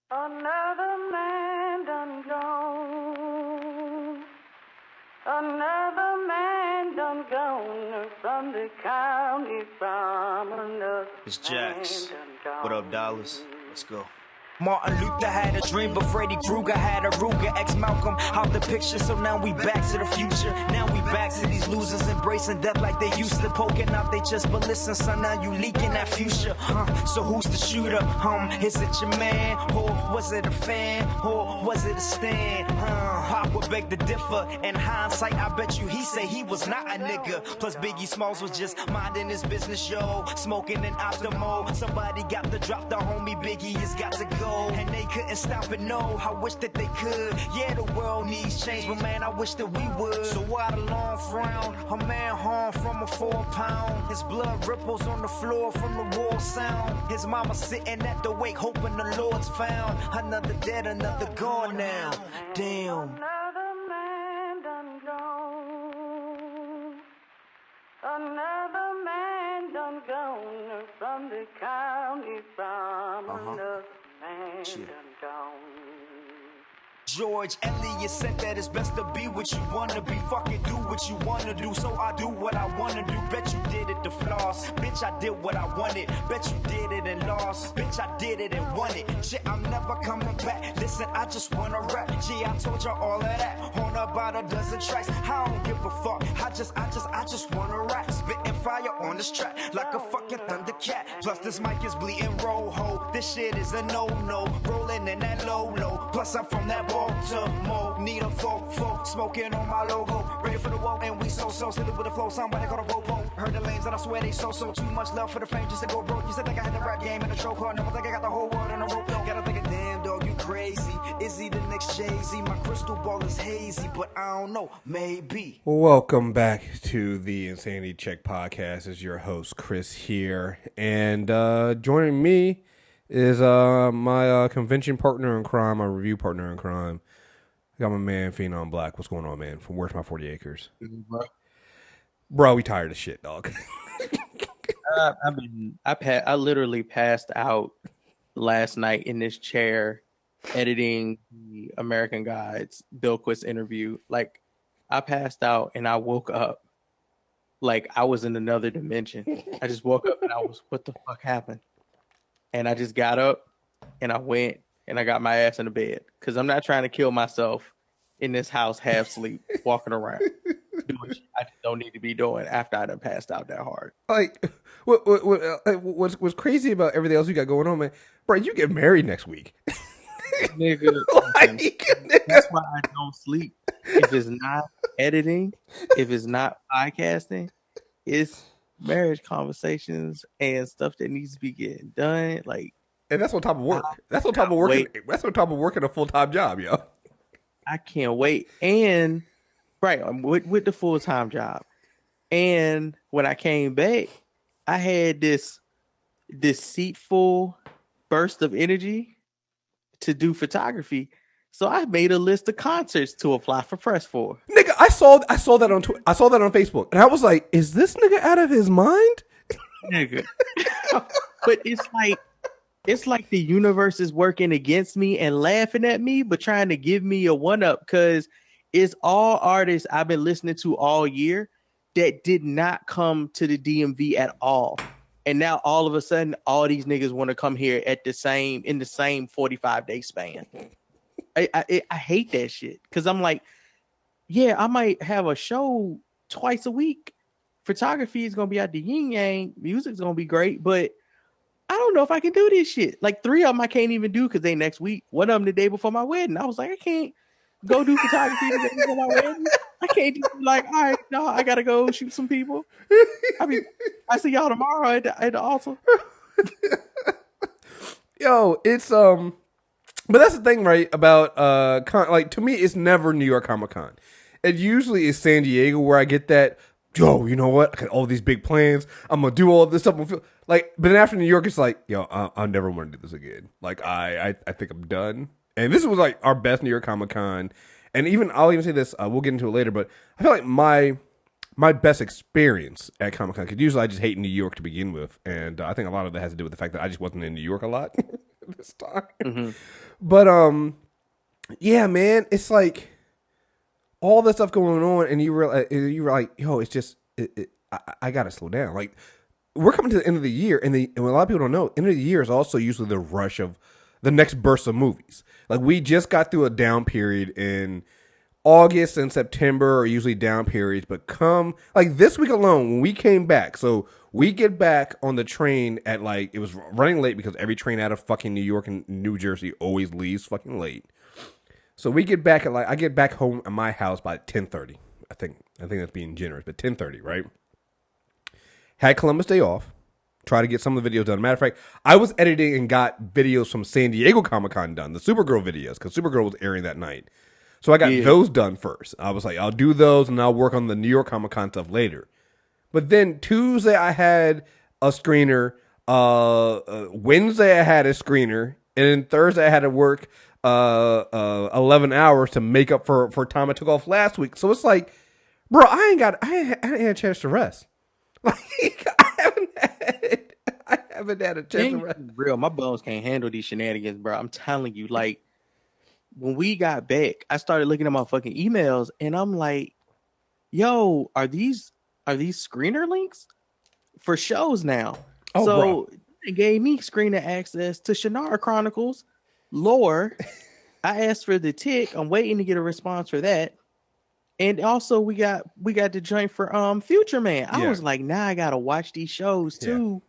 Another man done gone. Another man done gone from the county from another. It's Jax. man done gone. What up, Dollars? Let's go. Martin Luther had a dream, but Freddy Krueger had a Ruger. Ex-Malcolm out the picture, so now we back to the future. Now we back to these losers embracing death like they used to, poking out they chest. But listen, son, now you leaking that future. So who's the shooter? Is it your man? Or was it a fan? Or was it a stand? I would beg to differ. In hindsight, I bet you he say he was not a nigga. Plus Biggie Smalls was just minding his business, yo. Smoking an Optimo. Somebody got to drop the homie Biggie has got to go. And they couldn't stop it, no, I wish that they could. Yeah, the world needs change, but man, I wish that we would. So why the long frown? A man harmed from a 4 pound. His blood ripples on the floor from the war sound. His mama sitting at the wake, hoping the Lord's found. Another dead, another gone now. Damn. Another man done gone. Another man done gone from the county from another man done gone. George Eliot said that it's best to be what you wanna be. Fucking do what you wanna do, so I do what I wanna do. Bet you did it to floss. Bitch, I did what I wanted. Bet you did it and lost. Bitch, I did it and won it. Shit, I'm never coming back. Listen, I just wanna rap. Gee, I told you all of that. On about a dozen tracks. I don't give a fuck. I just wanna rap. Spitting fire on this track like a fucking thundercat. Plus this mic is bleeding rojo. This shit is a no-no. Rolling in that low-low. Plus I'm from that Baltimore. Need a folk, smoking on my logo. Ready for the wall, and we so silly with the flow. Somebody got a ropo. Heard the lanes, and I swear they so too much love for the fame just to go broke. You said think I had the rap game in the chokehold. Never think I got the whole world in a rope. Gotta think of damn dog, you crazy. Is he the next Jay-Z? My crystal ball is hazy, but I don't know, maybe. Welcome back to the Insanity Check podcast. Is your host Chris here, and joining me is my convention partner in crime, my review partner in crime. I got my man Phenom Black. What's going on, man? From Where's My 40 Acres? Bro, we tired of shit, dog. I literally passed out last night in this chair editing the American Gods Bill Quist interview. Like, I passed out and I woke up like I was in another dimension. I just woke up and I was, what the fuck happened? And I just got up and I went and I got my ass in the bed because I'm not trying to kill myself in this house half sleep, walking around, doing shit I just don't need to be doing after I done passed out that hard. Like, what's crazy about everything else you got going on, man? Bro, you get married next week. Nigga, that's why I don't sleep. If it's not editing, if it's not podcasting, it's marriage conversations and stuff that needs to be getting done. Like, and that's on top of work. That's on top of working. That's on top of working a full-time job, yo. I can't wait. And right, with the full-time job. And when I came back, I had this deceitful burst of energy to do photography. So I made a list of concerts to apply for press for. Nigga, I saw that on I saw that on Facebook, and I was like, "Is this nigga out of his mind?" Nigga, but it's like the universe is working against me and laughing at me, but trying to give me a one up because it's all artists I've been listening to all year that did not come to the DMV at all, and now all of a sudden, all these niggas want to come here in the same 45-day span. I hate that shit because I'm like, yeah, I might have a show twice a week. Photography is gonna be at the yin yang. Music's gonna be great, but I don't know if I can do this shit. Like 3 of them I can't even do because they next week. One of them the day before my wedding. I was like, I can't go do photography the day before my wedding. I can't just be like, all right, no, I gotta go shoot some people. I see y'all tomorrow at the altar. Yo, it's but that's the thing, right? About like to me, it's never New York Comic Con. It usually is San Diego where I get that. Yo, you know what? I got all these big plans. I'm gonna do all this stuff. Like, but then after New York, it's like, yo, I never want to do this again. Like, I think I'm done. And this was like our best New York Comic Con. And even I'll even say this. We'll get into it later, but I feel like my best experience at Comic Con, because usually I just hate New York to begin with, and I think a lot of that has to do with the fact that I just wasn't in New York a lot this time. Mm-hmm. But yeah, man, it's like all this stuff going on, and you were like, yo, it's just I gotta slow down. Like we're coming to the end of the year, and a lot of people don't know, end of the year is also usually the rush of the next burst of movies. Like we just got through a down period in August and September are usually down periods, but come like this week alone, when we came back, so we get back on the train at like, it was running late because every train out of fucking New York and New Jersey always leaves fucking late. So we get back at like, I get back home at my house by 10:30. I think that's being generous, but 10:30, right? Had Columbus Day off. Try to get some of the videos done. Matter of fact, I was editing and got videos from San Diego Comic-Con done, the Supergirl videos, because Supergirl was airing that night. So I got those done first. I was like, I'll do those and I'll work on the New York Comic-Con stuff later. But then Tuesday I had a screener. Wednesday I had a screener. And then Thursday I had to work 11 hours to make up for time I took off last week. So it's like, bro, I ain't had a chance to rest. Like I haven't had a chance to rest. Real, my bones can't handle these shenanigans, bro. I'm telling you, like when we got back, I started looking at my fucking emails, and I'm like, "Yo, are these screener links for shows now?" Oh, so bro. it gave me screener access to Shannara Chronicles, Lore. I asked for the Tick. I'm waiting to get a response for that. And also we got the joint for Future Man. I was like, now I gotta watch these shows too.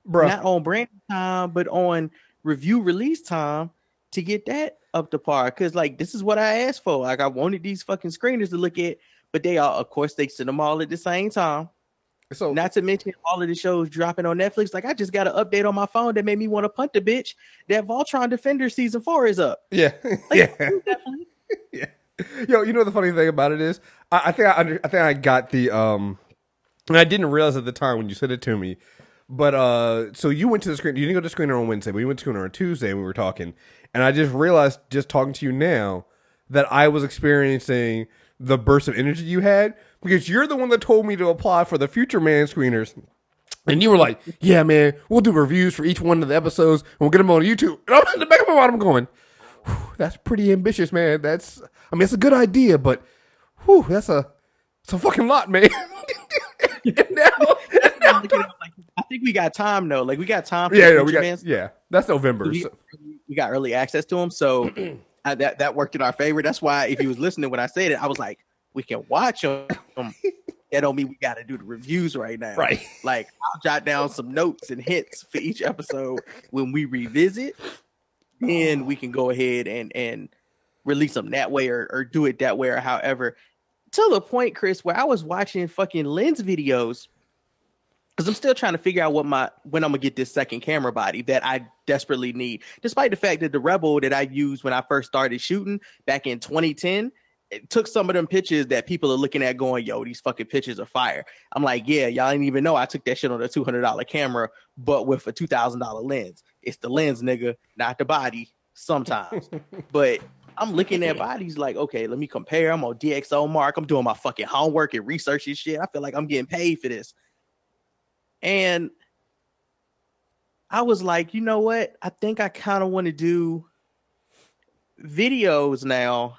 Bro. Not on brand time, but on review release time to get that up to par. Cause like this is what I asked for. Like I wanted these fucking screeners to look at, but they are, of course, they send them all at the same time. So not to mention all of the shows dropping on Netflix. Like I just got an update on my phone that made me want to punt the bitch. That Voltron Defender season 4 is up. Yeah. Like, yeah. Yo, you know the funny thing about it is, I think I got the and I didn't realize at the time when you said it to me, but so you went to the screen. You didn't go to the screener on Wednesday, but you went to the screener on Tuesday. And we were talking, and I just realized, just talking to you now, that I was experiencing the burst of energy you had because you're the one that told me to apply for the Future Man screeners. And you were like, yeah, man, we'll do reviews for each one of the episodes and we'll get them on YouTube. And I'm in the back of my mind, I'm going, that's pretty ambitious, man. It's a good idea, but it's a fucking lot, man. I think we got time though. Like we got time for that's November. We got early access to them, so that worked in our favor. That's why if he was listening when I said it, I was like, we can watch them. That don't mean we got to do the reviews right now. Right. Like I'll jot down some notes and hints for each episode when we revisit. Then we can go ahead and release them that way or do it that way or however. To the point, Chris, where I was watching fucking lens videos because I'm still trying to figure out when I'm gonna get this second camera body that I desperately need. Despite the fact that the Rebel that I used when I first started shooting back in 2010, it took some of them pictures that people are looking at going, yo, these fucking pictures are fire. I'm like, yeah, y'all didn't even know I took that shit on a $200 camera, but with a $2,000 lens. It's the lens, nigga, not the body sometimes. But I'm looking at bodies like, okay, let me compare. I'm on DxO Mark. I'm doing my fucking homework and research and shit. I feel like I'm getting paid for this. And I was like, you know what? I think I kind of want to do videos now,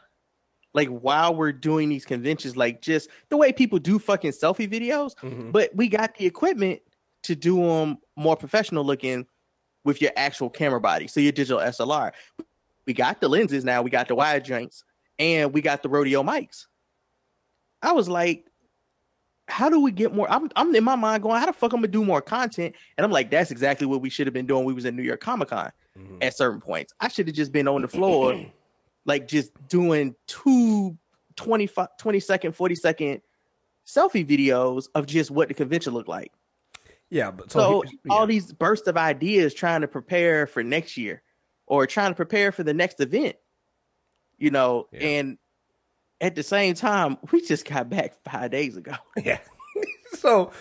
like while we're doing these conventions, like just the way people do fucking selfie videos. Mm-hmm. But we got the equipment to do them more professional looking with your actual camera body. So your digital SLR. We got the lenses now. We got the wide joints and we got the rodeo mics. I was like, how do we get more? I'm in my mind going, how the fuck I'm gonna do more content? And I'm like, that's exactly what we should have been doing. We was in New York Comic-Con at certain points. I should have just been on the floor, like just doing 20 second, 40 second selfie videos of just what the convention looked like. Yeah. But so all these bursts of ideas trying to prepare for next year or trying to prepare for the next event, you know, and at the same time, we just got back 5 days ago. Yeah. so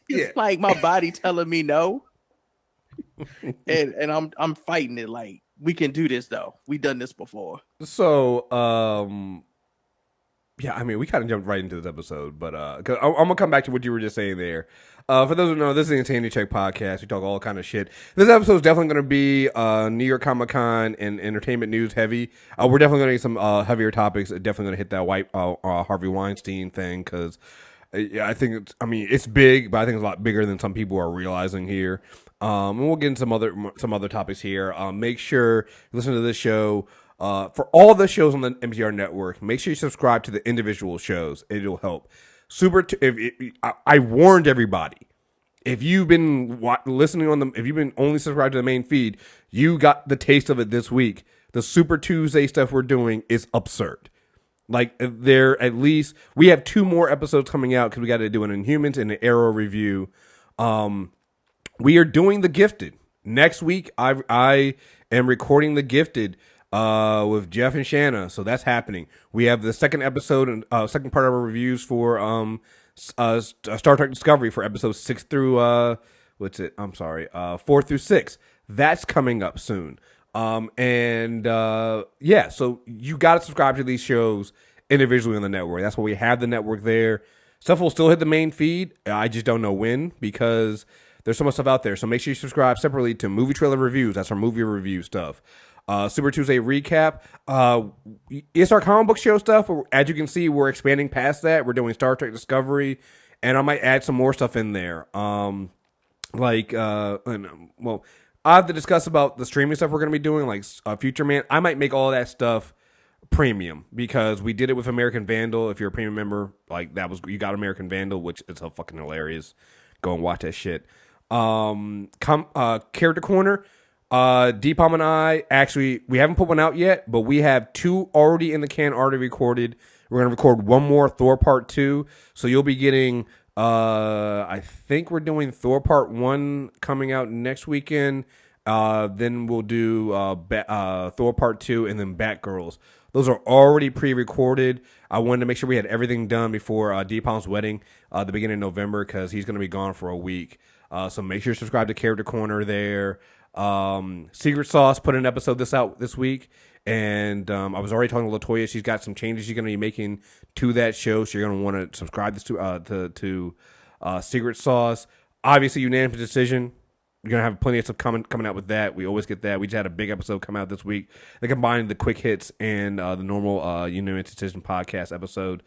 it's like my body telling me no. and I'm fighting it like, we can do this though. We done this before. So Yeah, I mean, we kind of jumped right into this episode, but 'cause I'm gonna come back to what you were just saying there. For those who know, this is the Insanity Check podcast. We talk all kind of shit. This episode is definitely going to be New York Comic Con and entertainment news heavy. We're definitely going to get some heavier topics. Definitely going to hit that Harvey Weinstein thing because I think it's big, but I think it's a lot bigger than some people are realizing here. And we'll get into some other topics here. Make sure you listen to this show. For all the shows on the MTR network, make sure you subscribe to the individual shows. It'll help. I warned everybody. If you've been listening on them, if you've been only subscribed to the main feed, you got the taste of it this week. The Super Tuesday stuff we're doing is absurd. Like we have 2 more episodes coming out because we got to do an Inhumans and an Arrow review. We are doing The Gifted next week. I am recording The Gifted with Jeff and Shanna, so that's happening. We have the second episode and second part of our reviews for Star Trek Discovery for episodes 6 through 4 through 6. That's coming up soon. So you got to subscribe to these shows individually on the network. That's why we have the network there. Stuff will still hit the main feed. I just don't know when because there's so much stuff out there. So make sure you subscribe separately to Movie Trailer Reviews. That's our movie review stuff. Super Tuesday Recap. It's our comic book show stuff. As you can see, we're expanding past that. We're doing Star Trek Discovery, and I might add some more stuff in there. I have to discuss about the streaming stuff we're going to be doing, like Future Man. I might make all that stuff premium because we did it with American Vandal. If you're a premium member, you got American Vandal, which is fucking hilarious. Go and watch that shit. Character Corner. Deepam and I, actually, we haven't put one out yet, but we have 2 already in the can, already recorded. We're going to record one more, Thor Part 2. So you'll be getting, I think we're doing Thor Part 1 coming out next weekend. Then we'll do Thor Part 2 and then Batgirls. Those are already pre-recorded. I wanted to make sure we had everything done before Deepam's wedding, the beginning of November, because he's going to be gone for a week. So make sure you subscribe to Character Corner there. Secret Sauce put an episode this week, and I was already talking to Latoya. She's got some changes she's going to be making to that show, so you're going to want to subscribe to Secret Sauce. Obviously, Unanimous Decision. You're going to have plenty of stuff coming out with that. We always get that. We just had a big episode come out this week. They combined the quick hits and the normal Unanimous Decision podcast episode.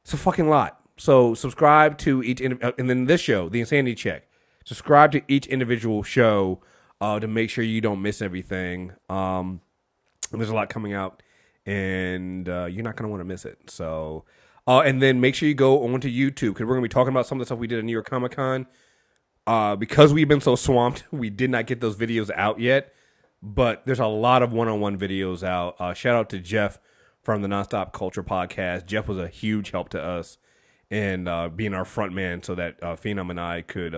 It's a fucking lot. So subscribe to each, and then this show, The Insanity Check. Subscribe to each individual show to make sure you don't miss everything. There's a lot coming out, and you're not going to want to miss it. So, and then make sure you go onto YouTube, because we're going to be talking about some of the stuff we did at New York Comic Con. Because we've been so swamped, we did not get those videos out yet, but there's a lot of one-on-one videos out. Shout out to Jeff from the Nonstop Culture podcast. Jeff was a huge help to us in being our front man so that Phenom and I could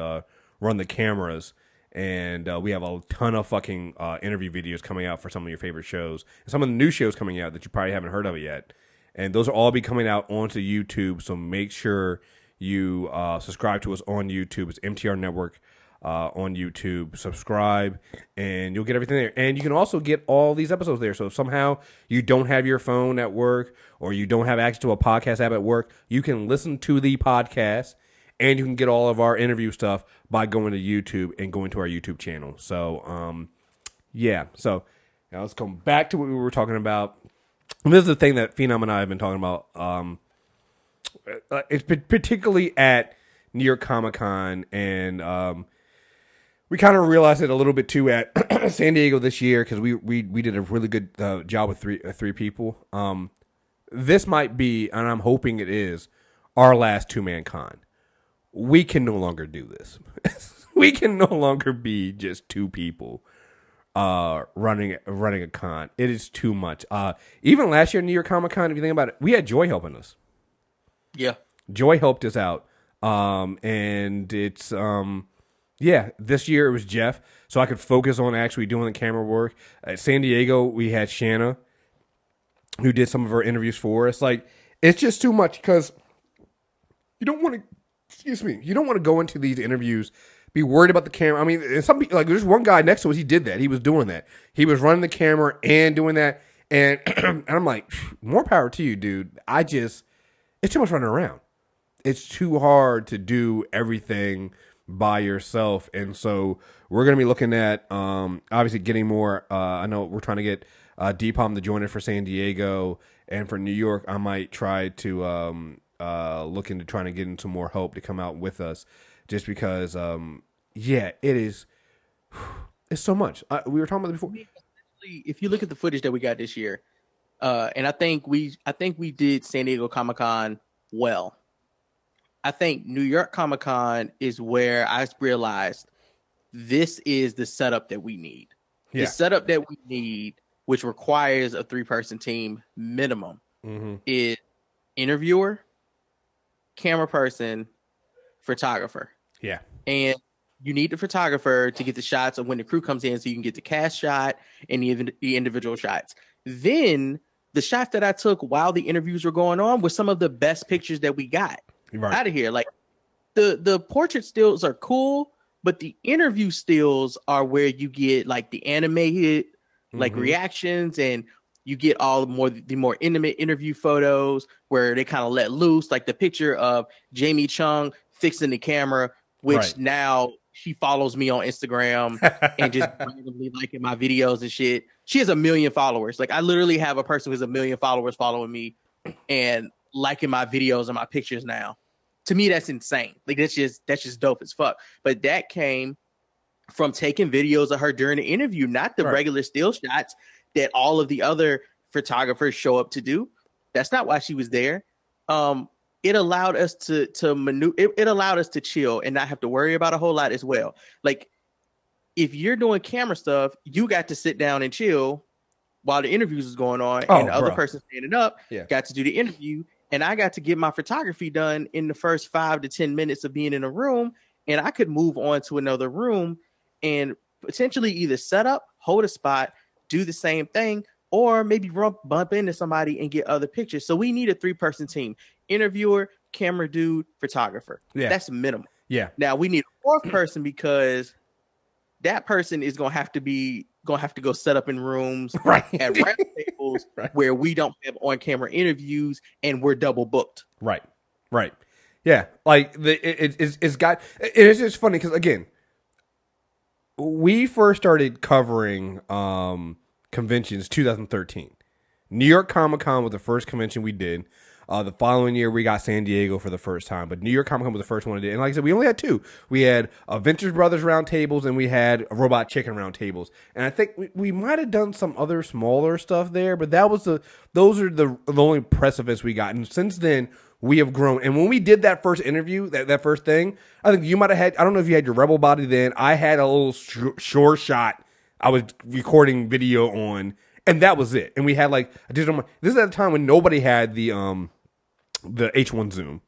run the cameras. And we have a ton of fucking interview videos coming out for some of your favorite shows. And some of the new shows coming out that you probably haven't heard of yet. And those will all be coming out onto YouTube. So make sure you subscribe to us on YouTube. It's MTR Network on YouTube. Subscribe, and you'll get everything there. And you can also get all these episodes there. So if somehow you don't have your phone at work, or you don't have access to a podcast app at work, you can listen to the podcast. And you can get all of our interview stuff by going to YouTube and going to our YouTube channel. So, yeah. So, now let's come back to what we were talking about. And this is the thing that Phenom and I have been talking about. It's particularly at New York Comic Con. And we kind of realized it a little bit too at San Diego this year, because we did a really good job with three people. This might be, and I'm hoping it is, our last two-man con. We can no longer do this. We can no longer be just 2 people running a con. It is too much. Even last year at New York Comic Con, if you think about it, we had Joy helping us. Yeah. Joy helped us out. And it's this year it was Jeff, so I could focus on actually doing the camera work. At San Diego, we had Shanna, who did some of our interviews for us. Like, it's just too much, because you don't want to. Excuse me. You don't want to go into these interviews, be worried about the camera. I mean, and some people, like, there's one guy next to us. He did that. He was doing that. He was running the camera and doing that. And and I'm like, more power to you, dude. I just, it's too much running around. It's too hard to do everything by yourself. And so we're going to be looking at, obviously getting more, I know we're trying to get D-Palm to join it for San Diego, and for New York, I might try to look into trying to get into more help to come out with us, just because, yeah, it's so much. We were talking about it before. If you look at the footage that we got this year, and I think we did San Diego Comic-Con well. I think New York Comic-Con is where I realized this is the setup that we need. Yeah. The setup that we need, which requires a 3-person team minimum, is interviewer, camera person, photographer. Yeah. And you need the photographer to get the shots of when the crew comes in, so you can get the cast shot and the individual shots. Then the shots that I took while the interviews were going on were some of the best pictures that we got out of here. Like the portrait stills are cool, but the interview stills are where you get like the animated like reactions, and you get the more intimate interview photos where they kind of let loose, like the picture of Jamie Chung fixing the camera, which now she follows me on Instagram and just randomly liking my videos and shit. She has 1 million followers. Like I literally have a person who has 1 million followers following me and liking my videos and my pictures now. To me, that's insane. Like that's just dope as fuck. But that came from taking videos of her during the interview, not the regular still shots that all of the other photographers show up to do. That's not why she was there. It allowed us to maneuver. It allowed us to chill and not have to worry about a whole lot as well. Like if you're doing camera stuff, you got to sit down and chill while the interviews was going on, and the other person standing up got to do the interview. And I got to get my photography done in the first 5 to 10 minutes of being in a room, and I could move on to another room and potentially either set up, hold a spot, do the same thing, or maybe bump into somebody and get other pictures. So we need a 3-person team: interviewer, camera dude, photographer. Yeah. That's minimum. Yeah. Now we need a 4th person, because that person is gonna have to go set up in rooms at round tables where we don't have on-camera interviews and we're double booked. Right. Yeah. Like it's just funny because, again, we first started covering conventions 2013. New York Comic-Con was the first convention we did. The following year, we got San Diego for the first time, but New York Comic Con was the first one to do. And like I said, we only had 2. We had Adventures Brothers round tables, and we had Robot Chicken round tables. And I think we might have done some other smaller stuff there, but those are the only press events we got. And since then, we have grown. And when we did that first interview, that first thing, I think you might have had, I don't know if you had your Rebel body then. I had a little short shot I was recording video on, and that was it. And we had like a digital. This is at a time when nobody had the H1 zoom.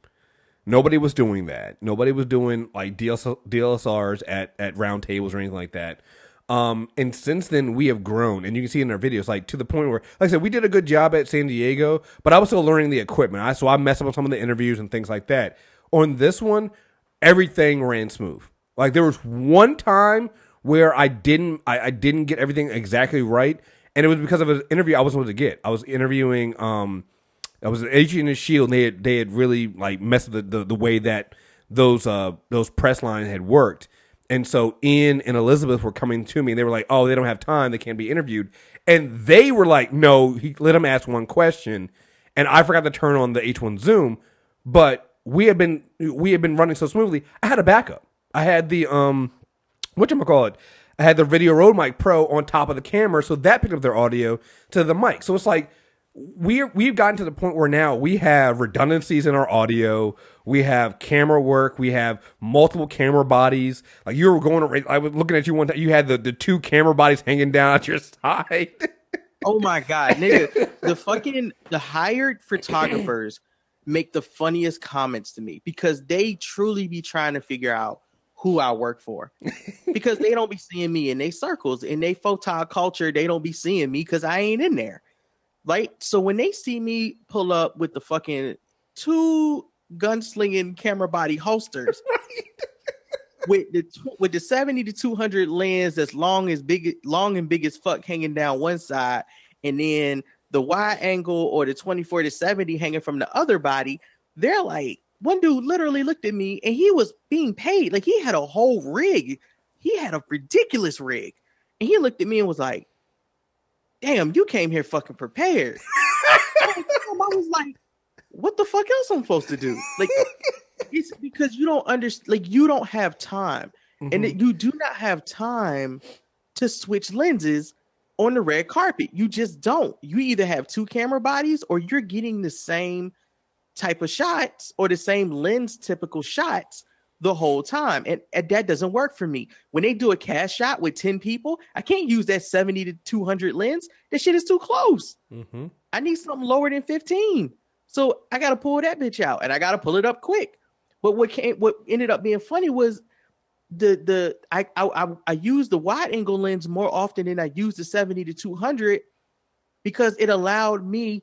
Nobody was doing that. Nobody was doing like DSLRs at round tables or anything like that. And since then we have grown, and you can see in our videos, like to the point where, like I said, we did a good job at San Diego, but I was still learning the equipment. So I messed up on some of the interviews and things like that. On this one, everything ran smooth. Like there was one time where I didn't get everything exactly right, and it was because of an interview I wasn't able to get. I was interviewing I was an Agent of S.H.I.E.L.D. and they had really like messed with the way that those press lines had worked. And so Ian and Elizabeth were coming to me, and they were like, "Oh, they don't have time. They can't be interviewed." And they were like, "No, let them ask one question." And I forgot to turn on the H1 Zoom, but we had been running so smoothly. I had a backup. I had the whatchamacallit? I had the Video Rode Mic Pro on top of the camera, so that picked up their audio to the mic. So it's like we've gotten to the point where now we have redundancies in our audio. We have camera work. We have multiple camera bodies. Like you were going, I was looking at you one time. You had the 2 camera bodies hanging down at your side. Oh my god, nigga! The hired photographers make the funniest comments to me because they truly be trying to figure out who I work for, because they don't be seeing me in their circles, in their photog culture. They don't be seeing me because I ain't in there. Right? So when they see me pull up with the fucking 2 gunslinging camera body holsters with the 70 to 200 lens that's long and big as fuck hanging down one side, and then the wide angle or the 24 to 70 hanging from the other body, they're like, one dude literally looked at me and he was being paid. Like he had a whole rig. He had a ridiculous rig. And he looked at me and was like, damn, you came here fucking prepared. I was like, what the fuck else I'm supposed to do? Like, it's because you don't understand, like, you don't have time. And that you do not have time to switch lenses on the red carpet. You just don't. You either have two camera bodies or you're getting the same type of shots or the same lens typical shots the whole time. And that doesn't work for me. When they do a cast shot with 10 people, I can't use that 70 to 200 lens. That shit is too close. I need something lower than 15. So I got to pull that bitch out and I got to pull it up quick. But what ended up being funny was I use the wide angle lens more often than I use the 70 to 200 because it allowed me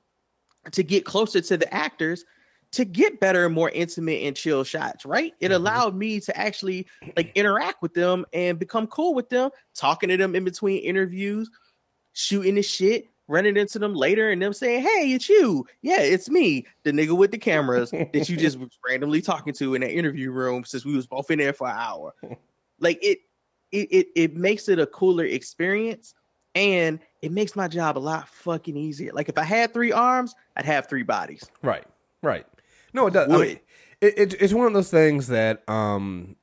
to get closer to the actors to get better and more intimate and chill shots, right? It allowed me to actually like interact with them and become cool with them, talking to them in between interviews, shooting the shit, running into them later and them saying, hey, it's you. Yeah, it's me, the nigga with the cameras that you just was randomly talking to in that interview room since we was both in there for an hour. Like it makes it a cooler experience and it makes my job a lot fucking easier. Like if I had 3 arms, I'd have 3 bodies. Right. No, it does. I mean, it's one of those things that I've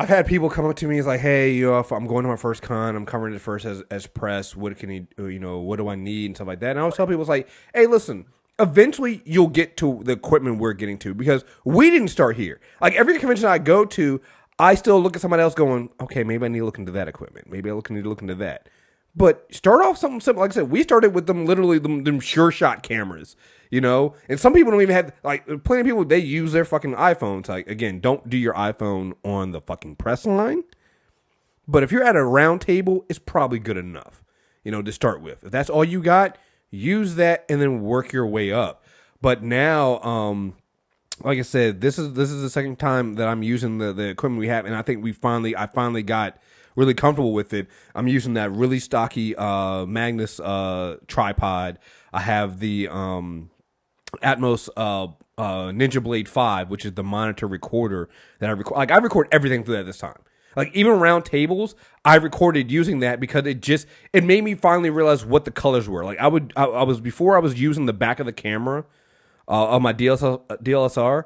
had people come up to me. It's like, hey, if I'm going to my first con, I'm covering it first as press. What what do I need and stuff like that. And I always tell people, it's like, hey, listen, eventually you'll get to the equipment we're getting to because we didn't start here. Like every convention I go to, I still look at somebody else going, okay, maybe I need to look into that equipment. Maybe I need to look into that. But start off something simple. Like I said, we started with them literally them sure shot cameras, and some people don't even have, like, plenty of people, they use their fucking iPhones. Like, again, don't do your iPhone on the fucking press line. But if you're at a round table, it's probably good enough, to start with. If that's all you got, use that and then work your way up. But now, like I said, this is the second time that I'm using the equipment we have, and I think I finally got really comfortable with it. I'm using that really stocky Magnus tripod. I have the Atmos Ninja Blade 5, which is the monitor recorder that I record. Like I record everything through that this time. Like even round tables, I recorded using that because it made me finally realize what the colors were. Like I was using the back of the camera on my DSLR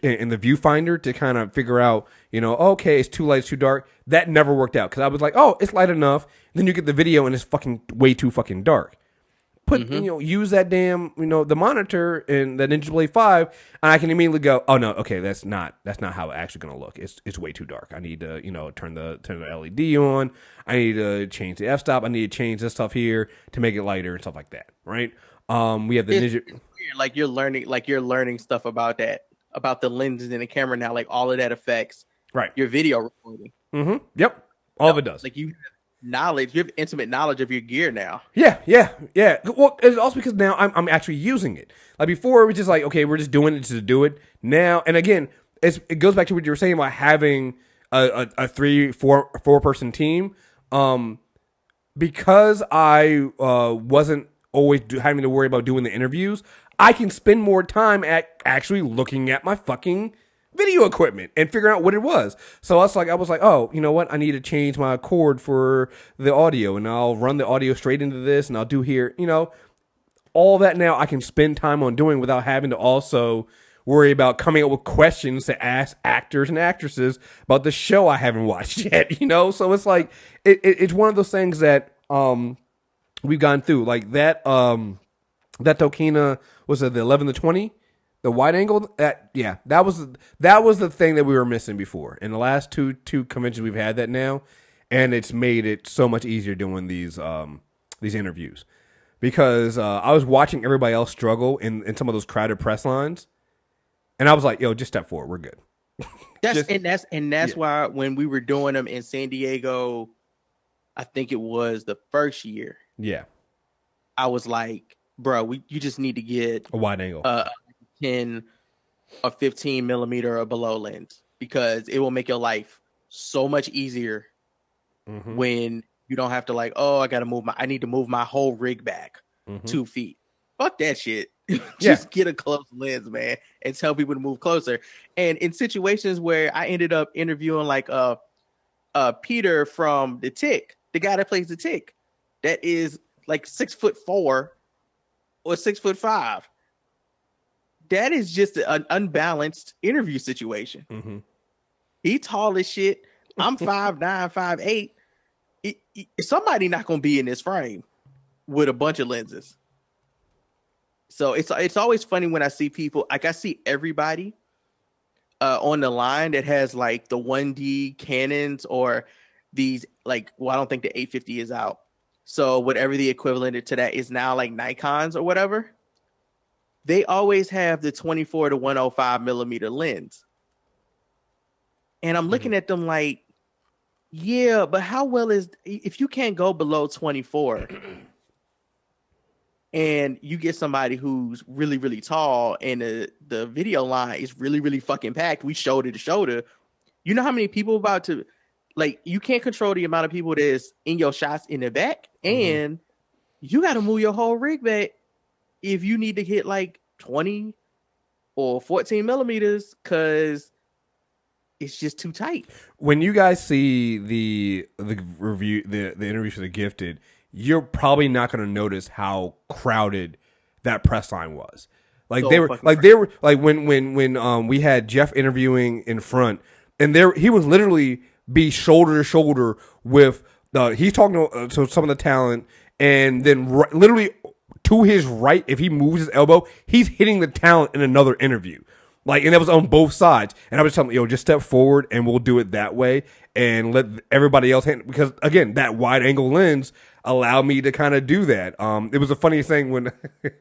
in the viewfinder to kind of figure out, okay, it's too light, it's too dark. That never worked out because I was like, oh, it's light enough. And then you get the video and it's fucking way too fucking dark. Use that damn, the monitor and the Ninja Blade 5, and I can immediately go, oh no, okay, that's not how it's actually gonna look. It's way too dark. I need to, turn the LED on. I need to change the f-stop. I need to change this stuff here to make it lighter and stuff like that. Right? We have the Ninja. It's weird. Like you're learning stuff about that, about the lenses in the camera now. Like all of that affects your video recording. Mm-hmm. Yep. All of it does. Like you have intimate knowledge of your gear now. Yeah. Well, it's also because now I'm actually using it. Like before, it was just like, okay, we're just doing it to do it. Now, and again, it goes back to what you were saying about having a 3-4 person team. Because I wasn't always having to worry about doing the interviews, I can spend more time at actually looking at my fucking video equipment and figuring out what it was. So I was like, oh, you know what? I need to change my cord for the audio, and I'll run the audio straight into this, and I'll do here, all that now I can spend time on doing without having to also worry about coming up with questions to ask actors and actresses about the show I haven't watched yet, So it's like, it's one of those things that we've gone through. Like that Tokina, was it the 11 to 20? The wide angle, that was the thing that we were missing before. In the last two conventions, we've had that now, and it's made it so much easier doing these interviews because I was watching everybody else struggle in some of those crowded press lines, and I was like, "Yo, just step forward, we're good." That's why when we were doing them in San Diego, I think it was the first year. Yeah, I was like, "Bro, you just need to get a wide angle." 10 or 15 millimeter or below lens because it will make your life so much easier when you don't have to like, oh, I need to move my whole rig back 2 feet. fuck that shit. Yeah. Just get a close lens, man, and tell people to move closer. And in situations where I ended up interviewing like Peter from The Tick, the guy that plays The Tick, that is like 6'4" or 6'5". That is just an unbalanced interview situation. Mm-hmm. He tall as shit. I'm 5'9", 5'8". Somebody not gonna be in this frame with a bunch of lenses. So it's always funny when I see people, like I see everybody on the line that has like the 1D Canons or these like, well, I don't think the 850 is out. So whatever the equivalent to that is now, like Nikons or whatever, they always have the 24 to 105 millimeter lens. And I'm looking at them like, yeah, but how well is, if you can't go below 24 and you get somebody who's really, really tall and the video line is really, really fucking packed, we shoulder to shoulder, you know how many people about to, like, you can't control the amount of people that's in your shots in the back, and you got to move your whole rig back if you need to hit like 20 or 14 millimeters, because it's just too tight. When you guys see the review, the interview for The Gifted, you're probably not going to notice how crowded that press line was. Like So they were fucking like when we had Jeff interviewing in front, and he was literally be shoulder to shoulder with he's talking to some of the talent, and then literally to his right, if he moves his elbow, he's hitting the talent in another interview. Like, and that was on both sides. And I was telling him, just step forward and we'll do it that way and let everybody else handle, because again, that wide angle lens allowed me to kind of do that. It was the funniest thing when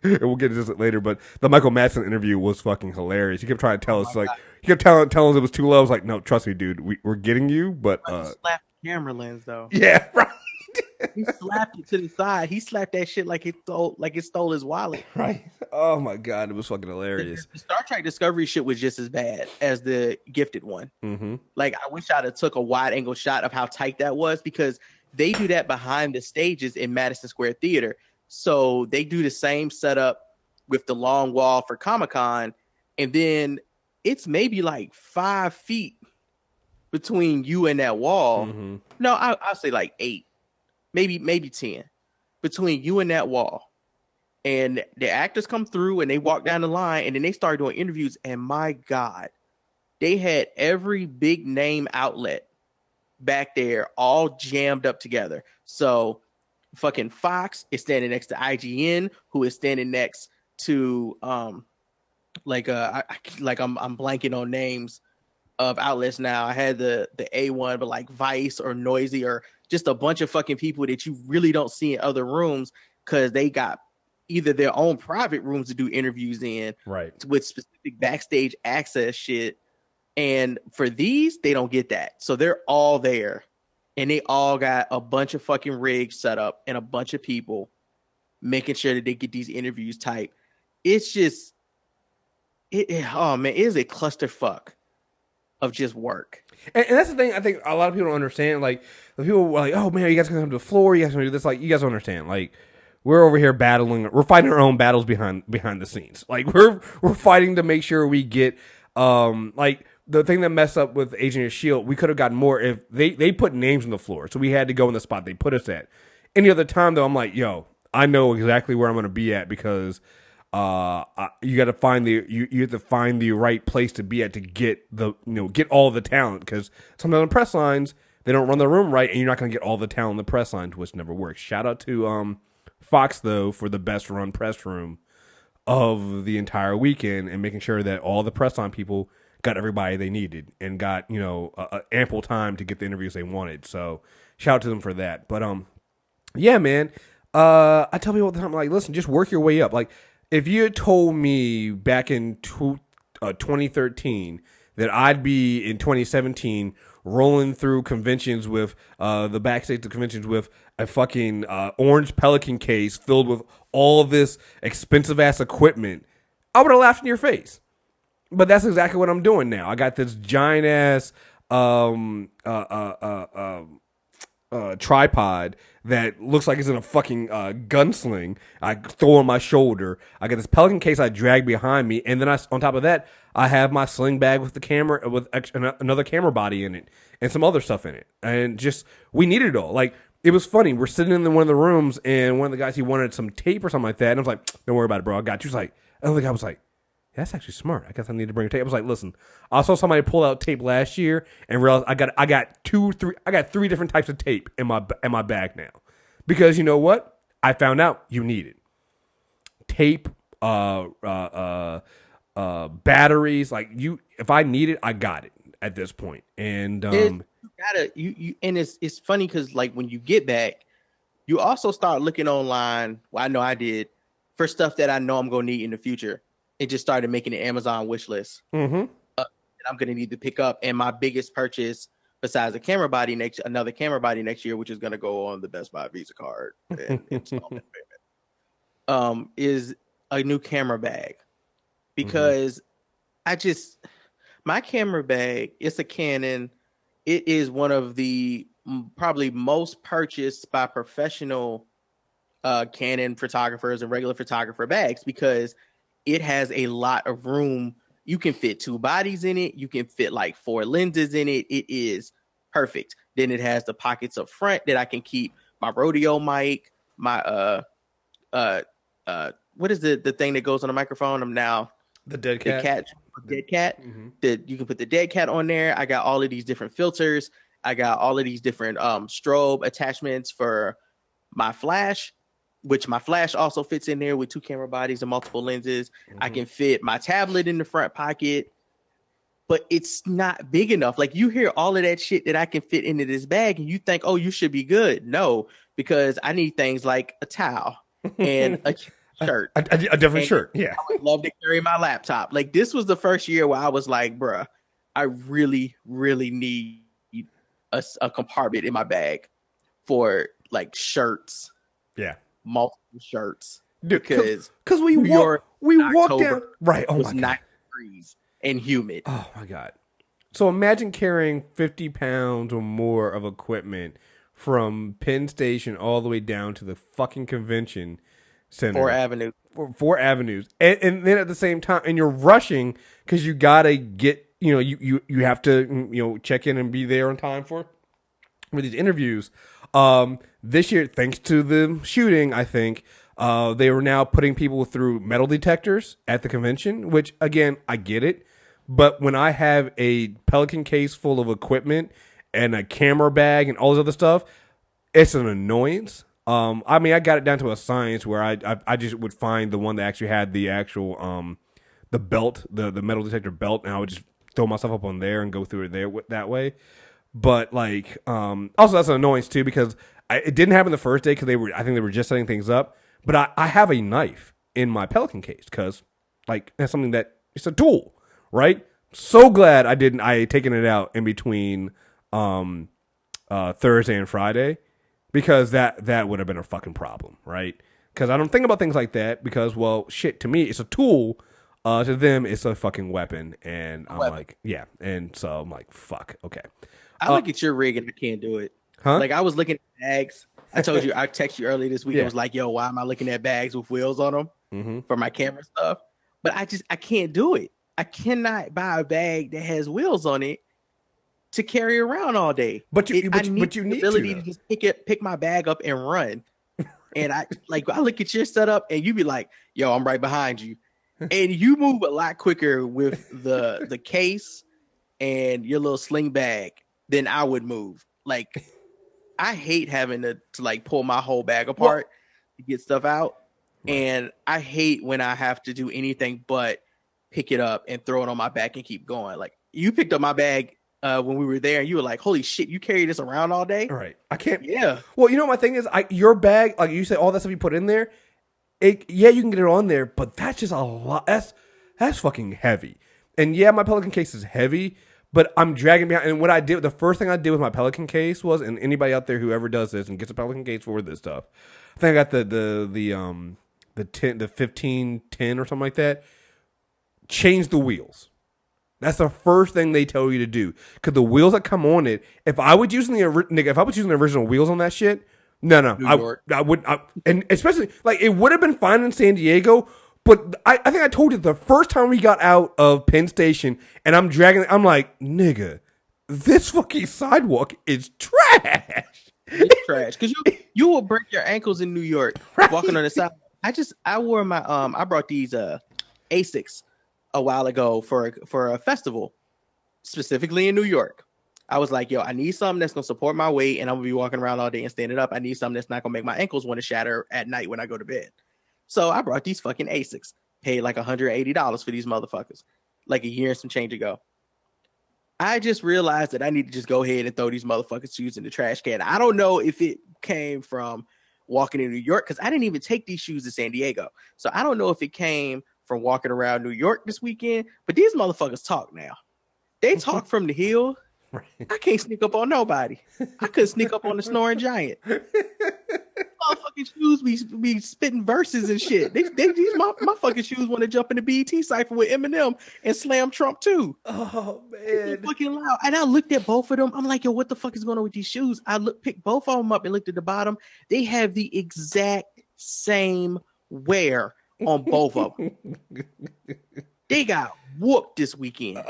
we'll get to this later, but the Michael Madsen interview was fucking hilarious. He kept trying to tell us, like, he kept telling us it was too low. I was like, no, trust me, dude, we're getting you, but he slapped the camera lens though. yeah, right. He slapped it to the side. He slapped that shit like it stole his wallet. Right. Oh my god, it was fucking hilarious. The Star Trek Discovery shit was just as bad as the Gifted one. Mm-hmm. Like, I wish I'd have took a wide angle shot of how tight that was, because they do that behind the stages in Madison Square Theater. So they do the same setup with the long wall for Comic-Con, and then it's maybe like 5 feet between you and that wall. Mm-hmm. No, I'll say like 8, maybe 10 between you and that wall. And the actors come through and they walk down the line, and then they start doing interviews. And my God, they had every big name outlet back there all jammed up together. So fucking Fox is standing next to IGN, who is standing next to I'm blanking on names of outlets now. I had the A1, but like Vice or Noisy or just a bunch of fucking people that you really don't see in other rooms, because they got either their own private rooms to do interviews in, Right, with specific backstage access shit. And for these, they don't get that. So they're all there, and they all got a bunch of fucking rigs set up and a bunch of people making sure that they get these interviews tight. It's just, oh man, it is a clusterfuck of just work. and that's the thing. I think a lot of people don't understand. Like, the people were like, "Oh man, you guys gonna come to the floor? You guys gonna do this?" Like, you guys don't understand. Like, we're over here battling. We're fighting our own battles behind the scenes. Like, we're fighting to make sure we get like. The thing that messed up with Agent of S.H.I.E.L.D., we could have gotten more if they put names on the floor. So we had to go in the spot they put us at. Any other time, though, I'm like, I know exactly where I'm going to be at, because you got to find you have to find the right place to be at to get get all the talent, because sometimes on press lines, they don't run the room right, and you're not going to get all the talent in the press lines, which never works. Shout out to Fox, though, for the best run press room of the entire weekend, and making sure that all the press line people got everybody they needed and got ample time to get the interviews they wanted. So shout out to them for that. But yeah, man, I tell people all the time, like, listen, just work your way up. Like, if you had told me back in 2013 that I'd be in 2017 rolling through conventions with the backstage of conventions with a fucking orange Pelican case filled with all of this expensive ass equipment, I would have laughed in your face. But that's exactly what I'm doing now. I got this giant ass tripod that looks like it's in a fucking gunsling. I throw on my shoulder. I got this Pelican case I drag behind me, and then on top of that, I have my sling bag with the camera with another camera body in it and some other stuff in it. And just we needed it all. Like it was funny. We're sitting in one of the rooms, and one of the guys he wanted some tape or something like that, and I was like, "Don't worry about it, bro. I got you." He was like, another guy was like, that's actually smart. I guess I need to bring tape. I was like, listen, I saw somebody pull out tape last year and realized I got 3 different types of tape in my bag now. Because you know what? I found out you need it. Tape, batteries, like if I need it, I got it at this point. And you and it's funny because like when you get back, you also start looking online. Well, I know I did for stuff that I know I'm gonna need in the future. It just started making an Amazon wish list. Mm-hmm. That I'm going to need to pick up. And my biggest purchase, besides another camera body next year, which is going to go on the Best Buy Visa card and installment payment, is a new camera bag. Because my camera bag, it's a Canon. It is one of the probably most purchased by professional Canon photographers and regular photographer bags because it has a lot of room. You can fit 2 bodies in it. You can fit like 4 lenses in it. It is perfect. Then it has the pockets up front that I can keep my rodeo mic, my what is the thing that goes on the microphone? The dead cat. Dead cat. Mm-hmm. That you can put the dead cat on there. I got all of these different filters. I got all of these different strobe attachments for my flash, which my flash also fits in there with 2 camera bodies and multiple lenses. Mm-hmm. I can fit my tablet in the front pocket, but it's not big enough. Like you hear all of that shit that I can fit into this bag and you think, oh, you should be good. No, because I need things like a towel and a shirt. A different shirt. Yeah. I would love to carry my laptop. Like this was the first year where I was like, bruh, I really, really need a compartment in my bag for like shirts. Yeah. Multiple shirts. Dude, because we walked down right. Oh my god. 9 degrees and humid. Oh my god. So imagine carrying 50 pounds or more of equipment from Penn Station all the way down to the fucking convention center. 4 avenues. And then at the same time, and you're rushing because you gotta get, you have to, check in and be there on time for these interviews. This year, thanks to the shooting, I think, they were now putting people through metal detectors at the convention, which again, I get it. But when I have a Pelican case full of equipment and a camera bag and all this other stuff, it's an annoyance. I got it down to a science where I just would find the one that actually had the actual, the belt, the metal detector belt, and I would just throw myself up on there and go through it there that way. But like, also that's an annoyance too, because it didn't happen the first day because I think they were just setting things up. But I have a knife in my Pelican case because like that's something that it's a tool, right? So glad I had taken it out in between Thursday and Friday, because that would have been a fucking problem, right? Because I don't think about things like that because, well, shit, to me it's a tool. To them it's a fucking weapon, and I'm like, yeah, and so I'm like, fuck, okay. I look at your rig and I can't do it. Huh? Like I was looking at bags. I told you, I texted you earlier this week. Yeah. I was like, yo, why am I looking at bags with wheels on them for my camera stuff? But I can't do it. I cannot buy a bag that has wheels on it to carry around all day. But you need the ability to just pick my bag up and run. And I look at your setup and you be like, yo, I'm right behind you. And you move a lot quicker with the case and your little sling bag than I would move. Like, I hate having to like pull my whole bag apart to get stuff out. Right. And I hate when I have to do anything but pick it up and throw it on my back and keep going. Like, you picked up my bag when we were there and you were like, holy shit, you carry this around all day? All right. I can't. Yeah. Well, my thing is, your bag, like you said, all that stuff you put in there, you can get it on there, but that's just a lot. That's fucking heavy. And yeah, my Pelican case is heavy, but I'm dragging behind. And what I did, the first thing I did with my Pelican case was, and anybody out there who ever does this and gets a Pelican case for this stuff, I think I got the 1510 or something like that. Change the wheels. That's the first thing they tell you to do. Because the wheels that come on it, if I was using the original wheels on that shit, I would, and especially like it would have been fine in San Diego. But I think I told you the first time we got out of Penn Station and I'm like, nigga, this fucking sidewalk is trash. It's trash because you will break your ankles in New York walking on the side. I wore my I brought these Asics a while ago for a festival, specifically in New York. I was like, yo, I need something that's gonna support my weight, and I'm gonna be walking around all day and standing up. I need something that's not gonna make my ankles want to shatter at night when I go to bed. So I brought these fucking Asics. Paid like $180 for these motherfuckers, like a year and some change ago. I just realized that I need to just go ahead and throw these motherfuckers shoes in the trash can. I don't know if it came from walking in New York, because I didn't even take these shoes to San Diego. So I don't know if it came from walking around New York this weekend, but these motherfuckers talk now. They talk from the hill. Right. I can't sneak up on nobody. I couldn't sneak up on the snoring giant. Motherfucking shoes be spitting verses and shit. My fucking shoes want to jump in the BET cypher with Eminem and slam Trump too. Oh man, fucking loud. And I looked at both of them. I'm like, yo, what the fuck is going on with these shoes? Picked both of them up and looked at the bottom. They have the exact same wear on both of them. They got whooped this weekend.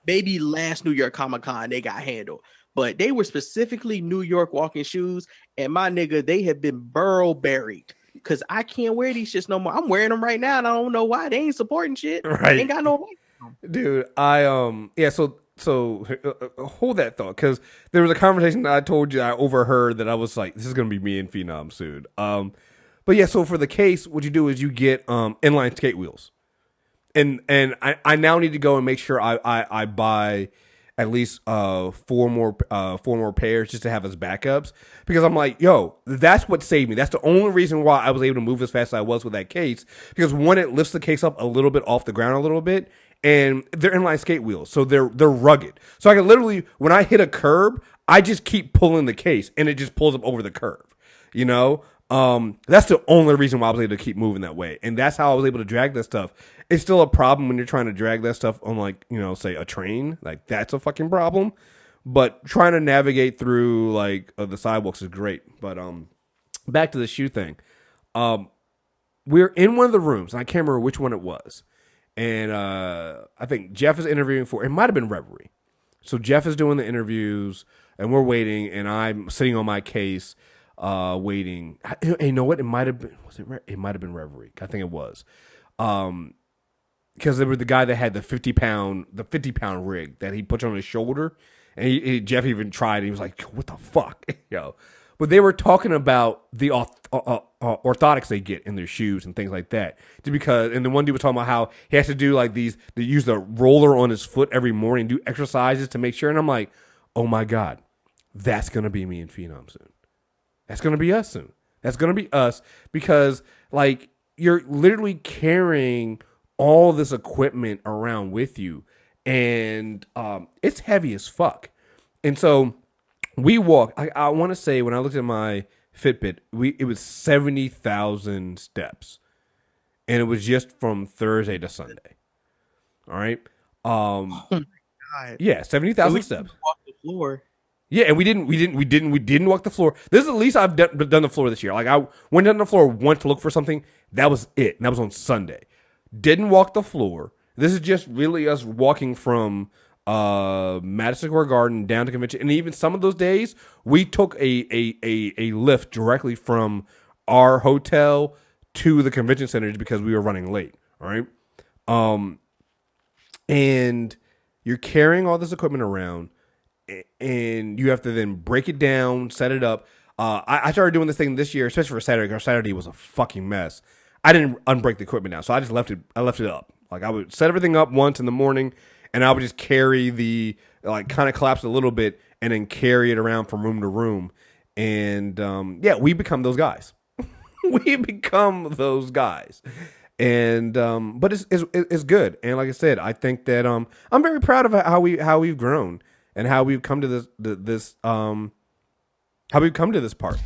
Maybe last New York Comic Con they got handled. But they were specifically New York walking shoes. And my nigga, they have been burrow buried. Because I can't wear these shits no more. I'm wearing them right now and I don't know why. They ain't supporting shit. Right. They ain't got no weight. Dude, so hold that thought. Because there was a conversation that I told you I overheard that I was like, this is going to be me and Phenom soon. But yeah, so for the case, what you do is you get inline skate wheels. And I now need to go and make sure I buy at least four more pairs just to have as backups, because I'm like, yo, that's what saved me. That's the only reason why I was able to move as fast as I was with that case, because one, it lifts the case up a little bit off the ground a little bit, and they're inline skate wheels, so they're rugged. So I can literally, when I hit a curb, I just keep pulling the case and it just pulls up over the curve, you know? That's the only reason why I was able to keep moving that way. And that's how I was able to drag that stuff. It's still a problem when you're trying to drag that stuff on, like, you know, say a train. Like, that's a fucking problem. But trying to navigate through, like, the sidewalks is great. But back to the shoe thing. We're in one of the rooms, and I can't remember which one it was. And I think Jeff is interviewing it might have been Reverie. So Jeff is doing the interviews, and we're waiting, and I'm sitting on my case, waiting. You know what? It might have been. It might have been Reverie. I think it was. Because there was the guy that had the 50-pound rig that he put on his shoulder, and Jeff even tried. He was like, "What the fuck, yo?" But they were talking about the orthotics they get in their shoes and things like that. And the one dude was talking about how he has to do like these. They use the roller on his foot every morning, do exercises to make sure. And I'm like, oh my god, that's gonna be me and Phenom soon. That's gonna be us soon. That's gonna be us, because like you're literally carrying all this equipment around with you, and it's heavy as fuck. And so we walk. I want to say when I looked at my Fitbit, it was 70,000 steps, and it was just from Thursday to Sunday. All right. Oh my god. Yeah, 70,000 steps. Walk the floor. Yeah, and we didn't walk the floor. This is the least I've done the floor this year. Like, I went down the floor once to look for something. That was it. And that was on Sunday. Didn't walk the floor. This is just really us walking from Madison Square Garden down to convention. And even some of those days, we took a lift directly from our hotel to the convention centers because we were running late. All right. And you're carrying all this equipment around, and you have to then break it down, set it up. I started doing this thing this year, especially for Saturday, because Saturday was a fucking mess. I didn't unbreak the equipment now, so I just left it up. Like, I would set everything up once in the morning, and I would just carry kind of collapse a little bit, and then carry it around from room to room. And we become those guys. We become those guys. And but it's good. And like I said, I think that I'm very proud of how we've grown and how we've come to this part.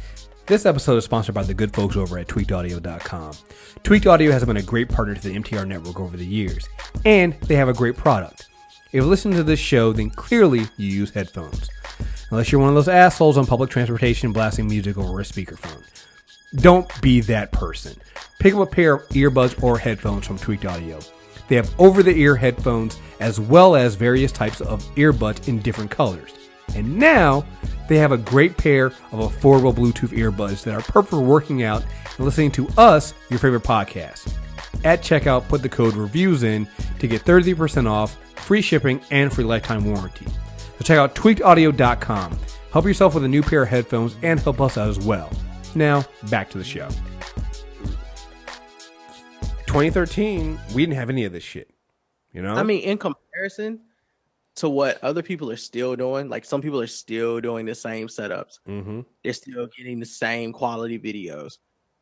This episode is sponsored by the good folks over at tweakedaudio.com. Tweaked Audio has been a great partner to the MTR network over the years, and they have a great product. If you listen to this show, then clearly you use headphones. Unless you're one of those assholes on public transportation blasting music over a speakerphone. Don't be that person. Pick up a pair of earbuds or headphones from Tweaked Audio. They have over-the-ear headphones as well as various types of earbuds in different colors. And now, they have a great pair of affordable Bluetooth earbuds that are perfect for working out and listening to us, your favorite podcast. At checkout, put the code REVIEWS in to get 30% off, free shipping, and free lifetime warranty. So check out tweakedaudio.com. Help yourself with a new pair of headphones and help us out as well. Now, back to the show. 2013, we didn't have any of this shit. You know? I mean, in comparison to what other people are still doing, like some people are still doing the same setups. Mm-hmm. They're still getting the same quality videos.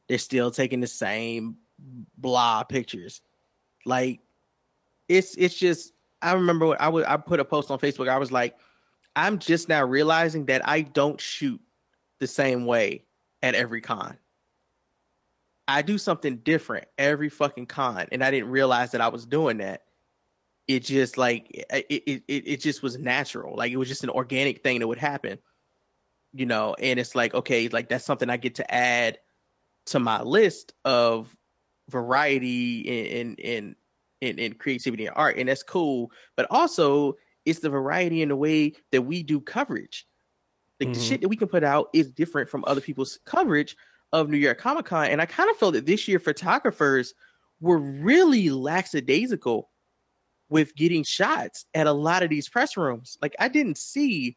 They're still taking the same blah pictures. Like, it's just, I remember when I put a post on Facebook. I was like, I'm just now realizing that I don't shoot the same way at every con. I do something different every fucking con, and I didn't realize that I was doing that. It just like it just was natural. Like, it was just an organic thing that would happen, you know. And it's like, okay, like that's something I get to add to my list of variety in creativity and art, and that's cool. But also, it's the variety in the way that we do coverage. Like, the shit that we can put out is different from other people's coverage of New York Comic Con. And I kind of felt that this year photographers were really lackadaisical with getting shots at a lot of these press rooms. Like, I didn't see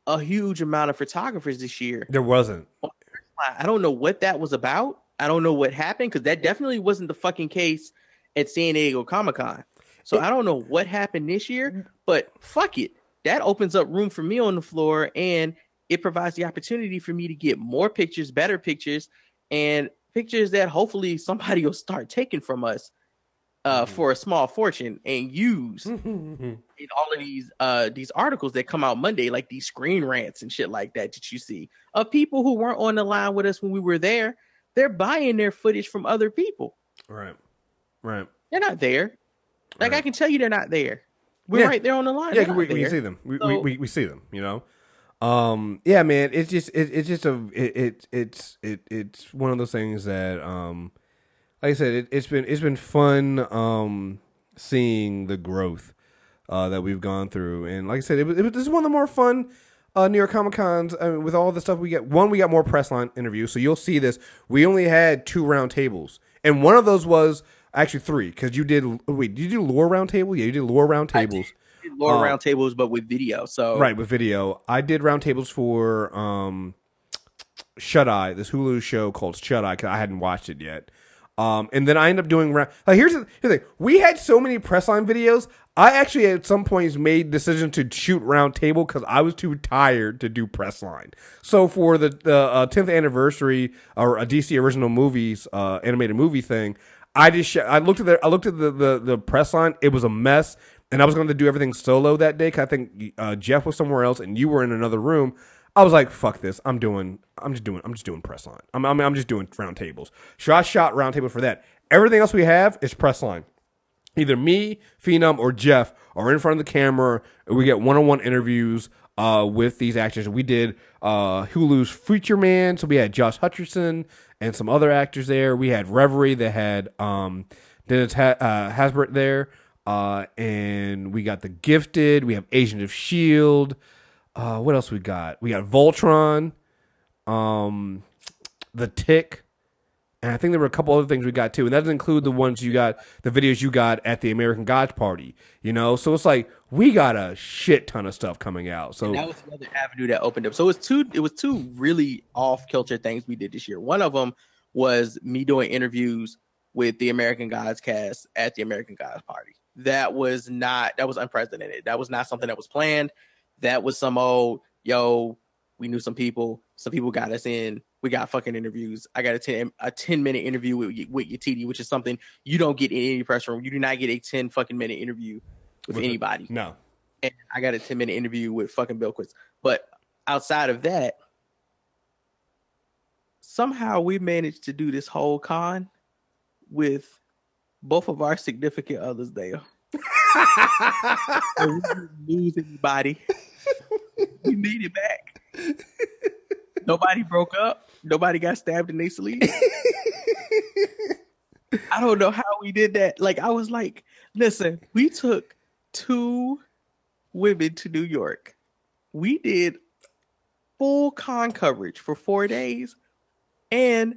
a huge amount of photographers this year. There wasn't. I don't know what that was about. I don't know what happened, because that definitely wasn't the fucking case at San Diego Comic Con. So I don't know what happened this year, but fuck it. That opens up room for me on the floor, and it provides the opportunity for me to get more pictures, better pictures, and pictures that hopefully somebody will start taking from us for a small fortune and use in all of these articles that come out Monday, like these screen rants and shit like that you see of people who weren't on the line with us when we were there. They're buying their footage from other people. Right. They're not there. Like, right. I can tell you they're not there. We're right there on the line. Yeah, we see them. We see them. You know. Yeah, man. It's just it's one of those things that like I said, it's been fun seeing the growth that we've gone through, and like I said, this is one of the more fun New York Comic Cons. I mean, with all the stuff we get. One, we got more press line interviews, so you'll see this. We only had 2 round tables, and one of those was actually 3, because you did. Wait, did you do lore round table? Yeah, you did lore round tables. Lore round tables, but with video. So right, with video. I did round tables for Shut Eye, this Hulu show called Shut Eye, because I hadn't watched it yet. And then I ended up doing like here's the thing. We had so many press line videos. I actually at some points made decision to shoot round table because I was too tired to do press line. So for the 10th anniversary or a DC original movies animated movie thing, I looked at the press line. It was a mess, and I was going to do everything solo that day. 'Cause I think Jeff was somewhere else, and you were in another room. I was like, "Fuck this! I'm just doing press line. I'm just doing round tables." So I shot round table for that. Everything else we have is press line. Either me, Phenom, or Jeff are in front of the camera. And we get one-on-one interviews with these actors. We did Hulu's Future Man, so we had Josh Hutcherson and some other actors there. We had Reverie that had Dennis Hasbert there, and we got The Gifted. We have Agent of S.H.I.E.L.D. What else we got? We got Voltron, The Tick, and I think there were a couple other things we got too. And that doesn't include the ones you got, the videos you got at the American Gods Party. You know, so it's like we got a shit ton of stuff coming out. So and that was another avenue that opened up. So it was two really off kilter things we did this year. One of them was me doing interviews with the American Gods cast at the American Gods Party. That was unprecedented. That was not something that was planned. That was some old, we knew some people got us in. We got fucking interviews. I got a 10-minute interview with Yatiti, which is something you don't get in any press room. You do not get a 10 fucking minute interview with anybody. No. And I got a 10-minute interview with fucking Bill Quist. But outside of that, somehow we managed to do this whole con with both of our significant others there. And we didn't lose anybody. We made it back. Nobody broke up. Nobody got stabbed in their sleep. I don't know how we did that. Like, I was like, listen, we took 2 women to New York. We did full con coverage for 4 days, and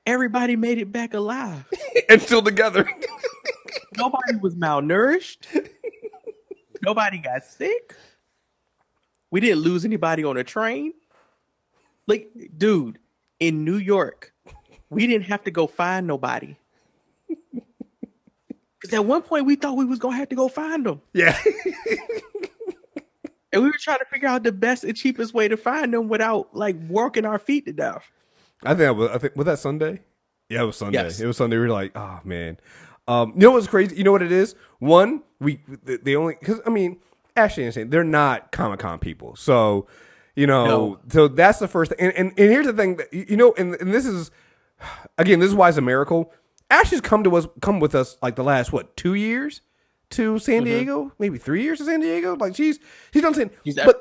everybody made it back alive. And still together. Nobody was malnourished. Nobody got sick. We didn't lose anybody on a train. Like, dude, in New York, we didn't have to go find nobody. Because at one point, we thought we was going to have to go find them. Yeah. And we were trying to figure out the best and cheapest way to find them without, like, working our feet to death. I think was that Sunday? Yeah, it was Sunday. Yes. It was Sunday. We were like, oh man. You know what's crazy? You know what it is? One, they only, because I mean, Ashley and Shane, they're not Comic-Con people, so so that's the first thing. And here's the thing that and this is again, this is why it's a miracle. Ashley's come with us like the last 2 years to San Diego, maybe 3 years to San Diego. Like she's done San Diego.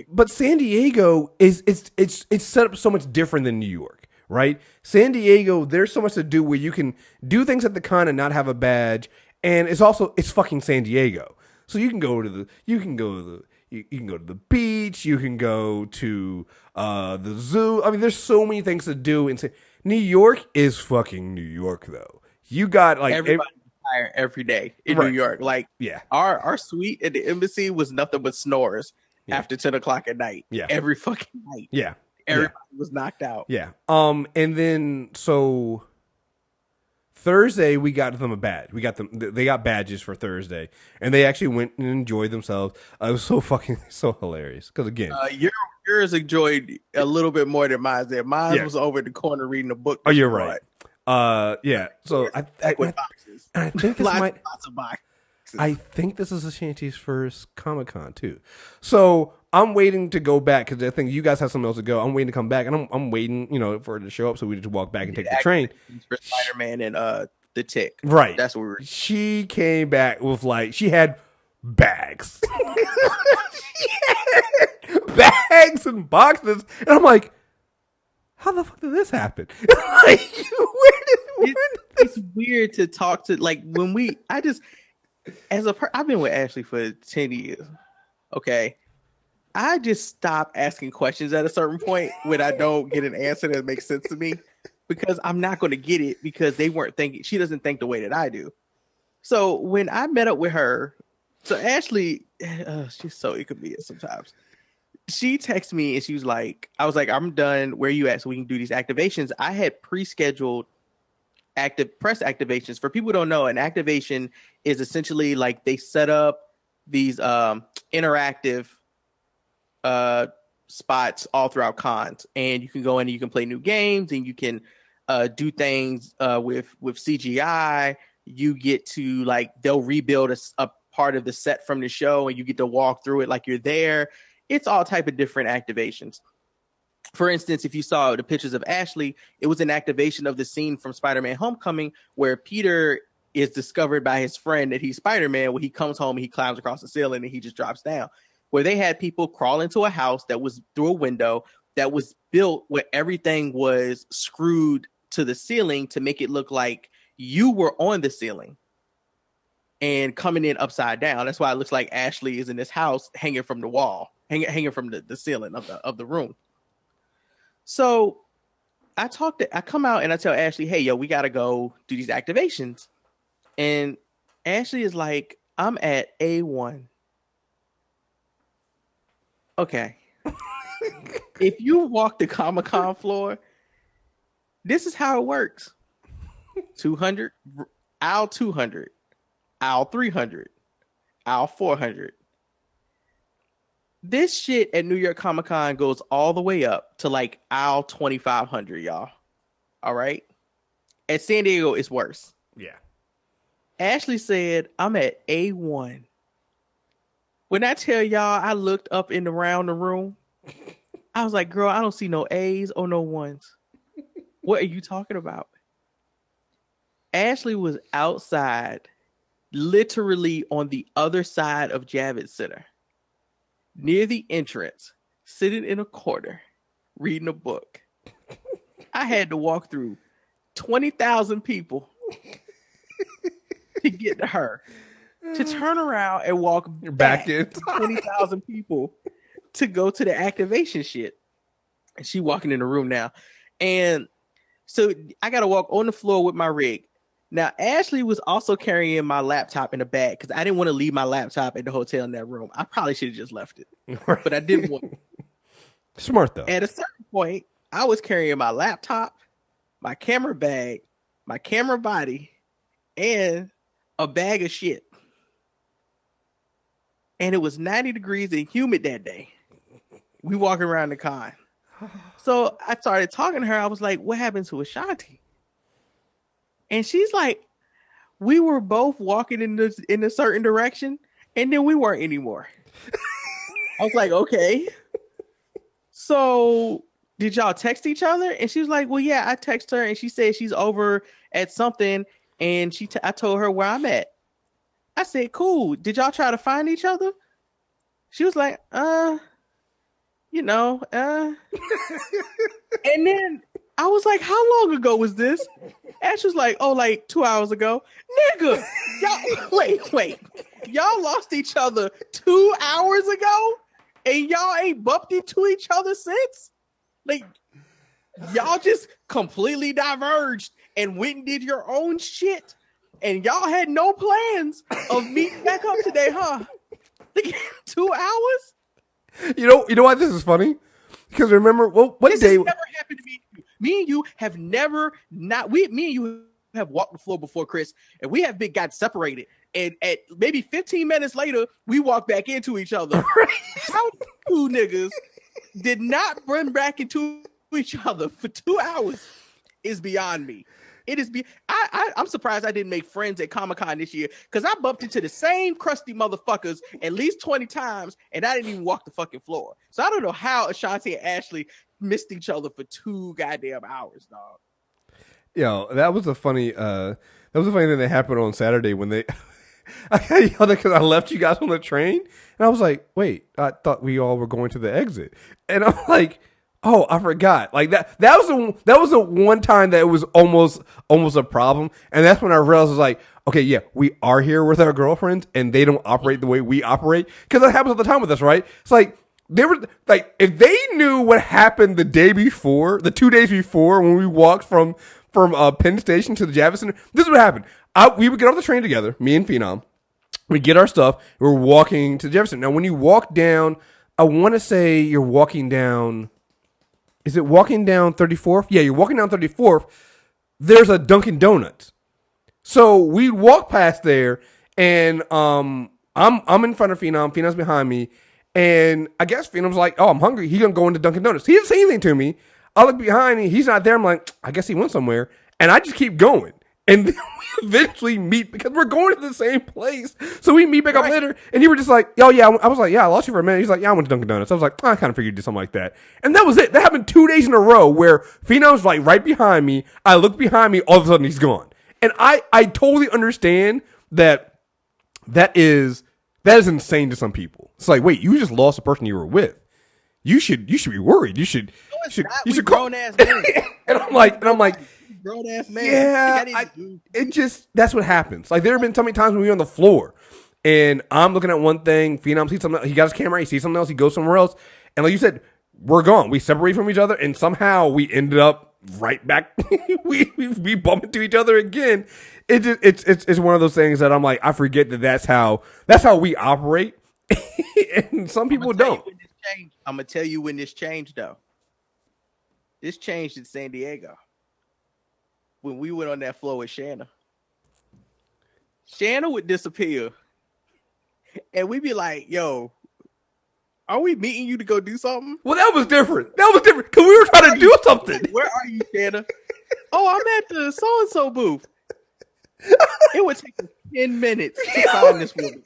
But San Diego is it's set up so much different than New York, right? San Diego, there's so much to do where you can do things at the con and not have a badge, and it's fucking San Diego. So you can go to the beach, you can go to the zoo. I mean, there's so many things to do. And New York is fucking New York, though. You got like everybody tired every day in New York. Like, yeah, our suite at the embassy was nothing but snores after 10 o'clock at night. Yeah, every fucking night. Yeah, everybody was knocked out. Yeah. And then so Thursday we got them a badge. They got badges for Thursday, and they actually went and enjoyed themselves. It was so hilarious because again, yours enjoyed a little bit more than mine. Mine was over at the corner reading a book. Oh, you're right. Yeah. So I think this might. Lots of boxes. I think this is Ashanti's first Comic-Con too. So I'm waiting to go back because I think you guys have something else to go. I'm waiting to come back, and I'm waiting, for her to show up so we just walk back and take the train. For Spider-Man and the Tick. Right. That's what we were. She came back with she had bags. She had bags and boxes, and I'm like, how the fuck did this happen? It's weird to talk to when I've been with Ashley for 10 years. Okay. I just stop asking questions at a certain point when I don't get an answer that makes sense to me, because I'm not going to get it because they weren't thinking. She doesn't think the way that I do. So when I met up with her, so Ashley, she's so inconvenient sometimes. She texted me and she was like, I was like, I'm done. Where you at? So we can do these activations. I had pre-scheduled active press activations. For people who don't know, an activation is essentially like they set up these interactive spots all throughout cons, and you can go in and you can play new games, and you can do things with CGI. You get to they'll rebuild a part of the set from the show, and you get to walk through it like you're there. It's all type of different activations. For instance, if you saw the pictures of Ashley, it was an activation of the scene from Spider-Man Homecoming where Peter is discovered by his friend that he's Spider-Man. When he comes home, he climbs across the ceiling and he just drops down. Where they had people crawl into a house that was through a window that was built where everything was screwed to the ceiling to make it look like you were on the ceiling and coming in upside down. That's why it looks like Ashley is in this house hanging from the wall, hanging from the ceiling of the room. So I come out and I tell Ashley, hey, yo, we got to go do these activations. And Ashley is like, I'm at A1. Okay. If you walk the Comic-Con floor, this is how it works. 200, aisle 200, aisle 300, aisle 400. This shit at New York Comic Con goes all the way up to aisle 2500, y'all. All right. At San Diego, it's worse. Yeah. Ashley said, I'm at A1. When I tell y'all, I looked up and around the room. I was like, girl, I don't see no A's or no ones. What are you talking about? Ashley was outside literally on the other side of Javits Center, near the entrance, sitting in a corner, reading a book. I had to walk through 20,000 people to get to her, to turn around and walk back in 20,000 people to go to the activation shit. And she walking in the room now. And so I got to walk on the floor with my rig. Now, Ashley was also carrying my laptop in a bag because I didn't want to leave my laptop at the hotel in that room. I probably should have just left it, but I didn't want to. Smart, though. At a certain point, I was carrying my laptop, my camera bag, my camera body, and a bag of shit. And it was 90 degrees and humid that day. We walking around the con. So I started talking to her. I was like, what happened to Ashanti? And she's like, we were both walking in a certain direction, and then we weren't anymore. I was like, okay. So did y'all text each other? And she was like, well, yeah, I text her, and she said she's over at something, and I told her where I'm at. I said, cool. Did y'all try to find each other? She was like, And then I was like, how long ago was this? Ash was like, oh, like 2 hours ago. Nigga, y'all, wait. Y'all lost each other 2 hours ago? And y'all ain't bumped into each other since? Like, y'all just completely diverged and went and did your own shit. And y'all had no plans of meeting back up today, huh? Like, 2 hours? You know why this is funny? Because remember, what this day? This never happened to me. Me and you have never me and you have walked the floor before, Chris, and we have got separated. And at maybe 15 minutes later, we walked back into each other. How two niggas did not run back into each other for 2 hours is beyond me. It is I'm surprised I didn't make friends at Comic-Con this year because I bumped into the same crusty motherfuckers at least 20 times and I didn't even walk the fucking floor. So I don't know how Ashanti and Ashley missed each other for 2 goddamn hours, dog. Yo, that was a funny thing that happened on Saturday when they I got yelled at because I left you guys on the train and I was like, wait, I thought we all were going to the exit. And I'm like, oh, I forgot. Like that was the one time that it was almost a problem. And that's when I realized I was like, okay, yeah, we are here with our girlfriends and they don't operate the way we operate. Because that happens all the time with us, right? It's like they were like, if they knew what happened the 2 days before when we walked from Penn Station to the Javits Center, this is what happened. We would get off the train together, me and Phenom. We get our stuff. We're walking to the Javits Center. Now, when you walk down, I want to say you're walking down. Is it walking down 34th? Yeah, you're walking down 34th. There's a Dunkin' Donuts. So we walk past there, and I'm in front of Phenom. Phenom's behind me, and I guess Phenom's like, "Oh, I'm hungry." He's gonna go into Dunkin' Donuts. He didn't say anything to me. I look behind me. He's not there. I'm like, I guess he went somewhere, and I just keep going. And then we eventually meet because we're going to the same place. So we meet back up later. And you were just like, oh, yeah. I was like, yeah, I lost you for a minute. He's like, yeah, I went to Dunkin' Donuts. I was like, oh, I kind of figured you did something like that. And that was it. That happened 2 days in a row where Phenom's like right behind me. I look behind me. All of a sudden, he's gone. And I totally understand that is insane to some people. It's like, wait, you just lost the person you were with. You should be worried. You should call. Grown ass men. And I'm like, grown ass man. Yeah, that's what happens. Like there have been so many times when we were on the floor and I'm looking at one thing, Phenom sees something, he got his camera, he sees something else, he goes somewhere else. And like you said, we're gone. We separate from each other and somehow we ended up right back. we bump into each other again. It's one of those things that I'm like, I forget that's how we operate. And some people don't. I'm going to tell you when this changed though. This changed in San Diego. When we went on that floor with Shanna. Shanna would disappear. And we'd be like, yo, are we meeting you to go do something? Well, that was different. Because we were trying to do something. Where are you, Shanna? Oh, I'm at the so-and-so booth. It would take us 10 minutes to find this woman.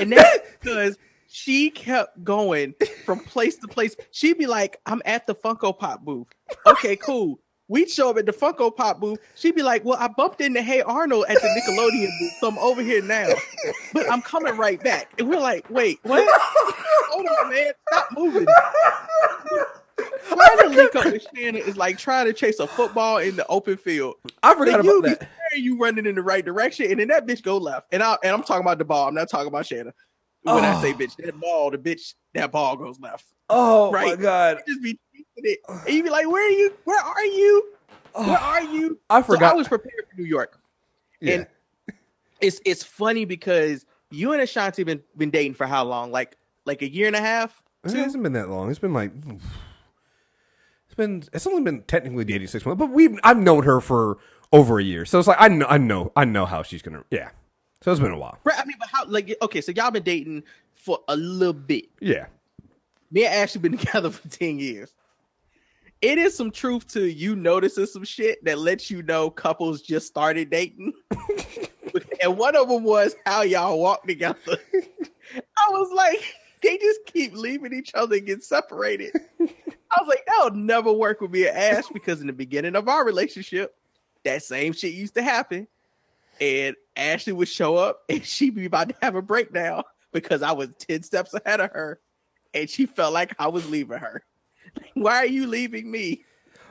And that's because she kept going from place to place. She'd be like, I'm at the Funko Pop booth. Okay, cool. we'd show up at the Funko Pop booth. She'd be like, well, I bumped into Hey Arnold at the Nickelodeon booth, so I'm over here now. But I'm coming right back. And we're like, wait, what? Hold on, man. Stop moving. Trying to link up with Shannon is like trying to chase a football in the open field. I forgot about that. You running in the right direction, and then that bitch go left. And I'm talking about the ball. I'm not talking about Shannon. When I say bitch, that ball goes left. Oh right? My god! You just be it, and you be like, "Where are you? Where are you? Where are you?" I forgot. So I was prepared for New York, and it's funny because you and Ashanti been dating for how long? Like a year and a half. It hasn't been that long. It's been like it's only been technically dating 6 months, but I've known her for over a year, so it's like I know how she's gonna So it's been a while. Right, I mean, but how? Like, okay, so y'all been dating for a little bit. Yeah. Me and Ashley been together for 10 years. It is some truth to you noticing some shit that lets you know couples just started dating. And one of them was how y'all walk together. I was like, they just keep leaving each other and get separated. I was like, that'll never work with me and Ash because in the beginning of our relationship, that same shit used to happen. And Ashley would show up and she'd be about to have a breakdown because I was 10 steps ahead of her and she felt like I was leaving her. Why are you leaving me?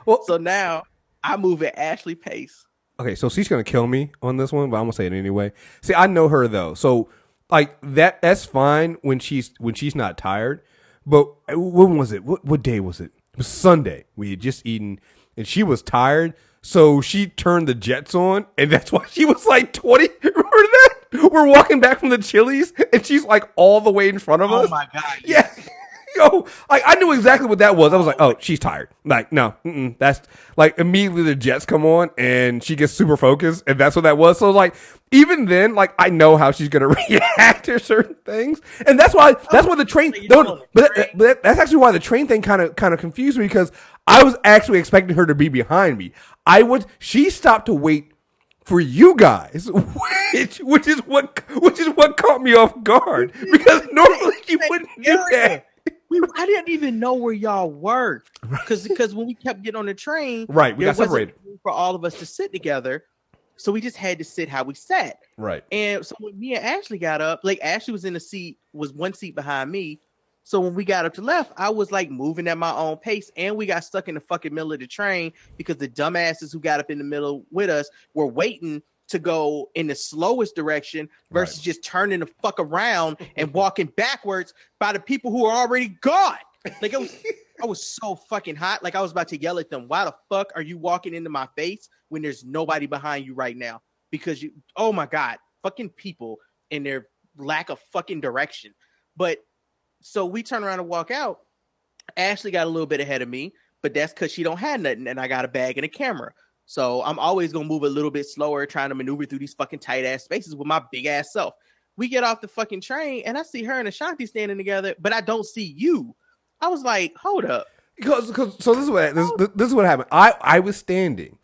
Well, so now I move at Ashley pace. Okay, so she's going to kill me on this one, but I'm going to say it anyway. See, I know her though. So like that's fine when she's not tired. But when was it? What day was it? It was Sunday. We had just eaten and she was tired. So she turned the jets on, and that's why she was like 20. Remember that? We're walking back from the Chili's, and she's like all the way in front of us. Oh my god! Yeah, yo, like I knew exactly what that was. I was like, oh, she's tired. Like, no, that's like immediately the jets come on, and she gets super focused, and that's what that was. So like, even then, like I know how she's gonna react to certain things, and that's why the train. But that's actually why the train thing kind of confused me because I was actually expecting her to be behind me. She stopped to wait for you guys, which is what caught me off guard because normally she wouldn't do that. I didn't even know where y'all were because when we kept getting on the train, right, we got separated for all of us to sit together, so we just had to sit how we sat. Right, and so when me and Ashley got up, like Ashley was in the seat, was one seat behind me. So when we got up to left, I was like moving at my own pace, and we got stuck in the fucking middle of the train because the dumbasses who got up in the middle with us were waiting to go in the slowest direction versus just turning the fuck around and walking backwards by the people who are already gone. Like I was so fucking hot. Like I was about to yell at them. Why the fuck are you walking into my face when there's nobody behind you right now? Because oh my God, fucking people and their lack of fucking direction. But so we turn around and walk out. Ashley got a little bit ahead of me, but that's because she don't have nothing, and I got a bag and a camera. So I'm always going to move a little bit slower, trying to maneuver through these fucking tight-ass spaces with my big-ass self. We get off the fucking train, and I see her and Ashanti standing together, but I don't see you. I was like, hold up. So this is what happened. I was standing,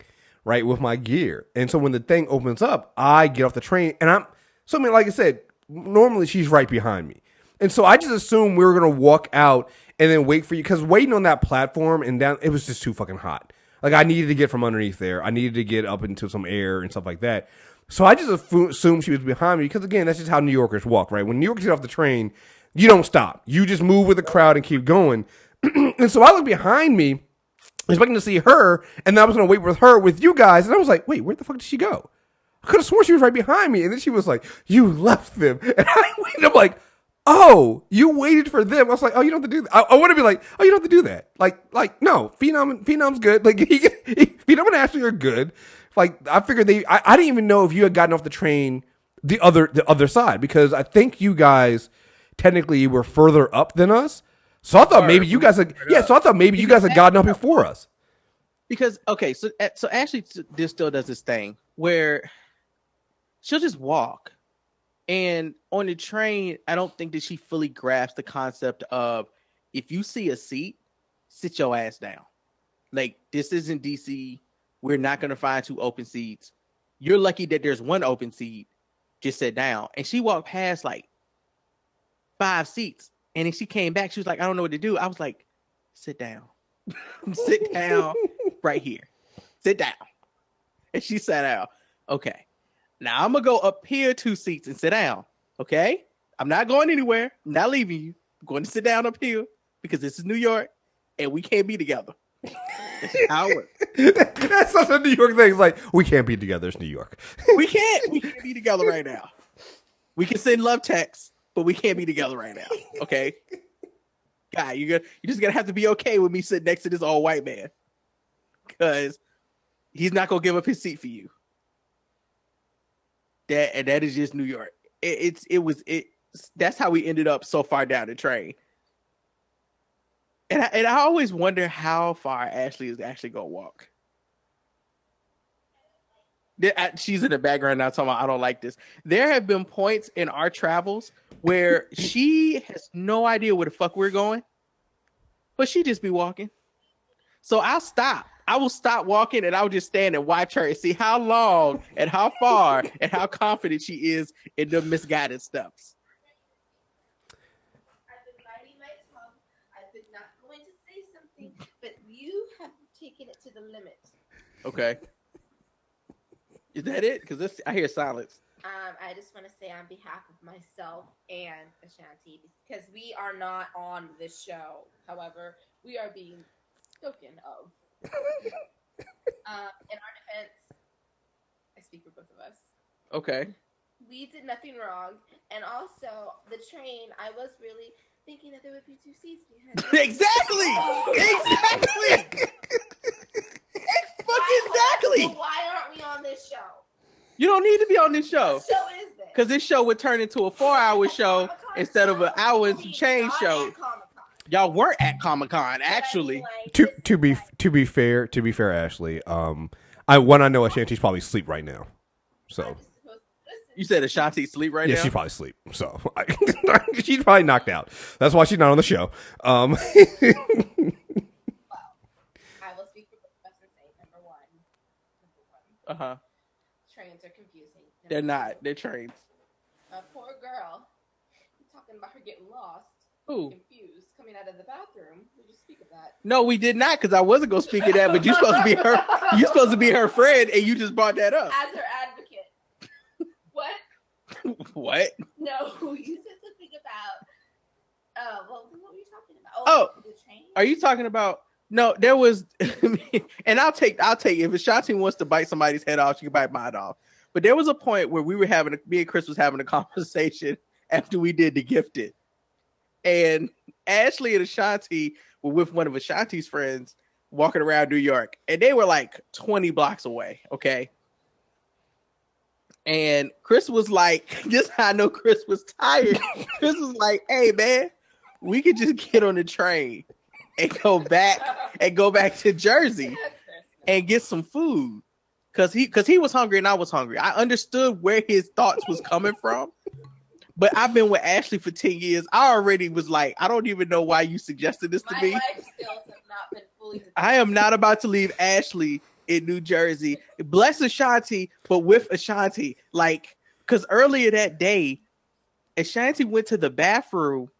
right, with my gear. And so when the thing opens up, I get off the train, and like I said, normally she's right behind me. And so I just assumed we were going to walk out and then wait for you. Because waiting on that platform and down, it was just too fucking hot. Like, I needed to get from underneath there. I needed to get up into some air and stuff like that. So I just assumed she was behind me. Because, again, that's just how New Yorkers walk, right? When New Yorkers get off the train, you don't stop. You just move with the crowd and keep going. And so I look behind me, expecting to see her. And then I was going to wait with her with you guys. And I was like, wait, where the fuck did she go? I could have sworn she was right behind me. And then she was like, you left them. And I waited. I'm like, oh, you waited for them. I was like, oh, you don't have to do that. I want to be like, oh, you don't have to do that. Like, no, Phenom's good. Like, Phenom and Ashley are good. Like, I figured I didn't even know if you had gotten off the train the other side because I think you guys technically were further up than us. So I thought maybe you guys had gotten up before us. Because okay, so Ashley still does this thing where she'll just walk. And on the train, I don't think that she fully grasps the concept of if you see a seat, sit your ass down. Like, this isn't DC. We're not going to find 2 open seats. You're lucky that there's 1 open seat. Just sit down. And she walked past like 5 seats. And then she came back. She was like, I don't know what to do. I was like, sit down. Sit down right here. Sit down. And she sat down. Okay. Now I'm going to go up here 2 seats and sit down. Okay? I'm not going anywhere. I'm not leaving you. I'm going to sit down up here because this is New York and we can't be together. That's how it works. That's such a New York thing. It's like, we can't be together. It's New York. We can't be together right now. We can send love texts, but we can't be together right now. Okay? God, you're just going to have to be okay with me sitting next to this all white man. Because he's not going to give up his seat for you. That is just New York. That's how we ended up so far down the train. And I always wonder how far Ashley is actually going to walk. She's in the background now talking about, I don't like this. There have been points in our travels where she has no idea where the fuck we're going, but she just be walking. So I'll stop. I will stop walking and I'll just stand and watch her and see how long and how far and how confident she is in the misguided steps. I've been biting my tongue. I've been not going to say something, but you have taken it to the limit. Okay. Is that it? Because I hear silence. I just want to say on behalf of myself and Ashanti, because we are not on this show. However, we are being spoken of. In our defense, I speak for both of us. Okay. We did nothing wrong. And also, the train, I was really thinking that there would be 2 seats behind us. Exactly! Exactly! Exactly! Well, why aren't we on this show? You don't need to be on this show. What show is this? Because this show would turn into a 4-hour show instead of an hour and some change show. Y'all weren't at Comic-Con, actually. To be fair, Ashley, I know Ashanti's probably asleep right now. So you said Ashanti's asleep right now? Yeah, she's probably asleep. So she's probably knocked out. That's why she's not on the show. Well, I will speak for both of us and say number one. Trains are confusing. They're not. They're trains. A poor girl. I'm talking about her getting lost. Who? Confused, coming out of the bathroom. Did you speak of that? No, we did not, because I wasn't gonna speak of that. But you're supposed to be her. You're supposed to be her friend, and you just brought that up. As her advocate. What? What? No, you said something about. What were you talking about? Oh, the train. Are you talking about? No, there was, and I'll take. If Ashanti wants to bite somebody's head off, she can bite mine off. But there was a point where me and Chris was having a conversation after we did The Gifted. And Ashley and Ashanti were with one of Ashanti's friends walking around New York. And they were like 20 blocks away, okay? And Chris was like, just how I know Chris was tired. Chris was like, hey, man, we could just get on the train and go back to Jersey and get some food. Because he was hungry and I was hungry. I understood where his thoughts was coming from. But I've been with Ashley for 10 years. I already was like, I don't even know why you suggested this to me. My life skills have not been fully developed. I am not about to leave Ashley in New Jersey. Bless Ashanti, but with Ashanti. Like, because earlier that day, Ashanti went to the bathroom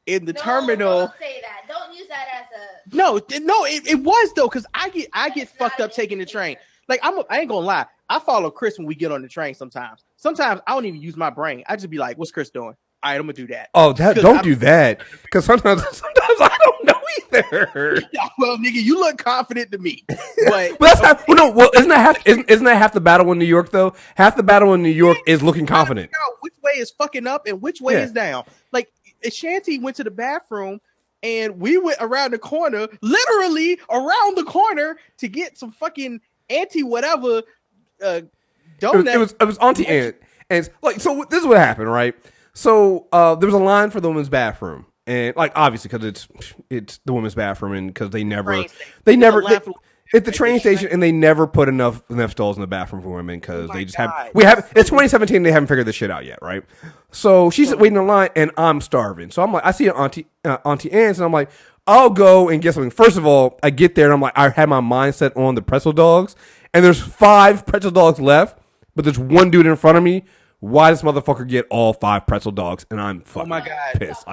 in the terminal. Don't say that. Don't use that as a... No, it was, though, because I get fucked up taking the train. Like, I ain't gonna lie. I follow Chris when we get on the train sometimes. Sometimes I don't even use my brain. I just be like, what's Chris doing? All right, I'm gonna do that. Oh, don't do that. Because sometimes I don't know either. Well, nigga, you look confident to me. But that's not, isn't that half the battle in New York though? Half the battle in New York is looking confident. Which way is fucking up and which way is down? Like Ashanti went to the bathroom and we went around the corner, literally around the corner, to get some fucking anti-whatever donut. It was Auntie Aunt. And like, so this is what happened, right? So there was a line for the women's bathroom, and like obviously because it's the women's bathroom, and because they never at the train station, and they never put enough stalls in the bathroom for women because they just it's 2017, they haven't figured this shit out yet, right? So she's waiting in line, and I'm starving. So I'm like, I see Auntie Aunt's, and I'm like, I'll go and get something. First of all, I get there, and I'm like, I had my mindset on the pretzel dogs, and there's 5 pretzel dogs left, but there's one dude in front of me. Why does motherfucker get all 5 pretzel dogs? And I'm fucking pissed.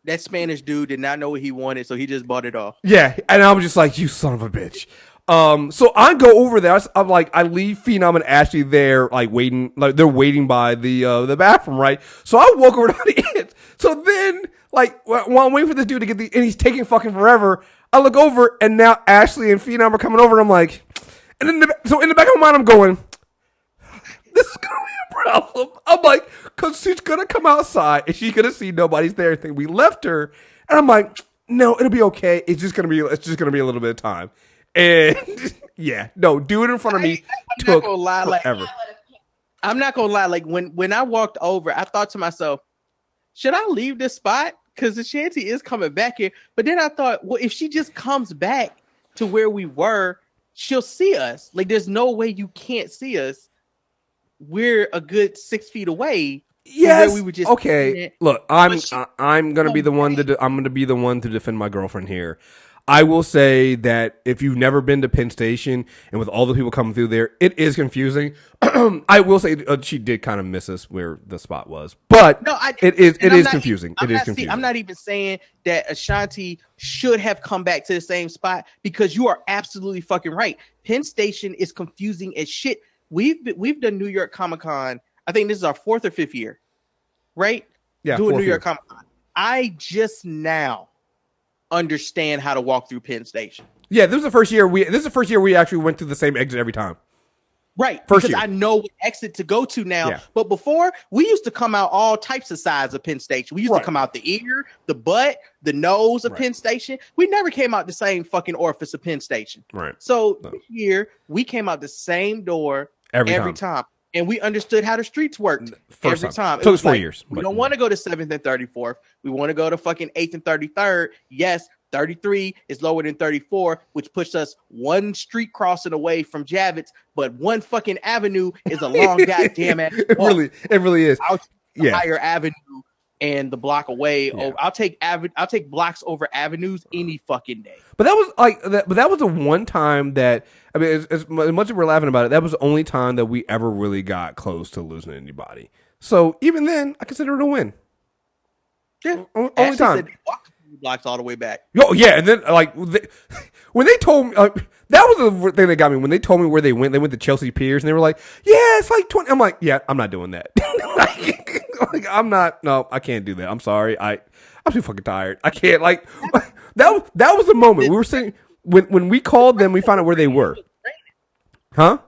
That Spanish dude did not know what he wanted, so he just bought it off. Yeah, and I was just like, you son of a bitch. So I go over there. I'm like, I leave Phenom and Ashley there, like waiting, like they're waiting by the bathroom, right? So I walk over to the end. So then, like, while I'm waiting for this dude to get and he's taking fucking forever. I look over, and now Ashley and Phenom are coming over, and I'm like, and in the back of my mind, I'm going, this is gonna be a problem. I'm like, cause she's gonna come outside and she's gonna see nobody's there and think we left her, and I'm like, no, it'll be okay. It's just gonna be a little bit of time. And yeah, no, do it in front of me took forever. I'm not gonna lie. Like when I walked over, I thought to myself, should I leave this spot? Because the shanty is coming back here. But then I thought, well, if she just comes back to where we were, she'll see us. Like, there's no way you can't see us. We're a good 6 feet away. Yes. We were just okay. Look, I'm gonna be the one to defend my girlfriend here. I will say that if you've never been to Penn Station and with all the people coming through there, it is confusing. I will say she did kind of miss us where the spot was, but no, it is confusing. It is confusing. I'm not even saying that Ashanti should have come back to the same spot, because you are absolutely fucking right. Penn Station is confusing as shit. We've done New York Comic Con. I think this is our 4th or 5th year, right? Yeah, doing New York Comic Con. I just now understand how to walk through Penn Station. Yeah, this is the first year we actually went through the same exit every time. Right, first because year. I know what exit to go to now. Yeah. But before, we used to come out all types of sides of Penn Station. We used to come out the ear, the butt, the nose of Penn Station. We never came out the same fucking orifice of Penn Station. Right. So this year, we came out the same door every time. And we understood how the streets worked every time. It took us 4 years. We don't want to go to 7th and 34th. We want to go to fucking 8th and 33rd. Yes, 33 is lower than 34, which puts us one street crossing away from Javits, but one fucking avenue is a long goddamn ass walk. It really is. I'll take higher avenue and the block away. Yeah. I'll take blocks over avenues any fucking day. But that was like that. But that was the one time that, I mean, as much as we're laughing about it, that was the only time that we ever really got close to losing anybody. So even then, I consider it a win. Yeah, only time. Blocks all the way back. Oh yeah, and then when they told me, that was the thing that got me. When they told me where they went to Chelsea Piers, and they were like, "Yeah, it's like 20." I'm like, "Yeah, I'm not doing that. I'm not. No, I can't do that. I'm sorry. I'm too fucking tired. I can't. Like that was the moment we were saying when we called them, we found out where they were. Huh?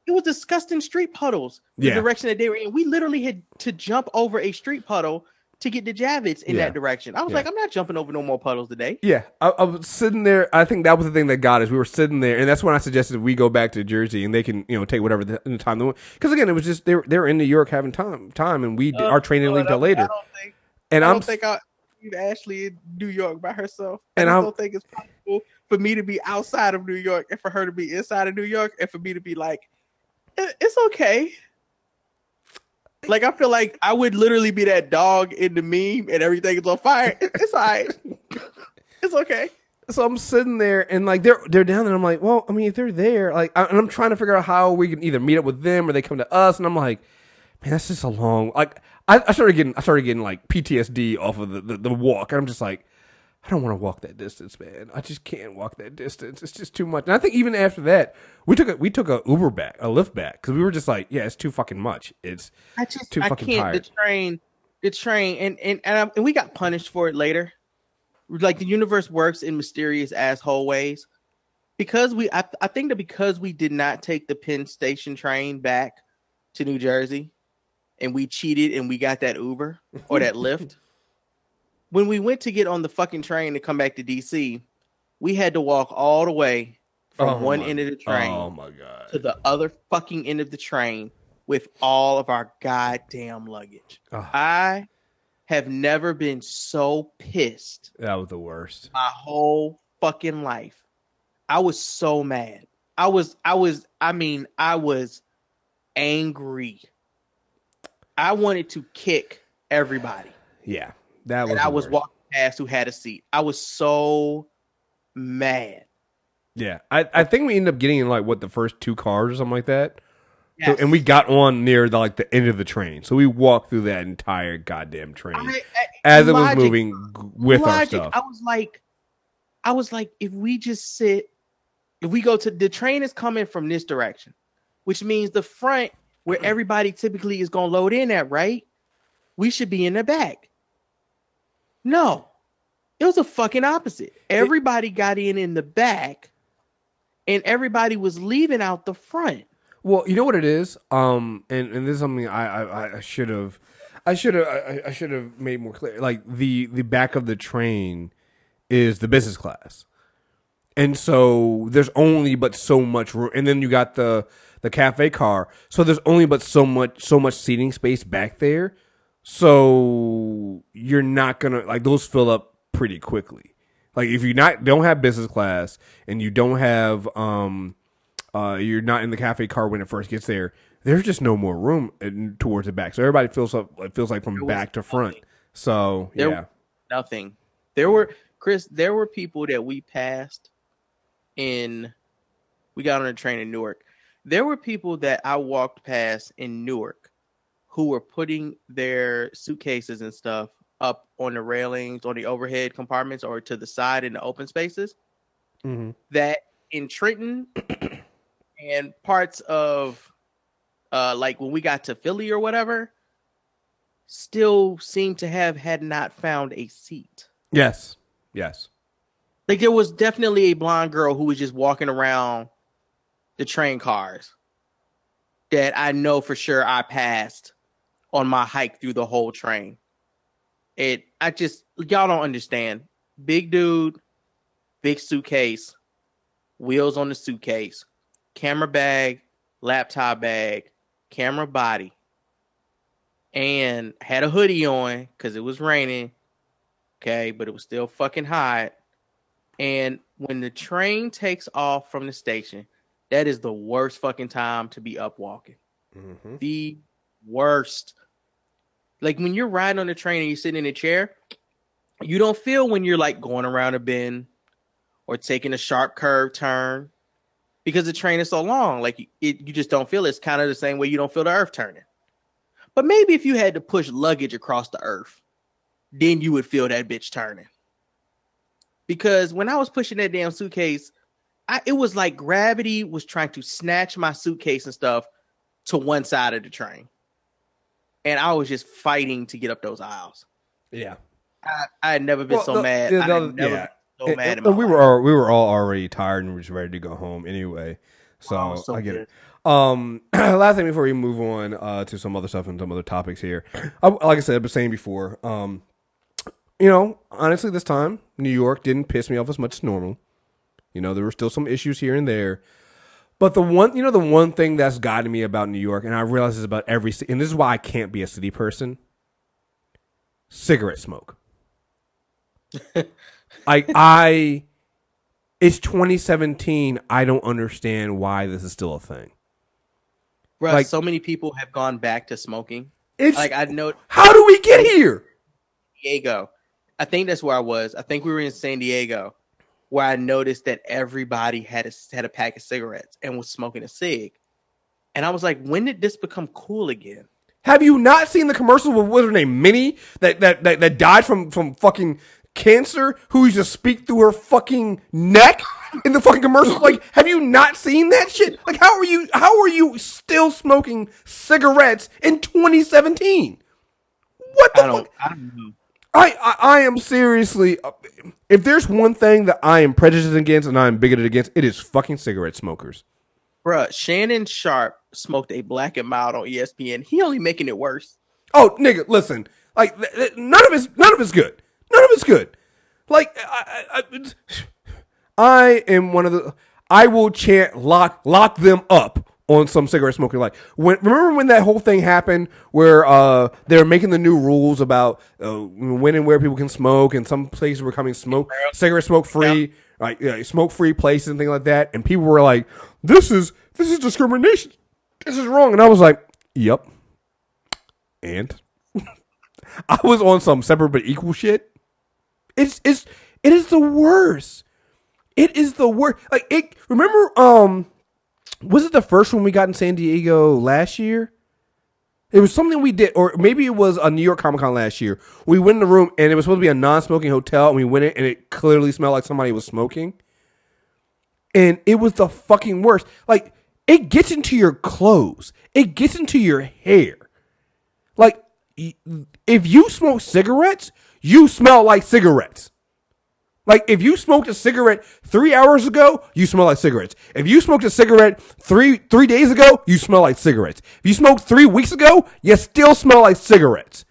It was disgusting street puddles. The direction that they were in. We literally had to jump over a street puddle to get to Javits in that direction. I was like, I'm not jumping over no more puddles today. Yeah, I was sitting there. I think that was the thing that got us. We were sitting there, and that's when I suggested we go back to Jersey, and they can, take whatever the time they want. Because again, it was just they're in New York having time, and we our training leave till later. I don't think I'll leave Ashley in New York by herself. And I don't think it's possible for me to be outside of New York and for her to be inside of New York, and for me to be like, it's okay. Like, I feel like I would literally be that dog in the meme and everything is on fire. It's all right. It's okay. So I'm sitting there and like they're down there. And I'm like, well, I mean, if they're there, like, and I'm trying to figure out how we can either meet up with them or they come to us. And I'm like, man, that's just a long. Like, I started getting like PTSD off of the walk. And I'm just like, I don't want to walk that distance, man. I just can't walk that distance. It's just too much. And I think even after that, we took a Lyft back, because we were just like, yeah, it's too fucking much. It's too fucking tired. The train, and we got punished for it later. Like, the universe works in mysterious asshole ways. Because I think that because we did not take the Penn Station train back to New Jersey, and we cheated and we got that Uber or that Lyft. When we went to get on the fucking train to come back to DC, we had to walk all the way from one end of the train to the other fucking end of the train with all of our goddamn luggage. I have never been so pissed. That was the worst. My whole fucking life. I was so mad. I was angry. I wanted to kick everybody. Yeah. I was walking past who had a seat. I was so mad. Yeah, I think we ended up getting in the first two cars or something like that. Yes. So, and we got on near the end of the train. So we walked through that entire goddamn train as it was moving with our stuff. I was like, if we just sit if we go to the train is coming from this direction, which means the front where everybody typically is going to load in at, right? We should be in the back. No, it was a fucking opposite. Everybody got in the back, and everybody was leaving out the front. Well, you know what it is, and this is something I should have made more clear. Like the back of the train is the business class, and so there's only but so much room, and then you got the cafe car, so there's only but so much seating space back there, so you're not gonna like those fill up pretty quickly. Like if you don't have business class and you don't have you're not in the cafe car when it first gets there, there's just no more room towards the back. So everybody feels like from back to front. So nothing. There were people that we passed we got on a train in Newark. There were people that I walked past in Newark who were putting their suitcases and stuff up on the railings or the overhead compartments or to the side in the open spaces. Mm-hmm. That in Trenton and parts of like when we got to Philly or whatever, still seem to had not found a seat. Yes. Like there was definitely a blonde girl who was just walking around the train cars that I know for sure I passed on my hike through the whole train. Y'all don't understand. Big dude, big suitcase, wheels on the suitcase, camera bag, laptop bag, camera body, and had a hoodie on because it was raining. Okay, but it was still fucking hot. And when the train takes off from the station, that is the worst fucking time to be up walking. Mm-hmm. The worst. Like when you're riding on the train and you're sitting in a chair, you don't feel when you're like going around a bend or taking a sharp curve turn because the train is so long. Like you just don't feel it. It's kind of the same way you don't feel the earth turning. But maybe if you had to push luggage across the earth, then you would feel that bitch turning. Because when I was pushing that damn suitcase, it was like gravity was trying to snatch my suitcase and stuff to one side of the train. And I was just fighting to get up those aisles. Yeah. I had never been so mad. We were all already tired and were just ready to go home anyway. So I get it. Last thing before we move on to some other stuff and some other topics here. Like I said, I've been saying before, honestly, this time New York didn't piss me off as much as normal. There were still some issues here and there. But the one thing that's gotten me about New York, and I realize this about every city, and this is why I can't be a city person, cigarette smoke. It's 2017. I don't understand why this is still a thing. Bro, like, so many people have gone back to smoking. It's like I know. How do we get here? Diego. I think that's where I was. I think we were in San Diego, where I noticed that everybody had a pack of cigarettes and was smoking a cig. And I was like, when did this become cool again? Have you not seen the commercial with what's her name, Minnie, that died from fucking cancer, who used to speak through her fucking neck in the fucking commercial? Like, have you not seen that shit? Like, how are you still smoking cigarettes in 2017? What the fuck? I don't know. I am seriously, if there's one thing that I am prejudiced against and I am bigoted against, it is fucking cigarette smokers. Bruh, Shannon Sharp smoked a Black and Mild on ESPN. He only making it worse. Oh, nigga, listen. Like, none of it's good. None of it's good. Like, I am one of the, I will chant lock them up on some cigarette smoking. Like, remember when that whole thing happened where they were making the new rules about when and where people can smoke, and some places were coming cigarette smoke free, like smoke free places and things like that, and people were like, "This is discrimination. This is wrong," and I was like, "Yep." And I was on some separate but equal shit. It is the worst. It is the worst. Like, remember was it the first one we got in San Diego last year? It was something we did, or maybe it was a New York Comic Con last year. We went in the room, and it was supposed to be a non-smoking hotel, and we went in, and it clearly smelled like somebody was smoking. And it was the fucking worst. Like, it gets into your clothes. It gets into your hair. Like, if you smoke cigarettes, you smell like cigarettes. Like, if you smoked a cigarette 3 hours ago, you smell like cigarettes. If you smoked a cigarette three days ago, you smell like cigarettes. If you smoked 3 weeks ago, you still smell like cigarettes.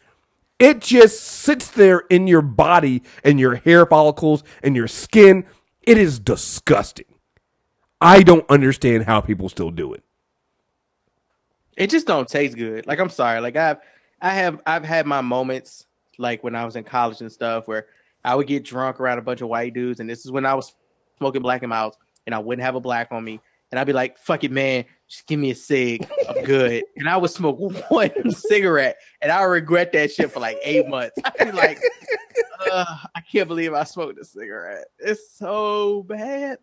It just sits there in your body and your hair follicles and your skin. It is disgusting. I don't understand how people still do it. It just don't taste good. Like, I'm sorry. Like, I've had my moments, like when I was in college and stuff, where I would get drunk around a bunch of white dudes, and this is when I was smoking Black and Milds, and I wouldn't have a black on me, and I'd be like, "Fuck it, man, just give me a cig, I'm good." And I would smoke one cigarette, and I would regret that shit for like 8 months. I'd be like, "I can't believe I smoked a cigarette. It's so bad."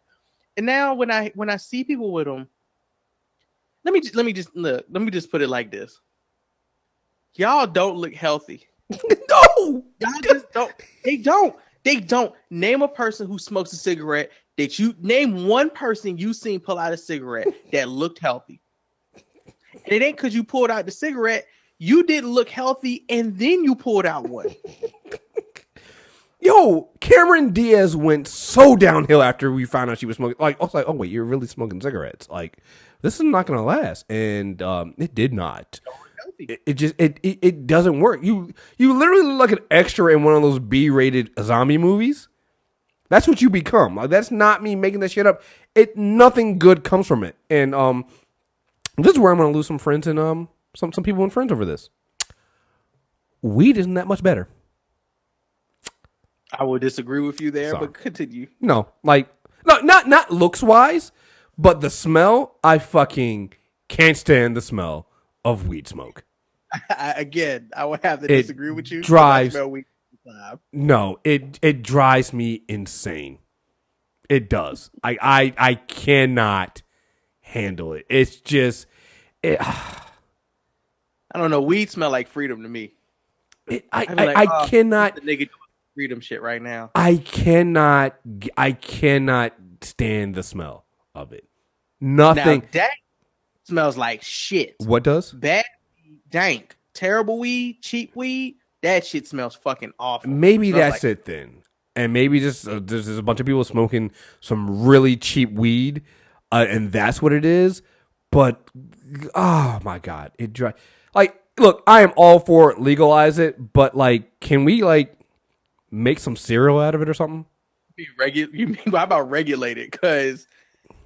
And now when I see people with them, let me just put it like this: y'all don't look healthy. No, y'all just don't. They don't. Name a person who smokes a cigarette that you name one person you seen pull out a cigarette that looked healthy. And it ain't because you pulled out the cigarette. You didn't look healthy, and then you pulled out one. Yo, Cameron Diaz went so downhill after we found out she was smoking. Like, I was like, oh wait, you're really smoking cigarettes. Like, this is not gonna last, and it did not. It doesn't work. You literally look like an extra in one of those B-rated zombie movies. That's what you become. Like, that's not me making that shit up. Nothing good comes from it. And this is where I'm gonna lose some friends and some people and friends over this. Weed isn't that much better. I would disagree with you there, Sorry. but continue. No, like not looks wise, but the smell. I fucking can't stand the smell of weed smoke. I would have to disagree with you. Drives. No, it drives me insane. It does. I cannot handle it. It's just I don't know. Weed smell like freedom to me. I cannot. The nigga doing freedom shit right now. I cannot stand the smell of it. Nothing. Now, that smells like shit. What does? Bad, dank, terrible weed, cheap weed. That shit smells fucking awful. Maybe that's it then. And maybe just there's a bunch of people smoking some really cheap weed, and that's what it is. But oh my god, like, look, I am all for legalize it, but like, can we like make some cereal out of it or something? You mean how about regulate it? Because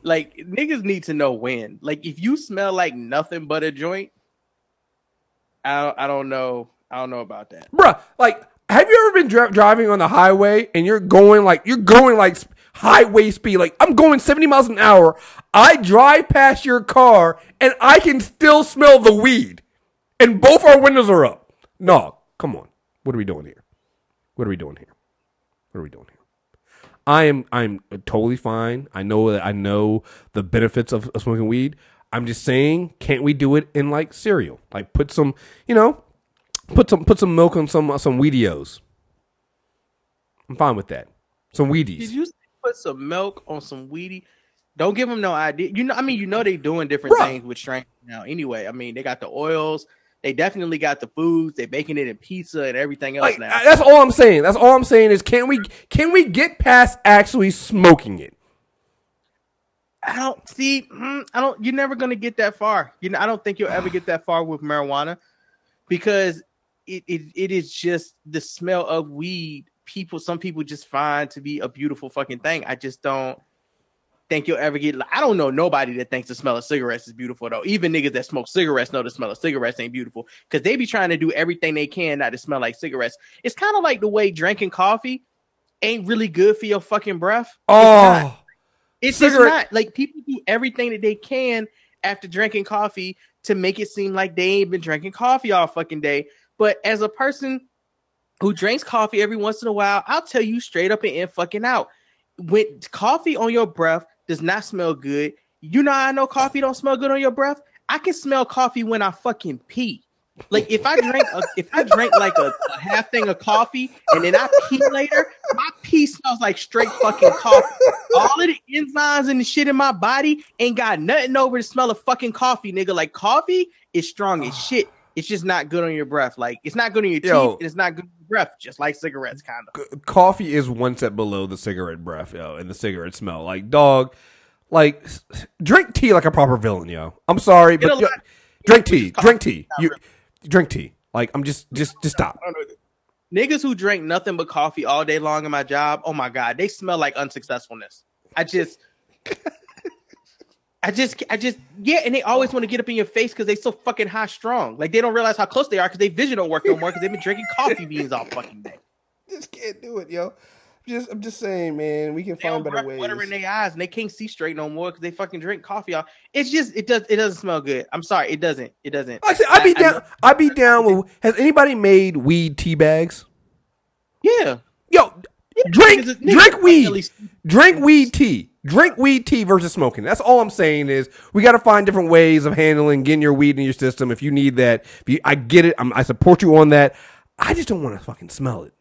like, niggas need to know when. Like, if you smell like nothing but a joint, I don't know about that, bruh. Like, have you ever been driving on the highway and you're going like highway speed? Like, I'm going 70 miles an hour. I drive past your car and I can still smell the weed, and both our windows are up. No, come on. What are we doing here? I'm totally fine. I know the benefits of smoking weed. I'm just saying, can't we do it in like cereal? Like, put some milk on some Wheatios. I'm fine with that. Some Wheaties. Did you put some milk on some Wheaties? Don't give them no idea. They doing different things with strains now. Anyway, I mean, they got the oils. They definitely got the foods. They're making it in pizza and everything else now. That's all I'm saying. Is can we get past actually smoking it? You're never going to get that far. I don't think you'll ever get that far with marijuana, because it is just the smell of weed. Some people just find to be a beautiful fucking thing. I just don't think you'll ever get. I don't know nobody that thinks the smell of cigarettes is beautiful, though. Even niggas that smoke cigarettes know the smell of cigarettes ain't beautiful, because they be trying to do everything they can not to smell like cigarettes. It's kind of like the way drinking coffee ain't really good for your fucking breath. It's just not. Like, people do everything that they can after drinking coffee to make it seem like they ain't been drinking coffee all fucking day. But as a person who drinks coffee every once in a while, I'll tell you straight up and in fucking out, when coffee on your breath does not smell good. You know, I know coffee don't smell good on your breath. I can smell coffee when I fucking pee. Like if I drank like a half thing of coffee and then I pee later, my pee smells like straight fucking coffee. All of the enzymes and the shit in my body ain't got nothing over the smell of fucking coffee, nigga. Like coffee is strong as shit. It's just not good on your breath. Like it's not good on your teeth and it's not good on your breath, just like cigarettes, kind of. Coffee is one step below the cigarette breath, yo, and the cigarette smell. Like dog, like drink tea like a proper villain, yo. I'm sorry, but drink tea. Drink tea. Like I'm just stop. Niggas who drink nothing but coffee all day long in my job, oh my god, they smell like unsuccessfulness. I just yeah, and they always want to get up in your face because they so fucking high strong. Like they don't realize how close they are because their vision don't work no more because they've been drinking coffee beans all fucking day. Just can't do it, yo. I'm just saying, man, we can find better ways. Water in their eyes and they can't see straight no more because they fucking drink coffee. All it's just it doesn't smell good. I'm sorry, it doesn't. Like I said, I'd be down with. Has anybody made weed tea bags? Yeah. Yo, drink weed. Drink weed tea. Drink weed tea versus smoking. That's all I'm saying is we got to find different ways of handling getting your weed in your system. If you need that, I get it. I support you on that. I just don't want to fucking smell it.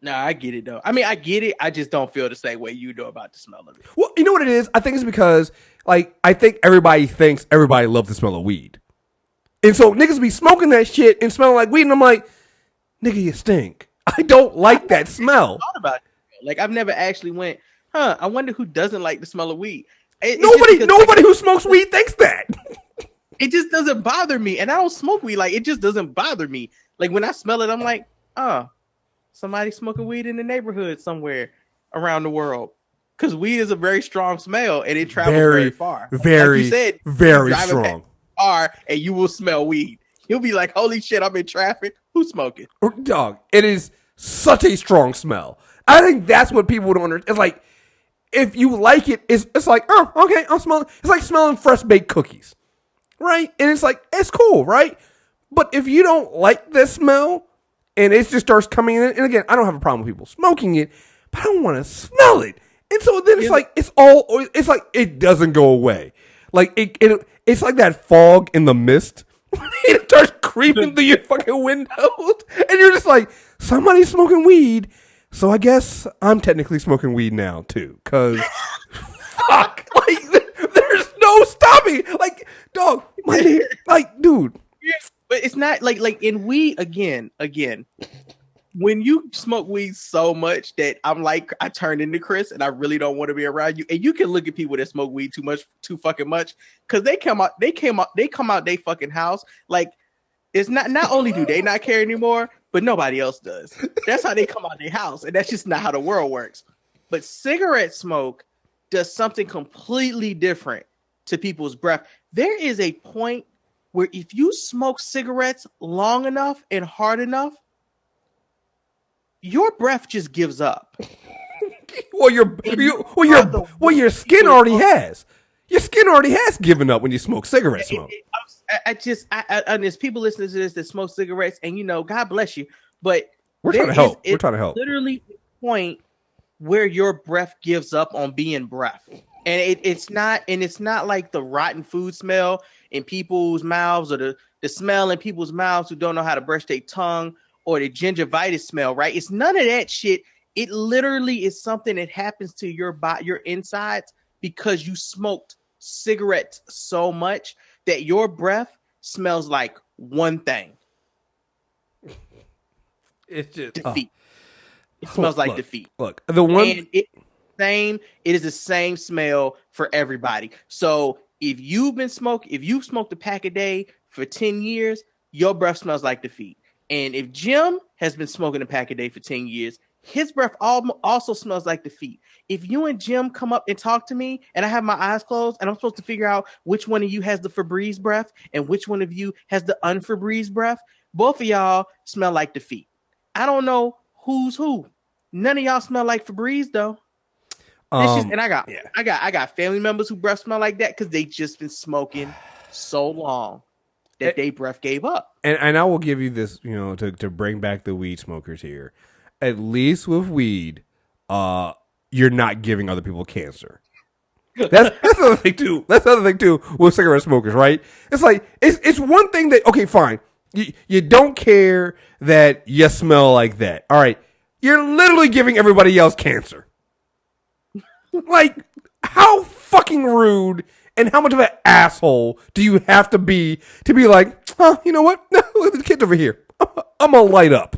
No, I get it though. I mean, I get it. I just don't feel the same way you do about the smell of it. Well, you know what it is? I think it's because, like, I think everybody thinks everybody loves the smell of weed. And so niggas be smoking that shit and smelling like weed, and I'm like, nigga, you stink. I don't like that smell. Thought about it. Like, I've never actually went, I wonder who doesn't like the smell of weed. Nobody who smokes weed thinks that. It just doesn't bother me. And I don't smoke weed. Like, it just doesn't bother me. Like, when I smell it, I'm like, somebody smoking weed in the neighborhood somewhere around the world. Because weed is a very strong smell and it travels very far. Very, like you said, very strong. Car and you will smell weed. You'll be like, holy shit, I'm in traffic. Who's smoking? Dog, it is such a strong smell. I think that's what people don't understand. It's like, if you like it, it's like, oh, okay, I'm smelling. It's like smelling fresh baked cookies, right? And it's like, it's cool, right? But if you don't like this smell, and it just starts coming in. And again, I don't have a problem with people smoking it, but I don't want to smell it. And so then it's like, it's like it doesn't go away. Like it's like that fog in the mist. It starts creeping through your fucking windows. And you're just like, somebody's smoking weed. So I guess I'm technically smoking weed now too. Cause fuck, like there's no stopping. Like, dog, my name, like, dude. But it's not like in weed again. When you smoke weed so much that I'm like, I turn into Kriss and I really don't want to be around you. And you can look at people that smoke weed too fucking much, because they come out they fucking house. Like, it's not only do they not care anymore, but nobody else does. That's how they come out their house, and that's just not how the world works. But cigarette smoke does something completely different to people's breath. There is a point where if you smoke cigarettes long enough and hard enough, your breath just gives up. Your skin already has. Your skin already has given up when you smoke cigarette smoke. And there's people listening to this that smoke cigarettes, and God bless you, but we're trying to help. We're trying to help. Literally the point where your breath gives up on being breath. And it's not like the rotten food smell in people's mouths, or the smell in people's mouths who don't know how to brush their tongue, or the gingivitis smell, right? It's none of that shit. It literally is something that happens to your body, your insides, because you smoked cigarettes so much that your breath smells like one thing. It's just defeat. It smells like defeat. Look, the one and it is the same smell for everybody. So if you've smoked a pack a day for 10 years, your breath smells like defeat. And if Jim has been smoking a pack a day for 10 years, his breath also smells like defeat. If you and Jim come up and talk to me and I have my eyes closed and I'm supposed to figure out which one of you has the Febreze breath and which one of you has the unFebreze breath, both of y'all smell like defeat. I don't know who's who. None of y'all smell like Febreze though. I got family members who breath smell like that because they just been smoking so long that they breath gave up. And I will give you this, to bring back the weed smokers here. At least with weed, you're not giving other people cancer. That's the other thing too. That's the other thing too with cigarette smokers, right? It's like it's one thing that okay, fine. You don't care that you smell like that. All right. You're literally giving everybody else cancer. Like, how fucking rude and how much of an asshole do you have to be like, you know what? Look at the kids over here. I'm gonna light up.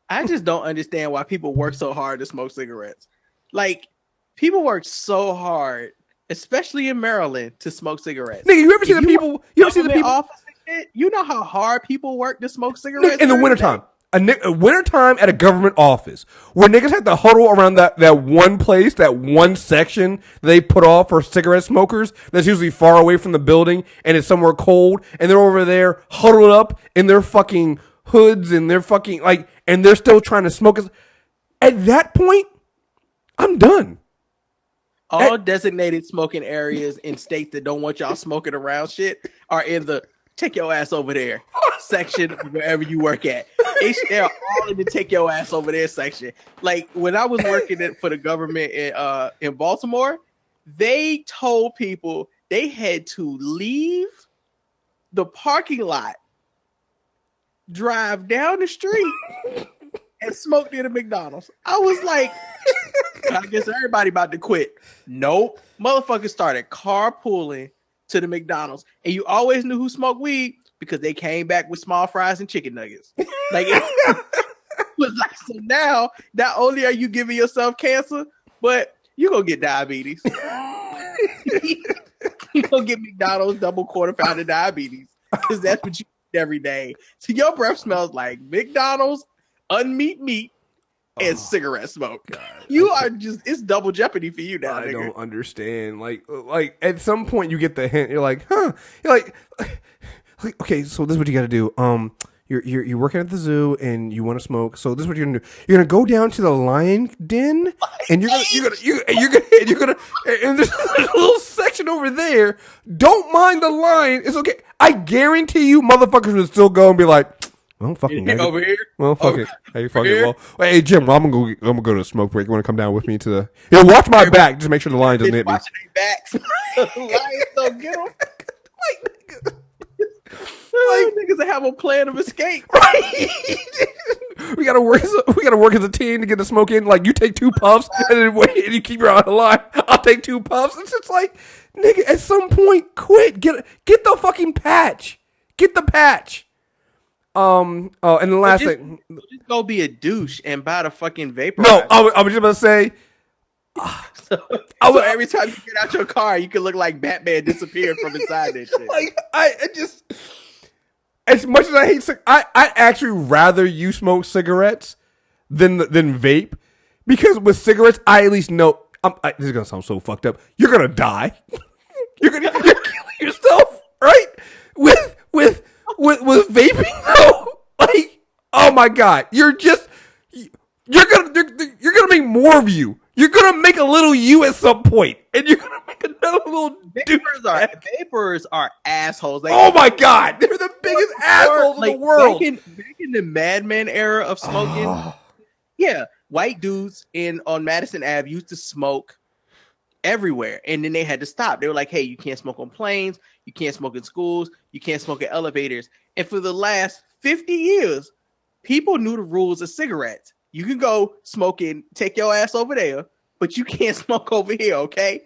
I just don't understand why people work so hard to smoke cigarettes. Like, people work so hard, especially in Maryland, to smoke cigarettes. Nigga, you ever see the people? You ever see the people? Office and shit, you know how hard people work to smoke cigarettes In the wintertime. A wintertime at a government office where niggas have to huddle around that one place, that one section they put off for cigarette smokers that's usually far away from the building and it's somewhere cold and they're over there huddled up in their fucking hoods and their fucking like, and they're still trying to smoke. At that point, I'm done. All designated smoking areas in states that don't want y'all smoking around shit are in the take your ass over there section wherever you work at. They're all in the take your ass over there section. Like when I was working for the government in Baltimore, they told people they had to leave the parking lot, drive down the street, and smoke near the McDonald's. I was like, I guess everybody about to quit. Nope. Motherfuckers started carpooling to the McDonald's. And you always knew who smoked weed because they came back with small fries and chicken nuggets. Like it was like, so now not only are you giving yourself cancer, but you're gonna get diabetes. You're gonna get McDonald's double quarter pounder diabetes. Because that's what you eat every day. So your breath smells like McDonald's, unmeat meat, and cigarette smoke. God, you are just, it's double jeopardy for you now. I nigga. don't understand. Like at some point you get the hint. You're like, huh? You're like okay, so this is what you got to do. You're working at the zoo and you want to smoke. So this is what you're gonna do. You're gonna go down to the lion den and you're gonna and there's a little section over there. Don't mind the lion. It's okay. I guarantee you, motherfuckers would still go and be like, well, fucking over here. Well, fuck it. Hey, fuck it. Well, hey, Jim, I'm gonna go to the smoke break. You want to come down with me to the? Watch my back. Just make sure the lion doesn't hit me. Watching their backs. Lions don't get them. Like niggas that have a plan of escape. Right. we gotta work as a team to get the smoke in. Like you take 2 puffs and then wait, and you keep your eye on the line. I'll take 2 puffs. It's just like, nigga, at some point, quit. Get the fucking patch. Get the patch. And the last thing, just go be a douche and buy the fucking vapor. No, I was just about to say. So every time you get out your car, you can look like Batman disappeared from inside that shit. Like I just, as much as I hate, I actually rather you smoke cigarettes than vape, because with cigarettes I at least know this is gonna sound so fucked up. You're gonna die. you're killing yourself, right? With vaping though, like, oh my god, you're gonna make more of you. You're gonna make a little you at some point, and you're gonna make another little Vapors are assholes. Like, oh my god, they're the biggest assholes in the world. Back in the Mad Men era of smoking, yeah, white dudes on Madison Ave used to smoke everywhere, and then they had to stop. They were like, "Hey, you can't smoke on planes, you can't smoke in schools, you can't smoke in elevators." And for the last 50 years, people knew the rules of cigarettes. You can go smoking, take your ass over there, but you can't smoke over here, okay?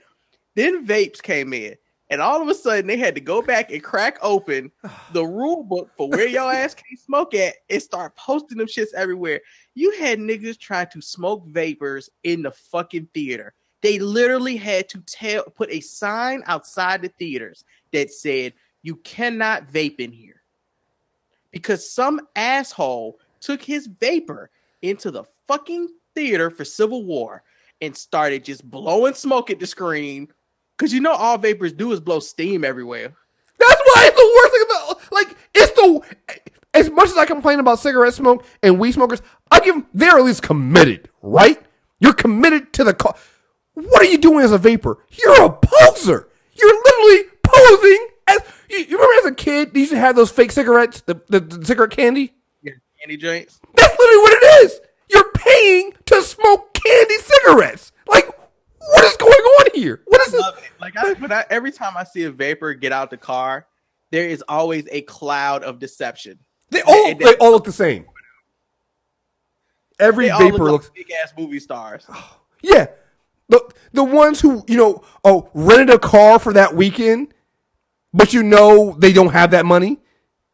Then vapes came in, and all of a sudden they had to go back and crack open the rule book for where your ass can't smoke at and start posting them shits everywhere. You had niggas try to smoke vapors in the fucking theater. They literally had to put a sign outside the theaters that said, "You cannot vape in here." Because some asshole took his vapor into the fucking theater for Civil War and started just blowing smoke at the screen, because you know all vapors do is blow steam everywhere. That's why it's the worst thing about, like, as much as I complain about cigarette smoke and weed smokers, I give them, they're at least committed, right? You're committed to the cause. What are you doing as a vapor? You're a poser. You're literally posing as, you remember as a kid, they used to have those fake cigarettes, the cigarette candy? Yeah, candy joints. That's literally what it is. You're paying to smoke candy cigarettes. Like, what is going on here? What is love it. Like every time I see a vapor get out the car, there is always a cloud of deception. They all look the same. Every vapor looks like big ass movie stars. Yeah. The ones who, rented a car for that weekend, but they don't have that money.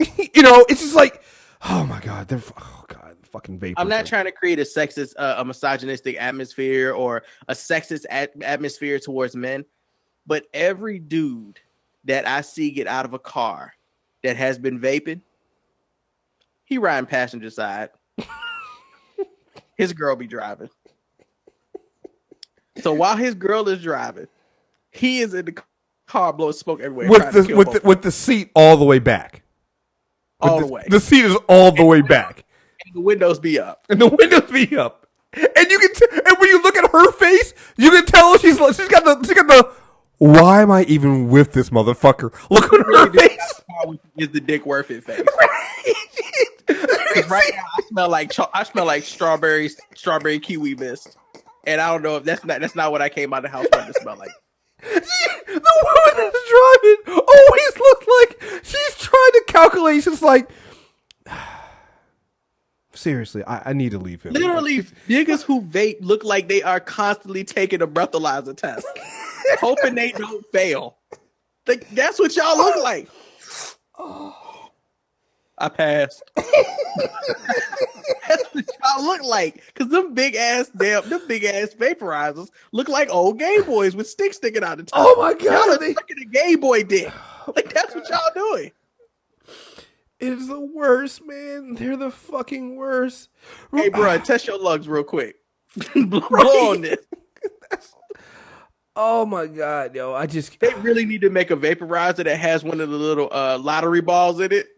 It's just like, oh my God, fucking vapors. I'm not trying to create a sexist, a misogynistic atmosphere or a sexist atmosphere towards men, but every dude that I see get out of a car that has been vaping, he riding passenger side. His girl be driving. So while his girl is driving, he is in the car blowing smoke everywhere. With the seat all the way back. All the way. The seat is all the way back. And the windows be up. And you can and when you look at her face, you can tell she's got the why am I even with this motherfucker? Look at her face. Is the dick worth it face? Right now I smell like strawberry kiwi mist, and I don't know if that's not what I came out of the house to smell like. The woman that's driving always looks like she's trying to calculate. She's like, seriously, I need to leave him. Literally, niggas who vape look like they are constantly taking a breathalyzer test, hoping they don't fail. Like, that's what y'all look like. I passed. That's what y'all look like. Because them big ass vaporizers look like old Game Boys with sticks sticking out the top. Oh my God. Y'all are sucking a Game Boy dick. Like, that's what y'all doing. It is the worst, man. They're the fucking worst. Hey, bro, test your lungs real quick. Blow on this. Oh my God, yo! They really need to make a vaporizer that has one of the little lottery balls in it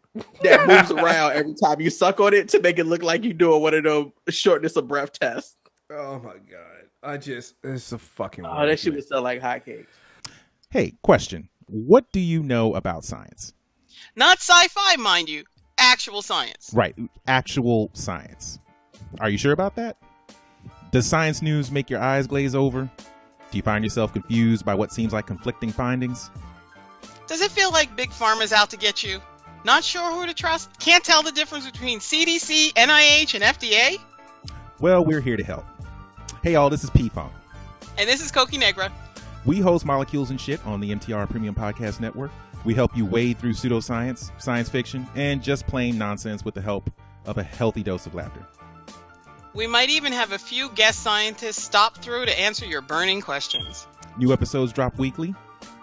that moves around every time you suck on it to make it look like you're doing one of those shortness of breath tests. Oh my God! It's a fucking. Oh, that shit would sell like hotcakes. Hey, question: what do you know about science? Not sci-fi, mind you. Actual science. Right, actual science. Are you sure about that? Does science news make your eyes glaze over? Do you find yourself confused by what seems like conflicting findings? Does it feel like Big Pharma's out to get you? Not sure who to trust? Can't tell the difference between CDC, NIH, and FDA? Well, we're here to help. Hey y'all, this is P-Funk. And this is Cokie Negra. We host Molecules and Shit on the MTR Premium Podcast Network. We help you wade through pseudoscience, science fiction, and just plain nonsense with the help of a healthy dose of laughter. We might even have a few guest scientists stop through to answer your burning questions. New episodes drop weekly.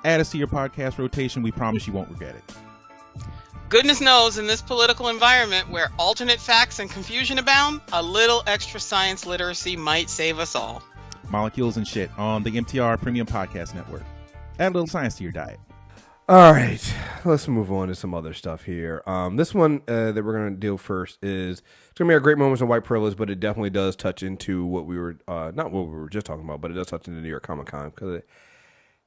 Add us to your podcast rotation. We promise you won't regret it. Goodness knows, in this political environment where alternate facts and confusion abound, a little extra science literacy might save us all. Molecules and Shit on the MTR Premium Podcast Network. Add a little science to your diet. All right, let's move on to some other stuff here. This one that we're going to deal first is it's going to be our great moments of white privilege, but it definitely does touch into what we were, not what we were just talking about, but it does touch into New York Comic Con because it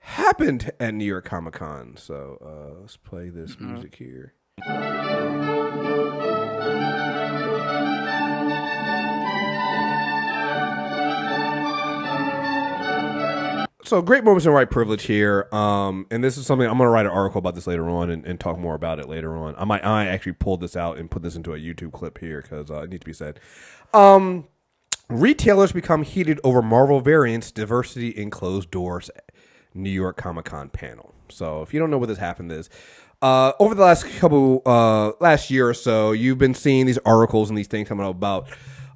happened at New York Comic Con. So let's play this music here. So great moments in white privilege here, and this is something I'm going to write an article about this later on and talk more about it later on. I actually pulled this out and put this into a YouTube clip here because it needs to be said. Retailers become heated over Marvel variants, diversity in closed doors, New York Comic Con panel. So if you don't know what this happened is, over the last year or so, you've been seeing these articles and these things coming up about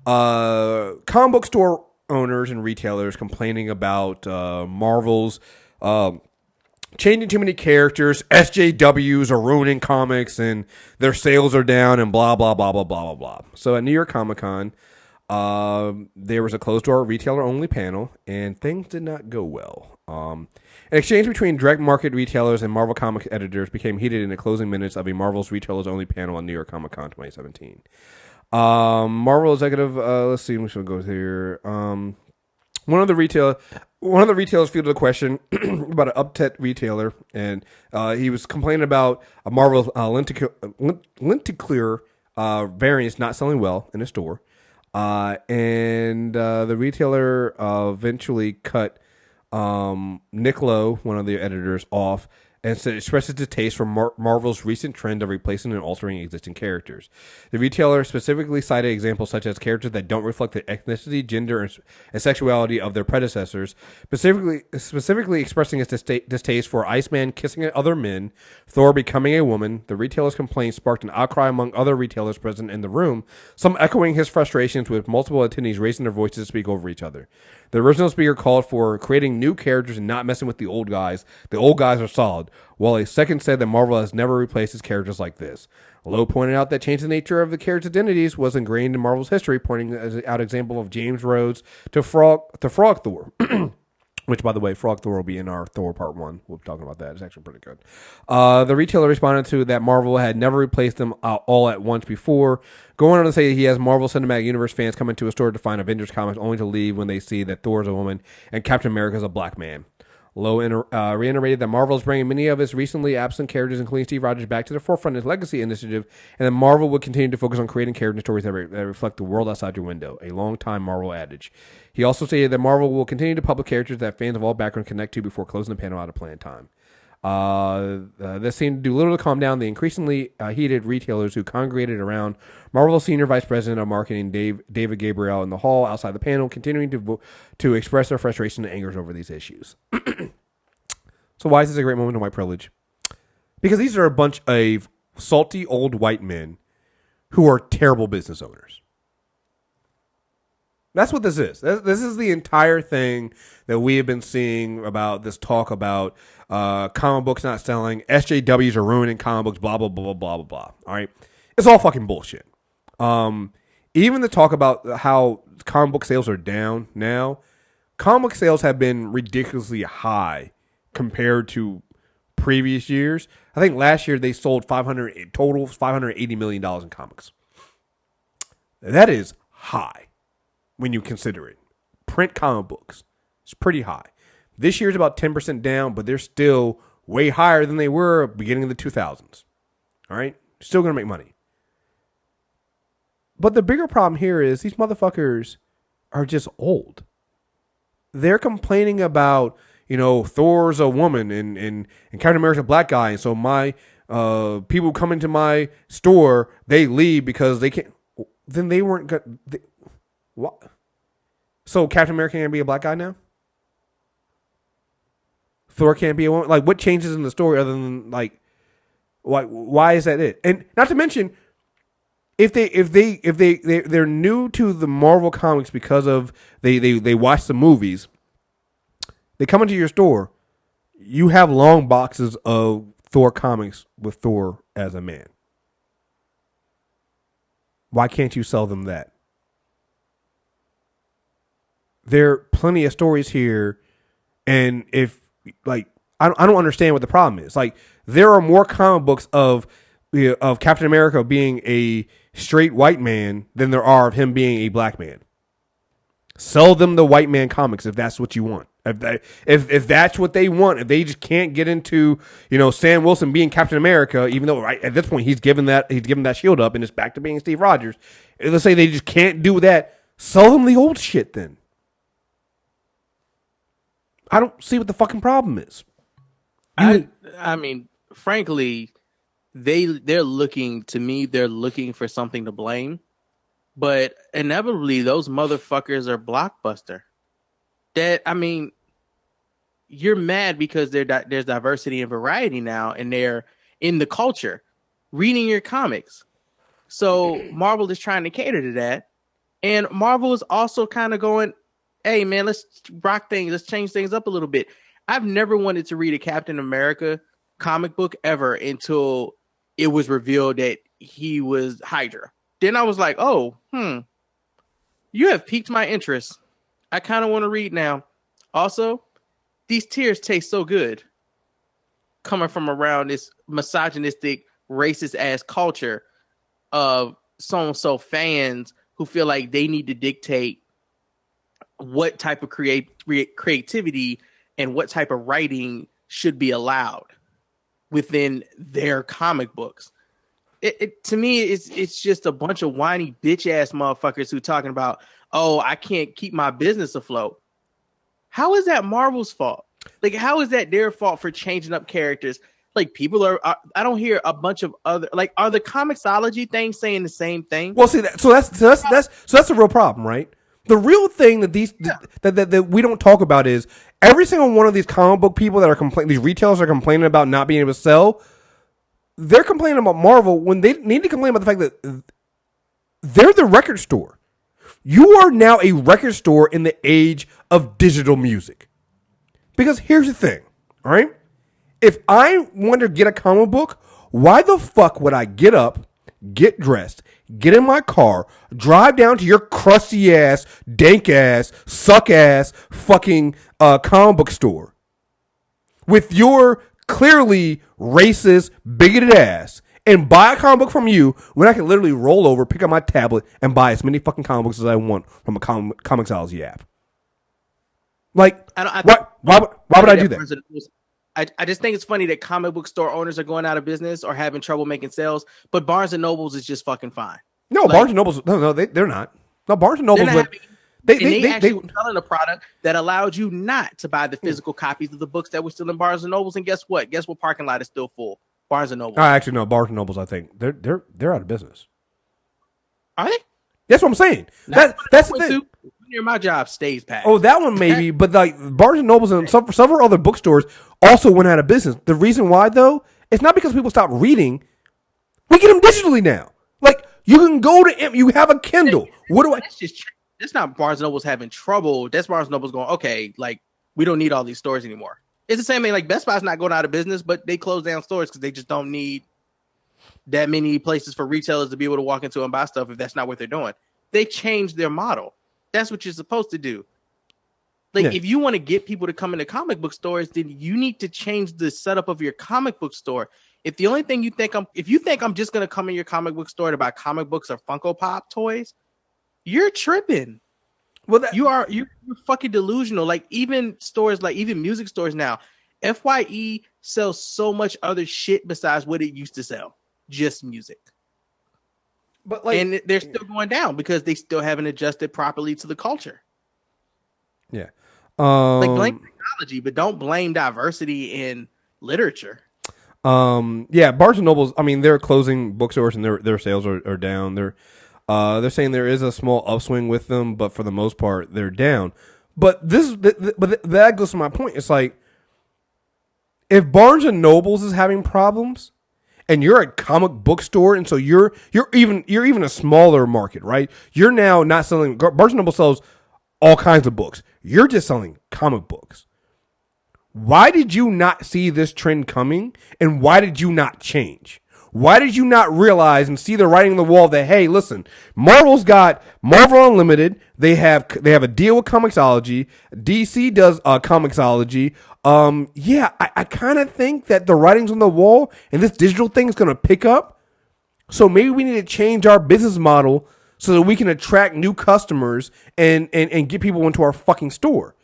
comic book store owners and retailers complaining about Marvel's changing too many characters. SJWs are ruining comics and their sales are down and blah, blah, blah, blah, blah, blah, blah. So at New York Comic Con, there was a closed door retailer only panel and things did not go well. An exchange between direct market retailers and Marvel Comics editors became heated in the closing minutes of a Marvel's retailers only panel on New York Comic Con 2017. Marvel executive, let's see, we should go here. One of the retailers fielded a question about an uptet retailer, and he was complaining about a Marvel lenticular variants not selling well in his store, and the retailer eventually cut Nick Lowe, one of the editors, off and expresses distaste for Marvel's recent trend of replacing and altering existing characters. The retailer specifically cited examples such as characters that don't reflect the ethnicity, gender, and sexuality of their predecessors, specifically expressing its distaste for Iceman kissing other men, Thor becoming a woman. The retailer's complaint sparked an outcry among other retailers present in the room, some echoing his frustrations with multiple attendees raising their voices to speak over each other. The original speaker called for creating new characters and not messing with the old guys. The old guys are solid, while a second said that Marvel has never replaced its characters like this. Lowe pointed out that changing the nature of the characters' identities was ingrained in Marvel's history, pointing out example of James Rhodes to Frog Thor. Which, by the way, Frog Thor will be in our Thor Part 1. We'll be talking about that. It's actually pretty good. The retailer responded to that Marvel had never replaced them all at once before, going on to say he has Marvel Cinematic Universe fans come into a store to find Avengers comics only to leave when they see that Thor is a woman and Captain America is a black man. Lowe reiterated that Marvel is bringing many of its recently absent characters, including Steve Rogers, back to the forefront of its legacy initiative, and that Marvel would continue to focus on creating character stories that reflect the world outside your window, a long-time Marvel adage. He also stated that Marvel will continue to publish characters that fans of all backgrounds connect to before closing the panel out of planned time. This seemed to do little to calm down the increasingly heated retailers who congregated around Marvel's senior vice president of marketing, David Gabriel, in the hall outside the panel, continuing to express their frustration and angers over these issues. So why is this a great moment of white privilege? Because these are a bunch of salty old white men who are terrible business owners. That's what this is. This is the entire thing that we have been seeing about this talk about comic books not selling, SJWs are ruining comic books, blah, blah, blah, blah, blah, blah. All right? It's all fucking bullshit. Even the talk about how comic book sales are down now, comic book sales have been ridiculously high compared to previous years. I think last year they sold $580 million in comics. That is high. When you consider it, print comic books, it's pretty high. This year's about 10% down, but they're still way higher than they were beginning of the 2000s. All right? Still going to make money. But the bigger problem here is these motherfuckers are just old. They're complaining about, Thor's a woman and Captain America's a black guy. And so my people come into my store, they leave because they can't. Then they weren't good. What? So Captain America can't be a black guy now? Thor can't be a woman? Like, what changes in the story other than, like, why is that it? And not to mention, if they're new to the Marvel comics because of they watch the movies, they come into your store, you have long boxes of Thor comics with Thor as a man. Why can't you sell them that? There are plenty of stories here, and if I don't understand what the problem is. Like, there are more comic books of Captain America being a straight white man than there are of him being a black man. Sell them the white man comics if that's what you want. If that's what they want, if they just can't get into Sam Wilson being Captain America, even though at this point he's given that shield up and it's back to being Steve Rogers. Let's say they just can't do that. Sell them the old shit then. I don't see what the fucking problem is. I mean, frankly, they're looking for something to blame, but inevitably those motherfuckers are Blockbuster. You're mad because there's diversity and variety now, and they're in the culture, reading your comics. So Marvel is trying to cater to that, and Marvel is also kind of going, hey man, let's rock things. Let's change things up a little bit. I've never wanted to read a Captain America comic book ever until it was revealed that he was Hydra. Then I was like, you have piqued my interest. I kind of want to read now. Also, these tears taste so good coming from around this misogynistic, racist ass culture of so-and-so fans who feel like they need to dictate what type of creativity and what type of writing should be allowed within their comic books. To me, it's just a bunch of whiny bitch ass motherfuckers who talking about, I can't keep my business afloat. How is that Marvel's fault? Like, how is that their fault for changing up characters? Like, people are I don't hear a bunch of other, like, are the Comixology things saying the same thing? Well, see, that's a real problem, right? The real thing that that we don't talk about is every single one of these comic book people that are these retailers are complaining about not being able to sell. They're complaining about Marvel when they need to complain about the fact that they're the record store. You are now a record store in the age of digital music. Because here's the thing, all right? If I want to get a comic book, why the fuck would I get up, get dressed, get in my car, drive down to your crusty ass, dank ass, suck ass fucking comic book store with your clearly racist, bigoted ass and buy a comic book from you when I can literally roll over, pick up my tablet, and buy as many fucking comic books as I want from a Comixology app? Like, why would I do that? I just think it's funny that comic book store owners are going out of business or having trouble making sales, but Barnes and Nobles is just fucking fine. No, like, Barnes and Nobles, no, they're not. No, Barnes and Nobles, they actually were selling a product that allowed you not to buy the physical copies of the books that were still in Barnes and Nobles. And guess what? Guess what parking lot is still full? Barnes and Nobles. Actually, no, Barnes and Nobles, I think they're out of business. Are they? That's what I'm saying. That's the thing. Near my job stays packed. Oh, that one maybe, but like Barnes and Nobles and several other bookstores also went out of business. The reason why, though, it's not because people stopped reading. We get them digitally now. Like, you can go to you have a Kindle. What do I? That's not Barnes and Noble's having trouble. That's Barnes and Noble's going, okay, like, we don't need all these stores anymore. It's the same thing. Like, Best Buy's not going out of business, but they close down stores because they just don't need that many places for retailers to be able to walk into and buy stuff if that's not what they're doing. They changed their model. That's what you're supposed to do. Like, if you want to get people to come into comic book stores, then you need to change the setup of your comic book store. If the only thing if you think I'm just going to come in your comic book store to buy comic books or Funko Pop toys, you're tripping. Well, you're fucking delusional. Like, even stores, like even music stores now, FYE sells so much other shit besides what it used to sell, just music. But like, and they're still going down because they still haven't adjusted properly to the culture. Yeah. Like, blame technology, but don't blame diversity in literature. Yeah, Barnes and Nobles, I mean, they're closing bookstores and their sales are down. They're saying there is a small upswing with them, but for the most part, they're down. But that goes to my point. It's like, if Barnes and Nobles is having problems, and you're a comic book store, and so you're even a smaller market, right? You're now not selling. Barnes & Noble sells all kinds of books. You're just selling comic books. Why did you not see this trend coming, and why did you not change? Why did you not realize and see the writing on the wall that, hey, listen, Marvel's got Marvel Unlimited. They have a deal with Comixology. DC does Comixology. Yeah, I kind of think that the writing's on the wall and this digital thing is going to pick up. So maybe we need to change our business model so that we can attract new customers and get people into our fucking store.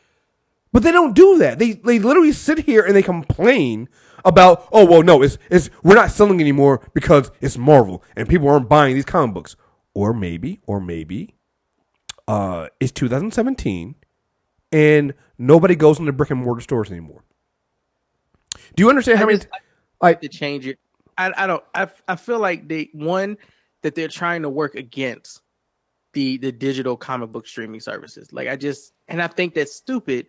But they don't do that. They literally sit here and they complain about, oh, well, no, it's we're not selling anymore because it's Marvel and people aren't buying these comic books. Or maybe it's 2017 and nobody goes into brick and mortar stores anymore. Do you understand how many? To change it, I feel like that they're trying to work against the digital comic book streaming services. Like, I think that's stupid.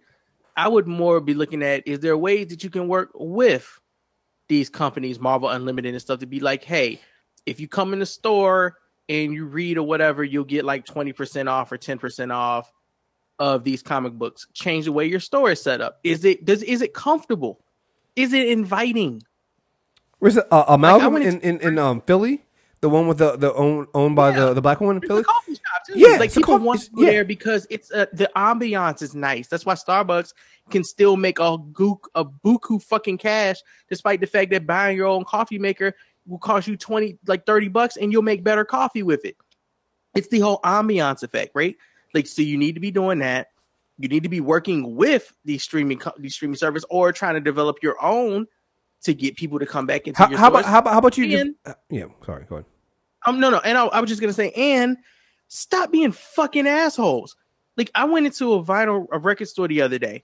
I would more be looking at, is there ways that you can work with these companies, Marvel Unlimited and stuff, to be like, hey, if you come in the store and you read or whatever, you'll get like 20% off or 10% off of these comic books. Change the way your store is set up. Is it comfortable? Is it inviting? Where's it? Amalgam in Philly? The one with the owned by the black woman in Philly? It's a coffee shop too. Yeah, like, people want to go there because it's the ambiance is nice. That's why Starbucks can still make a buku fucking cash, despite the fact that buying your own coffee maker will cost you $30 and you'll make better coffee with it. It's the whole ambiance effect, right? Like, so you need to be doing that. You need to be working with these streaming service or trying to develop your own to get people to come back into your stores. How about you? Sorry, go ahead. No, and I was just gonna say, and stop being fucking assholes. Like, I went into a record store the other day,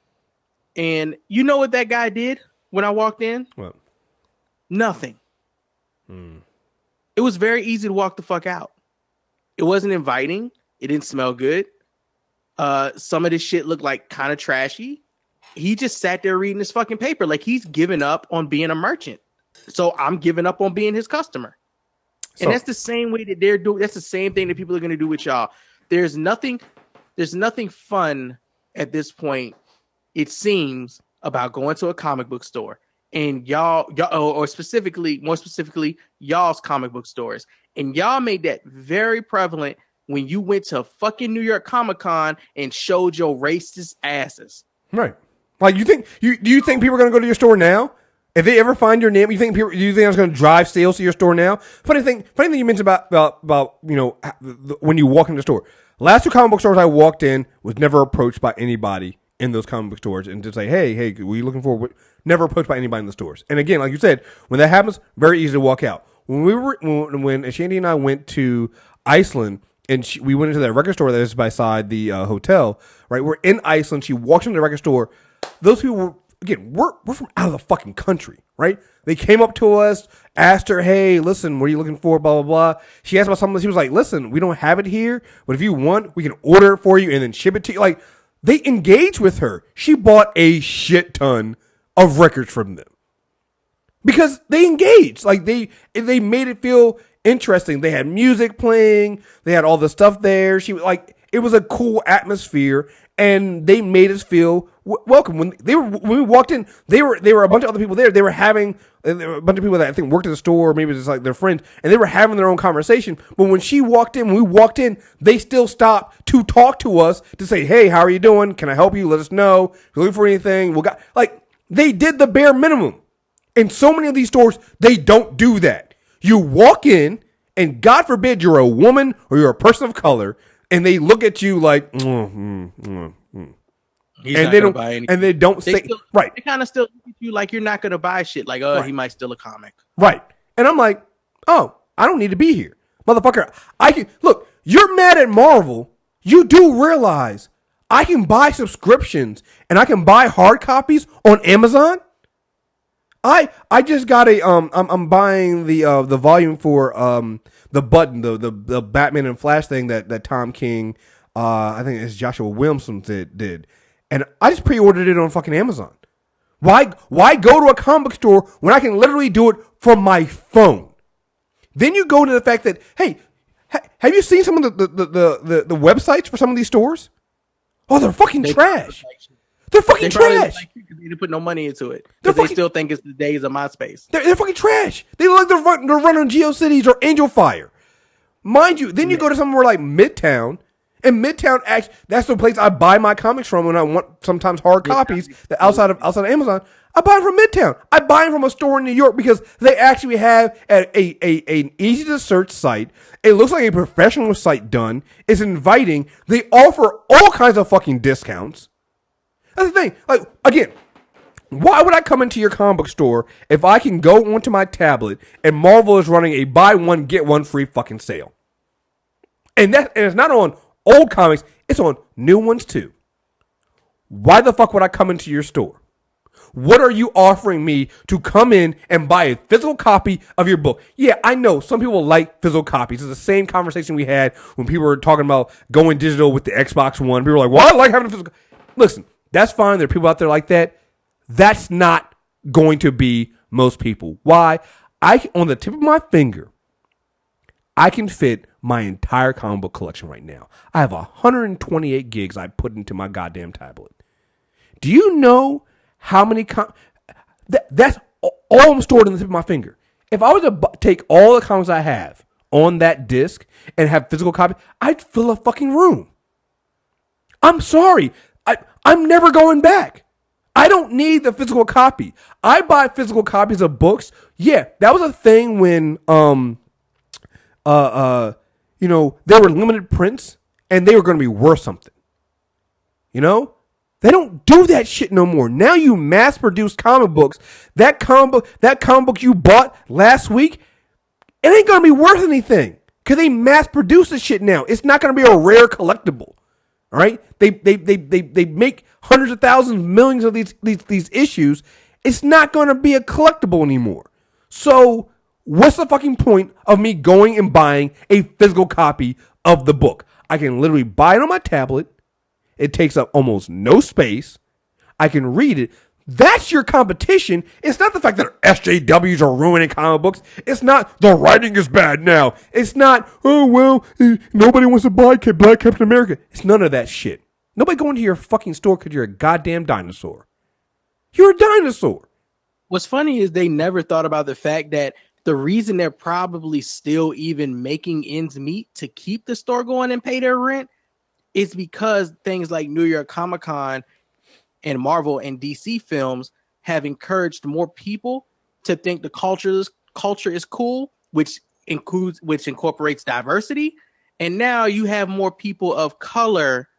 and you know what that guy did when I walked in? What? Nothing. It was very easy to walk the fuck out. It wasn't inviting. It didn't smell good. Some of this shit looked like kind of trashy. He just sat there reading his fucking paper. Like, he's given up on being a merchant. So I'm giving up on being his customer. And that's the same way that they're doing. That's the same thing that people are going to do with y'all. There's nothing fun at this point, it seems, about going to a comic book store and y'all, or more specifically, y'all's comic book stores. And y'all made that very prevalent when you went to fucking New York Comic Con and showed your racist asses. Right. Like, do you think people are going to go to your store now? If they ever find your name, do you think it's going to drive sales to your store now? Funny thing you mentioned about you know, when you walk in the store. Last two comic book stores I walked in was never approached by anybody in those comic book stores and just say, hey, what are you looking for? Never approached by anybody in the stores. And again, like you said, when that happens, very easy to walk out. When Shandy and I went to Iceland and we went into that record store that is beside the hotel, right? We're in Iceland. She walks into the record store. Those people were, again, we're from out of the fucking country, right? They came up to us, asked her, hey, listen, what are you looking for, blah, blah, blah. She asked about something. She was like, listen, we don't have it here, but if you want, we can order it for you and then ship it to you. Like, they engaged with her. She bought a shit ton of records from them because they engaged. Like, they made it feel interesting. They had music playing. They had all the stuff there. It was a cool atmosphere, and they made us feel welcome. When we walked in, they were a bunch of other people there. There were a bunch of people that I think worked at the store, maybe just like their friends, and they were having their own conversation. But when we walked in, they still stopped to talk to us to say, "Hey, how are you doing? Can I help you? Let us know. If you're looking for anything." They did the bare minimum. In so many of these stores, they don't do that. You walk in, and God forbid you're a woman or you're a person of color, and they look at you like, and they don't say right. They kind of still look at you like you're not going to buy shit. Like, right. He might steal a comic. Right. And I'm like, oh, I don't need to be here, motherfucker. Look. You're mad at Marvel. You do realize I can buy subscriptions and I can buy hard copies on Amazon. I just got I'm buying the volume for the Button, the Batman and Flash thing that Tom King, I think it's Joshua Williamson did. And I just pre-ordered it on fucking Amazon. Why go to a comic book store when I can literally do it from my phone? Then you go to the fact that, hey, have you seen some of the websites for some of these stores? Oh, they're fucking trash. They're fucking trash. They didn't put no money into it because they still think it's the days of MySpace. They're fucking trash. They look like they're running GeoCities or Angel Fire. Mind you, then you go to somewhere like Midtown, and Midtown that's the place I buy my comics from when I want sometimes hard copies that outside of Amazon. I buy them from Midtown. I buy them from a store in New York because they actually have an easy to search site. It looks like a professional site done. It's inviting. They offer all kinds of fucking discounts. That's the thing. Like, again, why would I come into your comic book store if I can go onto my tablet and Marvel is running a buy one get one free fucking sale? And it's not on old comics, it's on new ones too. Why the fuck would I come into your store? What are you offering me to come in and buy a physical copy of your book? Yeah, I know some people like physical copies. It's the same conversation we had when people were talking about going digital with the Xbox One. People were like, well, I like having a physical. Listen, that's fine. There are people out there like that. That's not going to be most people. Why? On the tip of my finger, I can fit my entire comic book collection right now. I have 128 gigs I put into my goddamn tablet. Do you know how many that's all I'm stored on the tip of my finger? If I was to take all the comics I have on that disc and have physical copies, I'd fill a fucking room. I'm sorry. I'm never going back. I don't need the physical copy. I buy physical copies of books. Yeah, that was a thing when there were limited prints and they were going to be worth something. You know? They don't do that shit no more. Now you mass produce comic books. That comic book you bought last week, it ain't going to be worth anything because they mass produce this shit now. It's not going to be a rare collectible. All right, they make hundreds of thousands, millions of these issues. It's not going to be a collectible anymore. So what's the fucking point of me going and buying a physical copy of the book? I can literally buy it on my tablet. It takes up almost no space. I can read it. That's your competition. It's not the fact that SJWs are ruining comic books. It's not the writing is bad now. It's not, oh, well, nobody wants to buy Black Captain America. It's none of that shit. Nobody go into your fucking store because you're a goddamn dinosaur. You're a dinosaur. What's funny is they never thought about the fact that the reason they're probably still even making ends meet to keep the store going and pay their rent is because things like New York Comic Con and Marvel and DC films have encouraged more people to think the culture is cool, which incorporates diversity. And now you have more people of color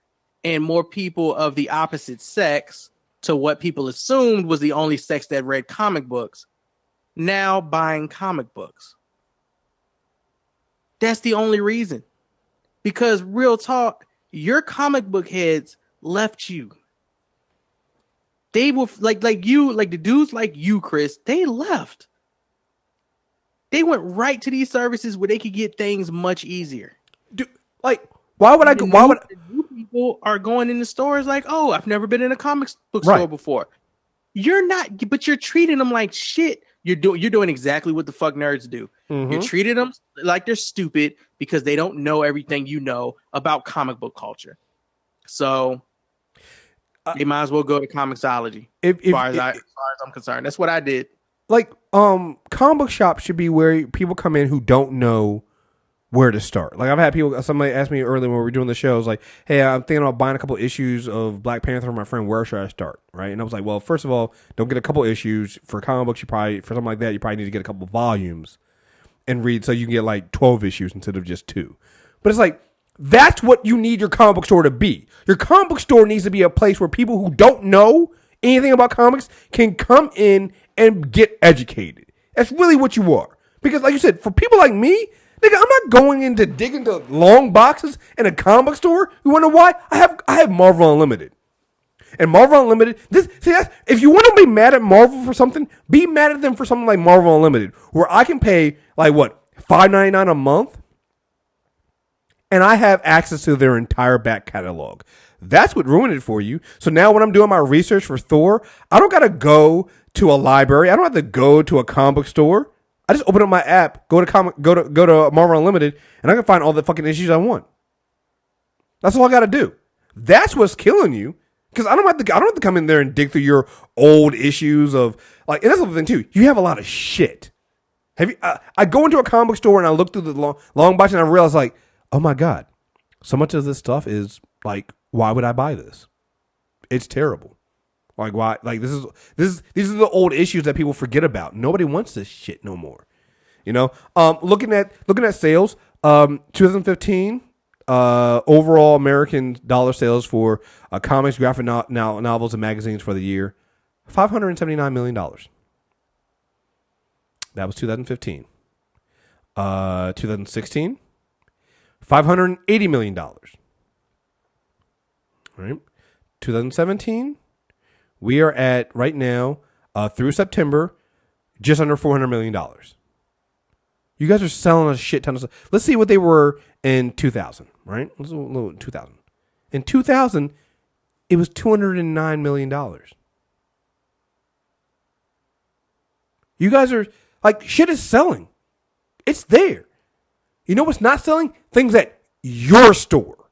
and more people of the opposite sex to what people assumed was the only sex that read comic books, now buying comic books. That's the only reason. Because real talk, your comic book heads left you. They were like the dudes like you, Chris, they left. They went right to these services where they could get things much easier. Why would I go? Why would new people are going in the stores like, oh, I've never been in a comic book store before. You're not, but you're treating them like shit. You're doing exactly what the fuck nerds do. Mm-hmm. You're treating them like they're stupid because they don't know everything you know about comic book culture. So they might as well go to Comixology. As far as I'm concerned, that's what I did. Like, comic book shops should be where people come in who don't know where to start. Like, I've had somebody asked me earlier when we were doing the show, was like, hey, I'm thinking about buying a couple issues of Black Panther for my friend. Where should I start? Right? And I was like, well, first of all, don't get a couple issues. For comic books, for something like that, you probably need to get a couple volumes and read so you can get like 12 issues instead of just 2. But it's like, that's what you need your comic book store to be. Your comic book store needs to be a place where people who don't know anything about comics can come in and get educated. That's really what you are. Because like you said, for people like me, nigga, I'm not going in to dig into long boxes in a comic book store. You want to know why? I have Marvel Unlimited. And Marvel Unlimited, if you want to be mad at Marvel for something, be mad at them for something like Marvel Unlimited, where I can pay like what, $5.99 a month, and I have access to their entire back catalog. That's what ruined it for you. So now when I'm doing my research for Thor, I don't gotta go to a library. I don't have to go to a comic book store. I just open up my app, go to Marvel Unlimited, and I can find all the fucking issues I want. That's all I gotta do. That's what's killing you. Because I don't have to come in there and dig through your old issues of like, and that's the other thing too. You have a lot of shit. I go into a comic book store and I look through the long box and I realize like, oh my God, so much of this stuff is like, why would I buy this? It's terrible. Like why? Like these are the old issues that people forget about. Nobody wants this shit no more. You know. Looking at sales. 2015. Overall American dollar sales for comics, graphic novels, and magazines for the year, $579 million. That was 2015. 2016, $580 million. All right. 2017, we are at right now through September, just under $400 million. You guys are selling a shit ton of stuff. Let's see what they were in 2000, right? Let's do a little in 2000. In 2000, it was $209 million. You guys are like, shit is selling. It's there. You know what's not selling? Things at your store.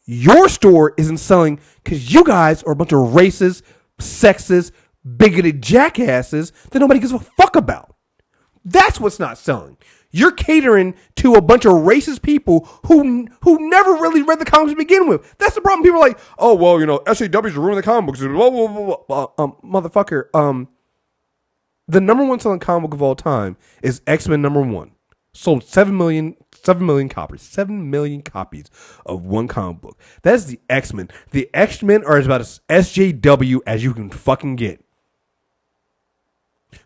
Your store isn't selling because you guys are a bunch of racist, sexist, bigoted jackasses that nobody gives a fuck about. That's what's not selling. You're catering to a bunch of racist people who never really read the comics to begin with. That's the problem. People are like, oh, well, you know, SJWs are ruining the comic books. Blah, blah, blah, blah. Motherfucker, the number one selling comic book of all time is X-Men #1. Sold 7 million copies. 7 million copies of one comic book. That is the X-Men. The X-Men are about as SJW as you can fucking get.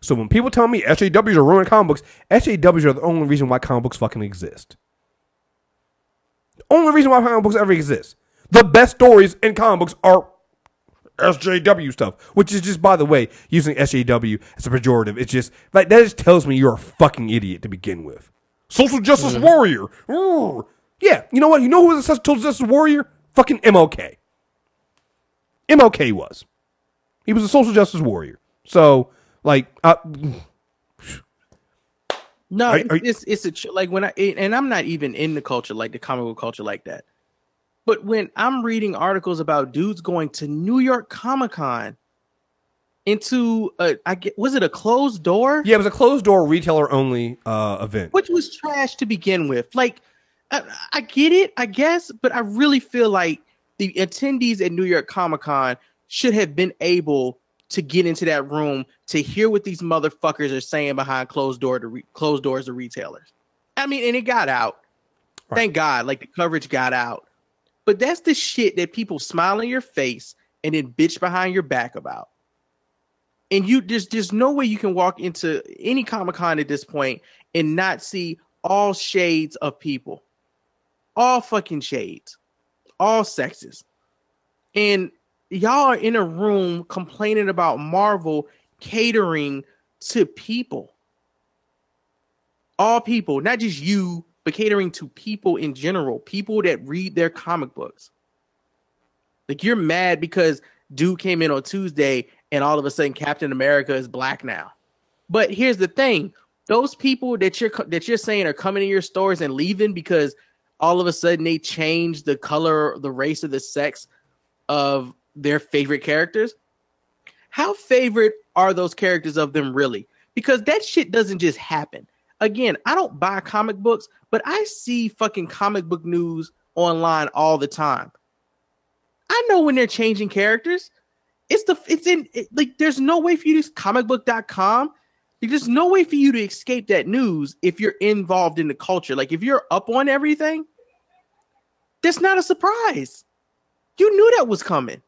So when people tell me SJWs are ruining comic books, SJWs are the only reason why comic books fucking exist. The only reason why comic books ever exist. The best stories in comic books are SJW stuff, which is just, by the way, using SJW as a pejorative. It's just like that just tells me you're a fucking idiot to begin with. Social justice warrior. Ooh. Yeah, you know what? You know who was a social justice warrior? Fucking MLK. MLK was. He was a social justice warrior. So, like, no, it's a like when and I'm not even in the culture like the comic book culture like that. But when I'm reading articles about dudes going to New York Comic Con into was it a closed door? Yeah, it was a closed door retailer only event, which was trash to begin with. Like, I get it, I guess, but I really feel like the attendees at New York Comic Con should have been able to get into that room to hear what these motherfuckers are saying behind closed doors to retailers. I mean, and it got out. Right. Thank God, like the coverage got out. But that's the shit that people smile in your face and then bitch behind your back about. And there's no way you can walk into any Comic-Con at this point and not see all shades of people. All fucking shades. All sexes. And y'all are in a room complaining about Marvel catering to people. All people, not just you, but catering to people in general, people that read their comic books. Like, you're mad because dude came in on Tuesday and all of a sudden Captain America is black now. But here's the thing. Those people that you're saying are coming in your stores and leaving because all of a sudden they changed the color, the race, or the sex of their favorite characters. How favorite are those characters of them really? Because that shit doesn't just happen. Again, I don't buy comic books, but I see fucking comic book news online all the time. I know when they're changing characters. There's no way for you to comicbook.com. There's no way for you to escape that news if you're involved in the culture. Like, if you're up on everything, that's not a surprise. You knew that was coming.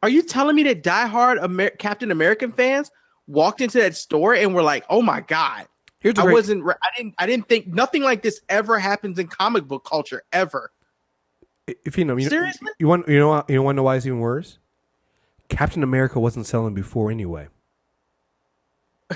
Are you telling me that diehard Captain American fans walked into that store and were like, "Oh my God"? I didn't think nothing like this ever happens in comic book culture ever. If you know, seriously, you want to know why it's even worse? Captain America wasn't selling before anyway.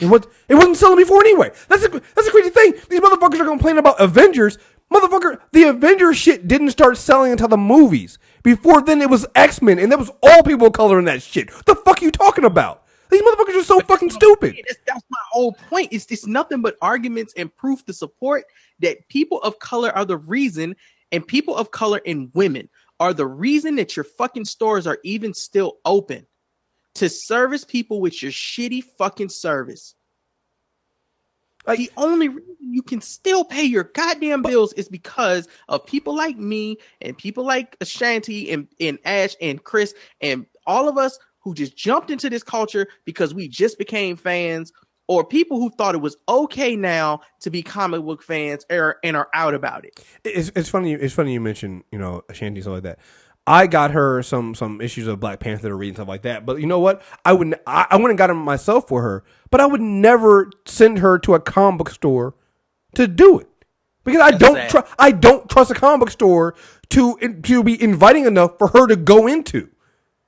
It wasn't selling before anyway. That's a crazy thing. These motherfuckers are complaining about Avengers. Motherfucker, the Avengers shit didn't start selling until the movies. Before then, it was X-Men, and that was all people of color in that shit. What the fuck are you talking about? These motherfuckers are so fucking stupid. That's my whole point. It's nothing but arguments and proof to support that people of color are the reason, and people of color and women are the reason that your fucking stores are even still open to service people with your shitty fucking service. Like, the only reason you can still pay your goddamn bills is because of people like me and people like Ashanti and Ash and Chris and all of us who just jumped into this culture because we just became fans, or people who thought it was okay now to be comic book fans and are out about it. It's funny. It's funny you mentioned, Ashanti and stuff like that. I got her some issues of Black Panther to read and stuff like that. But you know what? I wouldn't have got them myself for her. But I would never send her to a comic book store to do it because I don't trust a comic book store to be inviting enough for her to go into.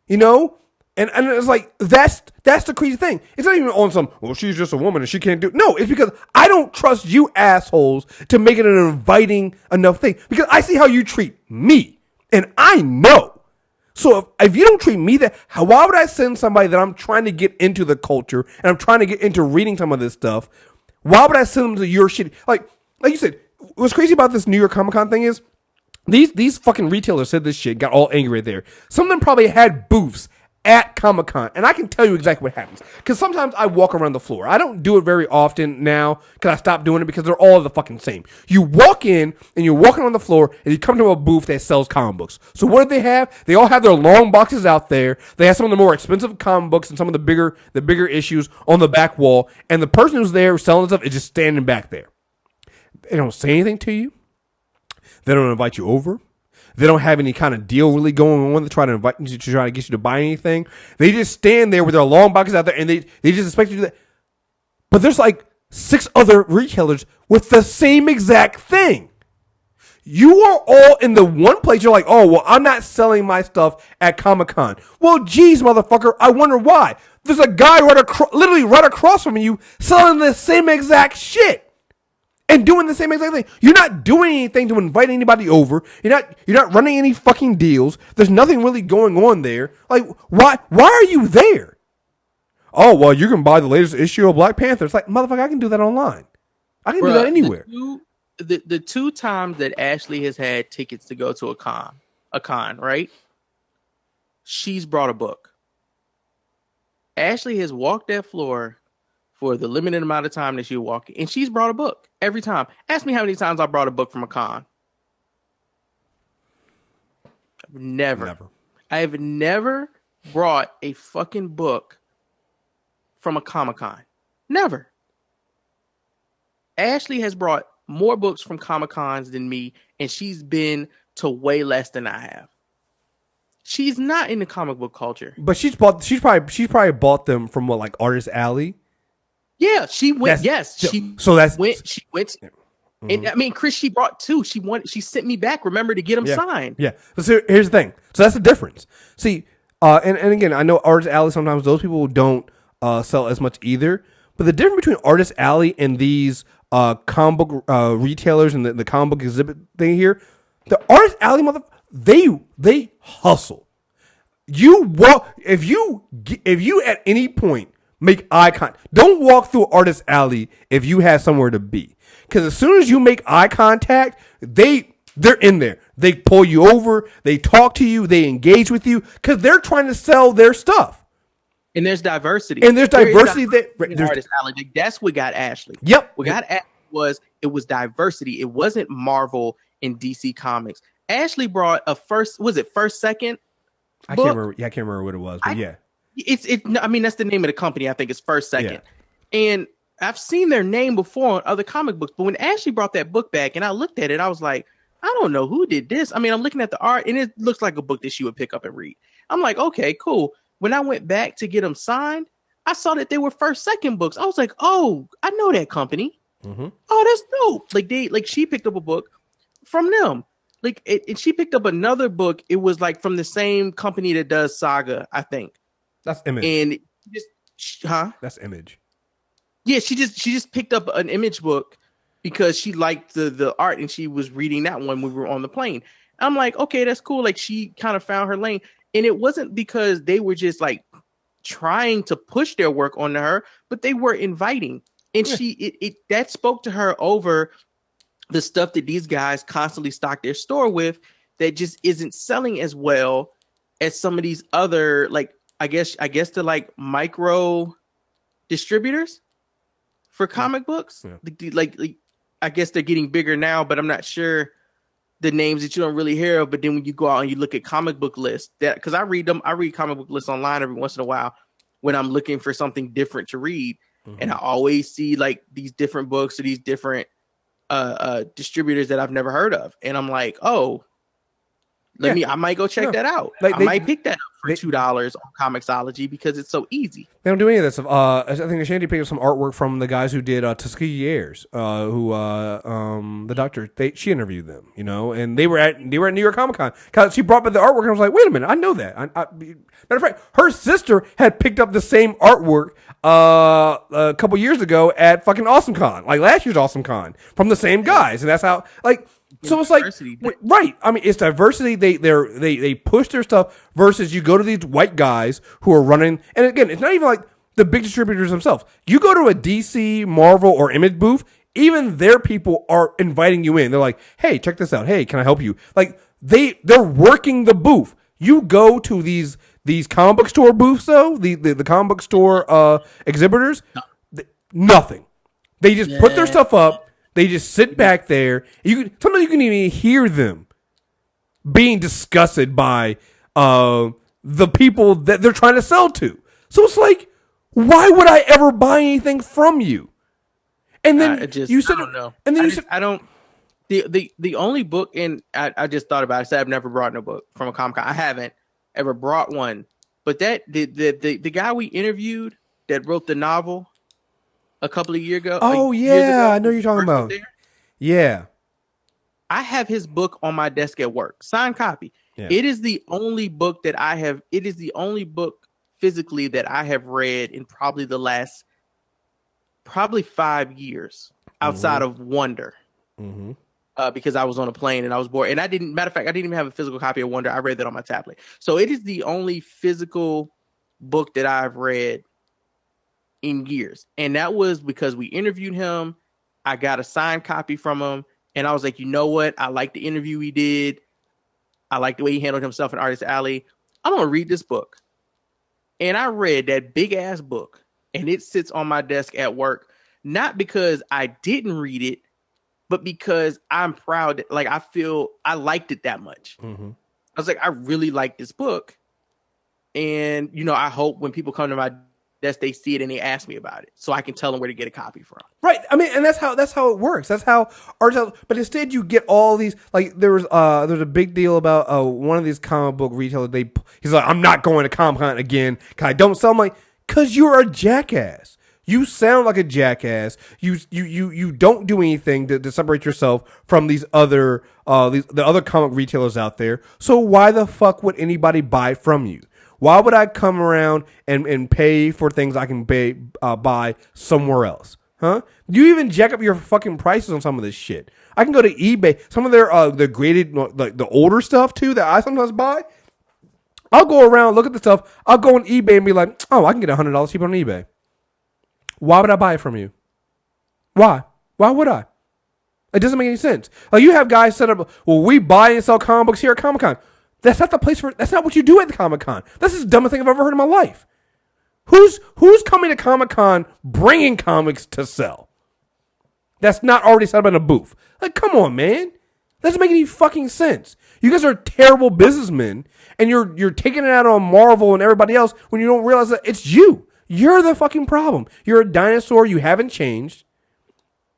And it's like that's the crazy thing. It's not even on some, well, she's just a woman and she can't do it. No, it's because I don't trust you assholes to make it an inviting enough thing. Because I see how you treat me. And I know. So if you don't treat me why would I send somebody that I'm trying to get into the culture and I'm trying to get into reading some of this stuff? Why would I send them to your shit? Like you said, what's crazy about this New York Comic Con thing is these fucking retailers said this shit, got all angry right there. Some of them probably had booths at Comic-Con, and I can tell you exactly what happens. Because sometimes I walk around the floor. I don't do it very often now, because I stopped doing it because they're all the fucking same. You walk in, and you're walking on the floor, and you come to a booth that sells comic books. So what do they have? They all have their long boxes out there. They have some of the more expensive comic books and some of the bigger issues on the back wall, and the person who's there selling stuff is just standing back there. They don't say anything to you. They don't invite you over. They don't have any kind of deal really going on to try to invite you to try to get you to buy anything. They just stand there with their long boxes out there and they just expect you to do that. But there's like 6 other retailers with the same exact thing. You are all in the one place. You're like, oh, well, I'm not selling my stuff at Comic-Con. Well, geez, motherfucker, I wonder why. There's a guy literally right across from you selling the same exact shit and doing the same exact thing. You're not doing anything to invite anybody over. You're not running any fucking deals. There's nothing really going on there. Like, why are you there? Oh, well, you can buy the latest issue of Black Panther. It's like, motherfucker, I can do that online. I can do that anywhere. The two times that Ashley has had tickets to go to a con, right? She's brought a book. Ashley has walked that floor for the limited amount of time that she walked, and she's brought a book every time. Ask me how many times I brought a book from a con. Never. I have never brought a fucking book from a Comic-Con. Never. Ashley has brought more books from Comic-Cons than me, and she's been to way less than I have. She's not in the comic book culture. But she's probably bought them from what, like Artist Alley? Yeah, she went. She went. Mm-hmm. And I mean, Kriss, she brought two. She sent me back, remember, to get them signed. Yeah. So here's the thing. So that's the difference. See, and again, I know Artist Alley, sometimes those people don't sell as much either. But the difference between Artist Alley and these comic book retailers and the comic book exhibit thing here, the Artist Alley they hustle. If you at any point make eye contact, don't walk through Artist Alley if you have somewhere to be, because as soon as you make eye contact, they're in there. They pull you over, they talk to you, they engage with you, because they're trying to sell their stuff. And there's diversity. Artist Alley. That's what got Ashley. Yep. What got Ashley was diversity. It wasn't Marvel and DC Comics. Ashley brought first second? I can't remember what it was, but yeah. I mean, that's the name of the company. I think it's First Second. Yeah. And I've seen their name before on other comic books, but when Ashley brought that book back and I looked at it, I was like, I don't know who did this. I mean, I'm looking at the art and it looks like a book that she would pick up and read. I'm like, okay, cool. When I went back to get them signed, I saw that they were First Second books. I was like, oh, I know that company. Mm-hmm. Oh, that's dope. She picked up a book from them. And she picked up another book. It was like from the same company that does Saga, I think. That's Image. And That's Image. Yeah, she just picked up an Image book because she liked the art and she was reading that one when we were on the plane. I'm like, okay, that's cool. Like, she kind of found her lane. And it wasn't because they were just like trying to push their work onto her, but they were inviting. And that spoke to her over the stuff that these guys constantly stock their store with that just isn't selling as well as some of these other, like, I guess they're like micro distributors for comic books. Yeah. I guess they're getting bigger now, but I'm not sure the names that you don't really hear of. But then when you go out and you look at comic book lists, because I read comic book lists online every once in a while when I'm looking for something different to read. Mm-hmm. And I always see like these different books or these different distributors that I've never heard of. And I'm like, oh, I might go check that out. I might pick that up for $2 on Comixology because it's so easy. They don't do any of that stuff. I think Ashanti picked up some artwork from the guys who did Tuskegee Airs, the doctor. She interviewed them, and they were at New York Comic Con. She brought back the artwork, and I was like, wait a minute, I know that. Matter of fact, her sister had picked up the same artwork a couple years ago at fucking Awesome Con, like last year's Awesome Con, from the same guys, and that's how like. So it's like, right. I mean, it's diversity. They push their stuff versus you go to these white guys who are running. And again, it's not even like the big distributors themselves. You go to a DC, Marvel, or Image booth, even their people are inviting you in. They're like, hey, check this out. Hey, can I help you? Like they're working the booth. You go to these comic book store booths though, the comic book store exhibitors, nothing. They just put their stuff up. They just sit back there. Sometimes you can even hear them being disgusted by the people that they're trying to sell to. So it's like, why would I ever buy anything from you? And then you said, I don't know. And then I don't. The only book, and I just thought about it. I said I've never brought no book from a Comic Con. I haven't ever brought one. But the guy we interviewed that wrote the novel a couple of years ago. Oh yeah, I know you're talking about. Yeah, I have his book on my desk at work, signed copy. Yeah. It is the only book that I have. It is the only book physically that I have read in probably the last 5 years outside of Wonder. Because I was on a plane and I was bored. And I didn't even have a physical copy of Wonder. I read that on my tablet. So it is the only physical book that I've read in years. And that was because we interviewed him. I got a signed copy from him. And I was like, you know what? I like the interview he did. I like the way he handled himself in Artist Alley. I'm going to read this book. And I read that big ass book. And it sits on my desk at work. Not because I didn't read it, but because I'm proud, like I feel I liked it that much. I was like, I really like this book. And, you know, I hope when people come to my desk, they see it and they ask me about it so I can tell them where to get a copy from. Right. I mean, and that's how it works. That's how art. But instead, you get all these. Like there was a big deal about one of these comic book retailers. He's like, I'm not going to Comic-Con again. Cause I don't sell. I'm like, cause you're a jackass. You sound like a jackass. You don't do anything to separate yourself from these other the other comic retailers out there. So why the fuck would anybody buy from you? Why would I come around and pay for things I can buy somewhere else? Huh? You even jack up your fucking prices on some of this shit. I can go to eBay. Some of their graded, like the older stuff too that I sometimes buy. I'll go around, look at the stuff. I'll go on eBay and be like, oh, I can get $100 cheaper on eBay. Why would I buy it from you? Why? Why would I? It doesn't make any sense. Like you have guys set up, well, we buy and sell comic books here at Comic-Con. That's not the place for. That's not what you do at the Comic-Con. That's the dumbest thing I've ever heard in my life. Who's coming to Comic-Con bringing comics to sell? That's not already set up in a booth. Like, come on, man. That doesn't make any fucking sense. You guys are terrible businessmen, and you're taking it out on Marvel and everybody else when you don't realize that it's you. You're the fucking problem. You're a dinosaur. You haven't changed.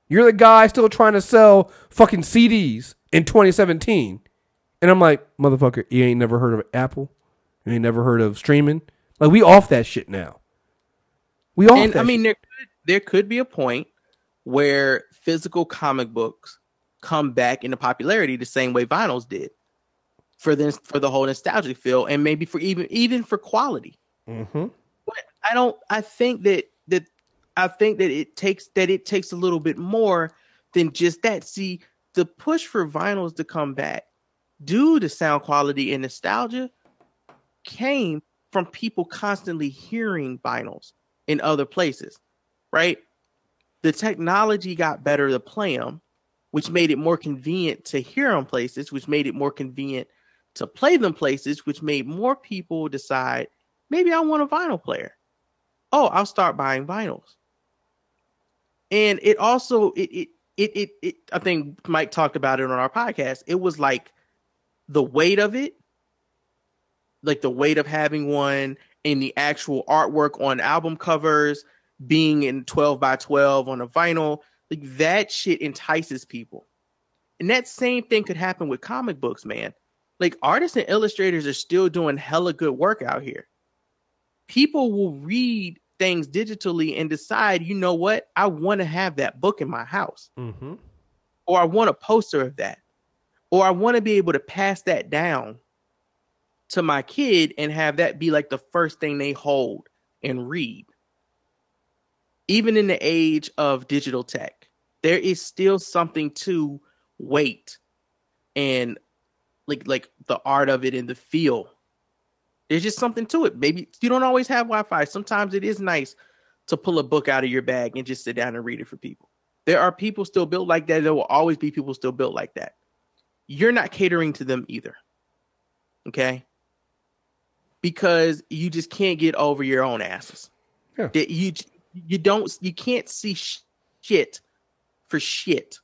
You're the guy still trying to sell fucking CDs in 2017. And I'm like, motherfucker, you ain't never heard of Apple? You ain't never heard of streaming? Like, we off that shit now. We off that shit. There could be a point where physical comic books come back into popularity the same way vinyls did for the whole nostalgic feel, and maybe for even for quality. Mm-hmm. But I think that it takes a little bit more than just that. See, the push for vinyls to come back due to sound quality and nostalgia came from people constantly hearing vinyls in other places, right? The technology got better to play them, which made it more convenient to hear them places, which made it more convenient to play them places, which made more people decide, maybe I want a vinyl player. Oh, I'll start buying vinyls. And it also, it I think Mike talked about it on our podcast. It was like the weight of it, like the weight of having one, and the actual artwork on album covers being in 12 by 12 on a vinyl, like that shit entices people. And that same thing could happen with comic books, man. Like artists and illustrators are still doing hella good work out here. People will read things digitally and decide, you know what? I want to have that book in my house. Mm-hmm. Or I want a poster of that. Or I want to be able to pass that down to my kid and have that be like the first thing they hold and read. Even in the age of digital tech, there is still something to weight and like the art of it and the feel. There's just something to it. Maybe you don't always have Wi-Fi. Sometimes it is nice to pull a book out of your bag and just sit down and read it for people. There are people still built like that. There will always be people still built like that. You're not catering to them either. Okay? Because you just can't get over your own asses. Yeah. You can't see shit for shit.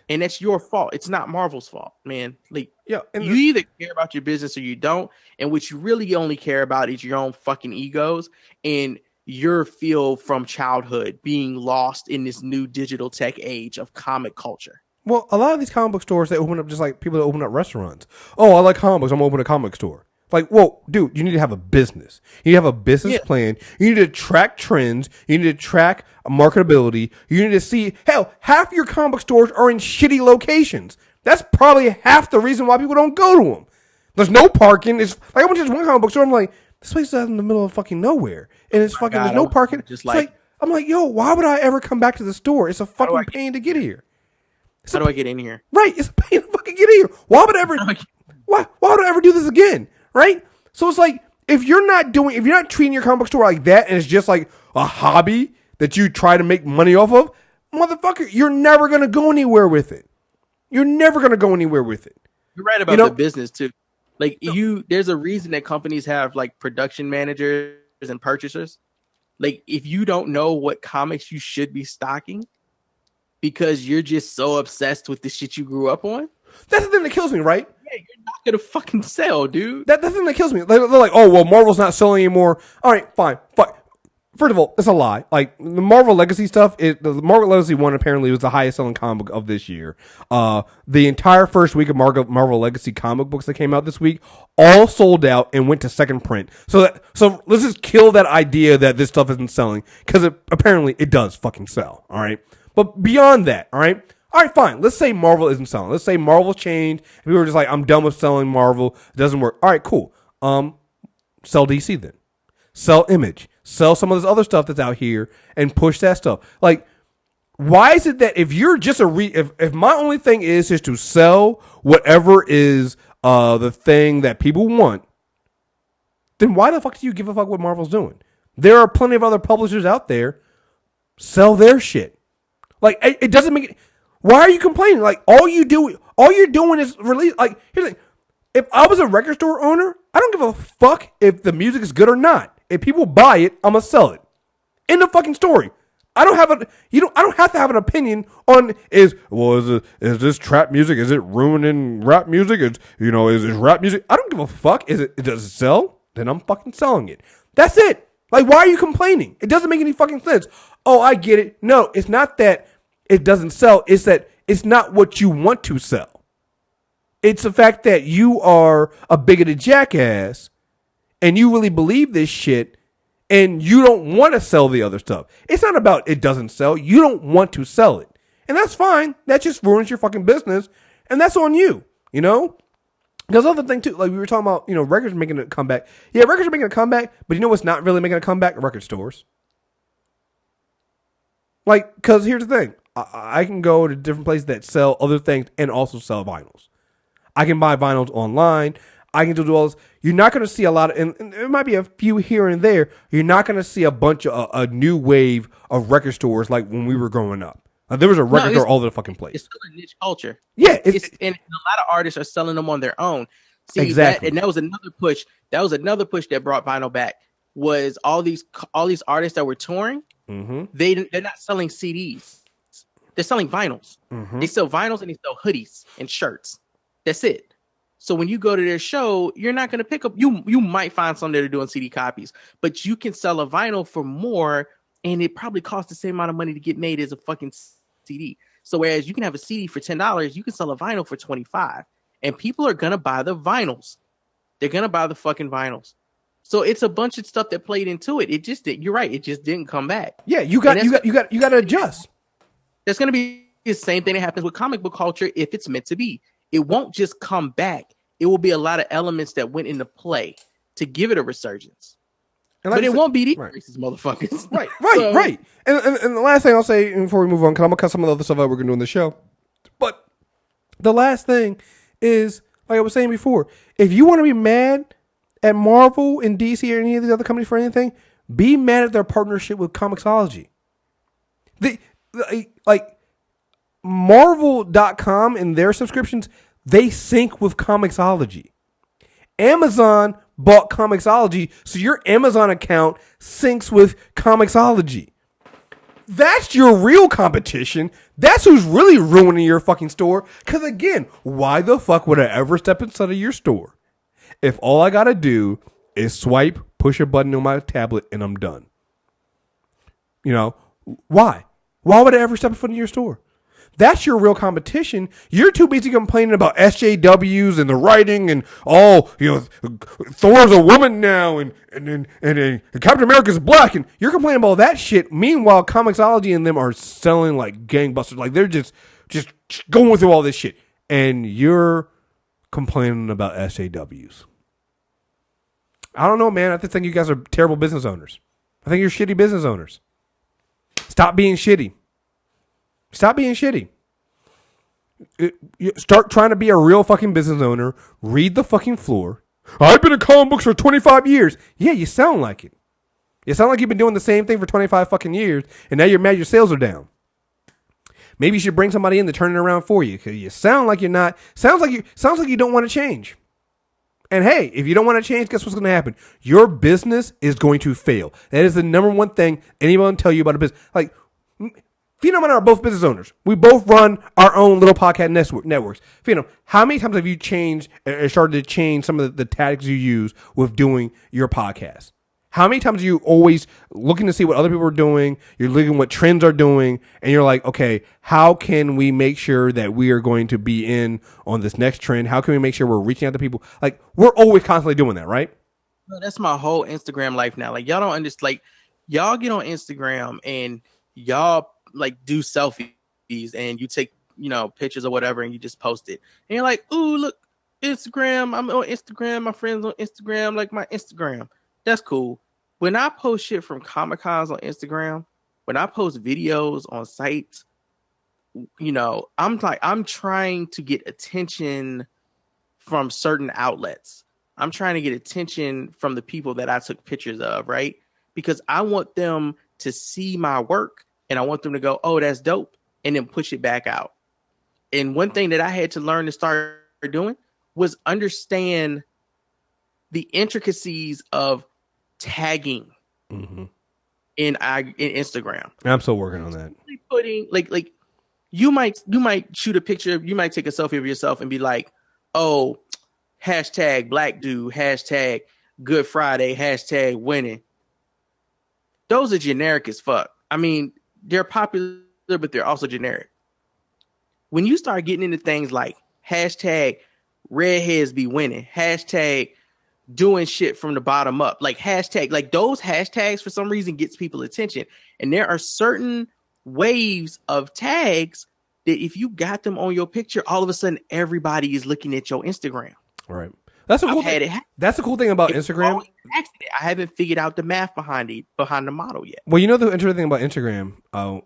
And that's your fault. It's not Marvel's fault, man. Like, yeah, you either care about your business or you don't. And what you really only care about is your own fucking egos and your feel from childhood being lost in this new digital tech age of comic culture. Well, a lot of these comic book stores, they open up just like people that open up restaurants. Oh, I like comic books. I'm going to open a comic store. Like, whoa, dude, you need to have a business. You need to have a business plan. You need to track trends. You need to track marketability. You need to see, hell, half your comic book stores are in shitty locations. That's probably half the reason why people don't go to them. There's no parking. It's like, I went to this one comic book store. I'm like, this place is out in the middle of fucking nowhere. And it's fucking, there's no parking. I'm like, yo, why would I ever come back to the store? It's a fucking pain to get here. How do I get in here? Right. It's a pain to fucking get in here. Why would I ever do this again? Right? So it's like, if you're not treating your comic book store like that, and it's just like a hobby that you try to make money off of, motherfucker, you're never going to go anywhere with it. You're never going to go anywhere with it. You're right about the business too. Like there's a reason that companies have like production managers and purchasers. Like if you don't know what comics you should be stocking because you're just so obsessed with the shit you grew up on. That's the thing that kills me, right? Yeah, you're not gonna fucking sell, dude. That's the thing that kills me. They're like, oh, well, Marvel's not selling anymore. All right, fine. Fuck. First of all, it's a lie. Like, the Marvel Legacy stuff, the Marvel Legacy one apparently was the highest selling comic book of this year. The entire first week of Marvel Legacy comic books that came out this week all sold out and went to second print. So let's just kill that idea that this stuff isn't selling, because apparently it does fucking sell. All right. But beyond that, all right, fine. Let's say Marvel isn't selling. Let's say Marvel changed. And we were just like, I'm done with selling Marvel. It doesn't work. All right, cool. Sell DC then. Sell Image. Sell some of this other stuff that's out here and push that stuff. Like, why is it that if you're just if my only thing is just to sell whatever is the thing that people want, then why the fuck do you give a fuck what Marvel's doing? There are plenty of other publishers out there. Sell their shit. Like, it doesn't make it. Why are you complaining? Like, all you're doing is release. Like, here's the thing. If I was a record store owner, I don't give a fuck if the music is good or not. If people buy it, I'm gonna sell it. End of fucking story. I don't have to have an opinion on is this trap music? Is it ruining rap music? Is it rap music? I don't give a fuck. Does it sell? Then I'm fucking selling it. That's it. Like, why are you complaining? It doesn't make any fucking sense. Oh, I get it. No, it's not that it doesn't sell. It's that it's not what you want to sell. It's the fact that you are a bigoted jackass and you really believe this shit and you don't want to sell the other stuff. It's not about it doesn't sell. You don't want to sell it. And that's fine. That just ruins your fucking business. And that's on you, Because other thing too, like we were talking about, records making a comeback. Yeah, records are making a comeback, but you know what's not really making a comeback? Record stores. Like, because here's the thing. I can go to different places that sell other things and also sell vinyls. I can buy vinyls online. I can do all this. You're not going to see a lot of, and there might be a few here and there. You're not going to see a bunch of a new wave of record stores like when we were growing up. There was a record store all over the fucking place. It's still a niche culture. Yeah, and a lot of artists are selling them on their own. See, exactly. That was another push. That was another push that brought vinyl back. Was all these artists that were touring? Mm-hmm. They're not selling CDs. They're selling vinyls. Mm-hmm. They sell vinyls and they sell hoodies and shirts. That's it. So when you go to their show, you're not going to pick up. You might find some that are doing CD copies, but you can sell a vinyl for more, and it probably costs the same amount of money to get made as a fucking CD. So whereas you can have a CD for $10, you can sell a vinyl for $25, and people are gonna buy the vinyls. They're gonna buy the fucking vinyls. So it's a bunch of stuff that played into it. It just did. You're right. It just didn't come back. Yeah, you got to adjust. That's gonna be the same thing that happens with comic book culture if it's meant to be. It won't just come back. It will be a lot of elements that went into play to give it a resurgence. But it won't be these racist motherfuckers. Right. And the last thing I'll say before we move on, because I'm going to cut some of the other stuff out we're going to do in the show. But the last thing is, like I was saying before, if you want to be mad at Marvel and DC or any of these other companies for anything, be mad at their partnership with Comixology. Like Marvel.com and their subscriptions, they sync with Comixology. Amazon bought Comixology, so your Amazon account syncs with Comixology. That's your real competition. That's who's really ruining your fucking store. Because again, why the fuck would I ever step inside of your store if all I gotta do is swipe, push a button on my tablet, and I'm done? Why? Why would I ever step in front of your store? that's your real competition. You're too busy complaining about SJWs and the writing and Thor's a woman now and Captain America's black, and you're complaining about all that shit. Meanwhile, Comixology and them are selling like gangbusters. Like they're just going through all this shit, and you're complaining about SJWs. I don't know, man. I just think you guys are terrible business owners. I think you're shitty business owners. Stop being shitty. Stop being shitty. Start trying to be a real fucking business owner. Read the fucking floor. I've been in comic books for 25 years. Yeah, you sound like it. You sound like you've been doing the same thing for 25 fucking years, and now you're mad your sales are down. Maybe you should bring somebody in to turn it around for you, because you sound like you're not. Sounds like you don't want to change. And hey, if you don't want to change, guess what's going to happen? Your business is going to fail. That is the number one thing anyone tell you about a business. Like, Phenom and I are both business owners. We both run our own little podcast networks. Phenom, how many times have you changed or started to change some of the tactics you use with doing your podcast? How many times are you always looking to see what other people are doing? You're looking what trends are doing, and you're like, okay, how can we make sure that we are going to be in on this next trend? How can we make sure we're reaching out to people? Like, we're always constantly doing that, right? That's my whole Instagram life now. Like, y'all don't understand. Like, y'all get on Instagram and y'all like do selfies and you take, pictures or whatever, and you just post it. And you're like, ooh, look, Instagram. I'm on Instagram. My friends on Instagram, like my Instagram. That's cool. When I post shit from Comic-Cons on Instagram, when I post videos on sites, I'm trying to get attention from certain outlets. I'm trying to get attention from the people that I took pictures of, right? Because I want them to see my work. And I want them to go, oh, that's dope, and then push it back out. And one thing that I had to learn to start doing was understand the intricacies of tagging in Instagram. I'm still working on that. Putting like you might shoot a picture, you might take a selfie of yourself and be like, oh, hashtag black dude, hashtag Good Friday, hashtag winning. Those are generic as fuck. I mean, they're popular, but they're also generic. When you start getting into things like hashtag redheads be winning, hashtag doing shit from the bottom up, like hashtag, like those hashtags for some reason gets people attention. And there are certain waves of tags that if you got them on your picture, all of a sudden everybody is looking at your Instagram. Right. That's a cool thing. That's the cool thing about Instagram. I haven't figured out the math behind the model yet. Well, the interesting thing about Instagram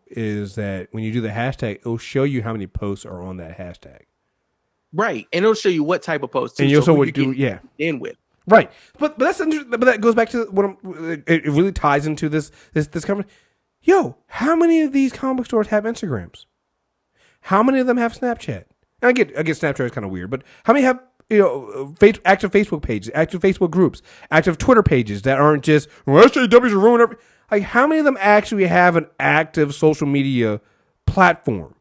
is that when you do the hashtag, it'll show you how many posts are on that hashtag. Right, and it'll show you what type of posts. And you also would do in with. Right, but that's interesting. But that goes back to what it really ties into this conversation. Yo, how many of these comic book stores have Instagrams? How many of them have Snapchat? And I get Snapchat is kind of weird, but how many have active Facebook pages, active Facebook groups, active Twitter pages that aren't just SJWs are ruining everything? Like, how many of them actually have an active social media platform?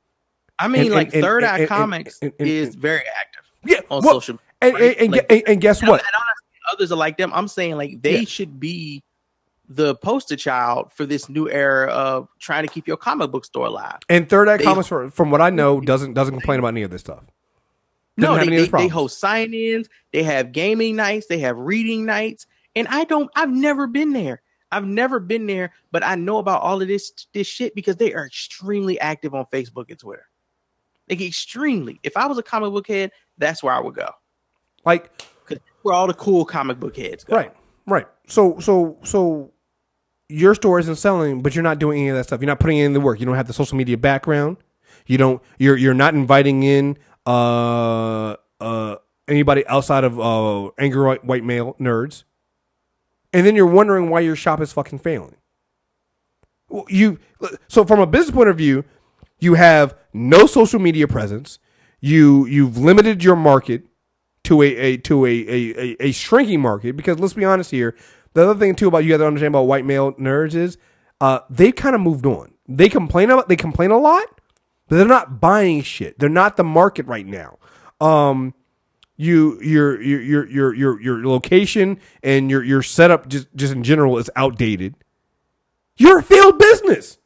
I mean, Third Eye Comics is very active on social media. And guess what? And honestly, others are like them. I'm saying like they should be the poster child for this new era of trying to keep your comic book store alive. And Third Eye Comics, from what I know, doesn't complain about any of this stuff. No, they host sign-ins, they have gaming nights, they have reading nights, and I've never been there. But I know about all of this shit because they are extremely active on Facebook and Twitter. Like, extremely. If I was a comic book head, that's where I would go. Like, where all the cool comic book heads go. Right. So your store isn't selling, but you're not doing any of that stuff. You're not putting in the work. You don't have the social media background. You're not inviting in anybody outside of angry white male nerds. And then you're wondering why your shop is fucking failing. So from a business point of view, you have no social media presence. You've limited your market to a shrinking market, because let's be honest here. The other thing too about you got to understand about white male nerds is they kind of moved on. They complain a lot, but they're not buying shit. They're not the market right now. Your location and your setup just in general is outdated. You're a failed business.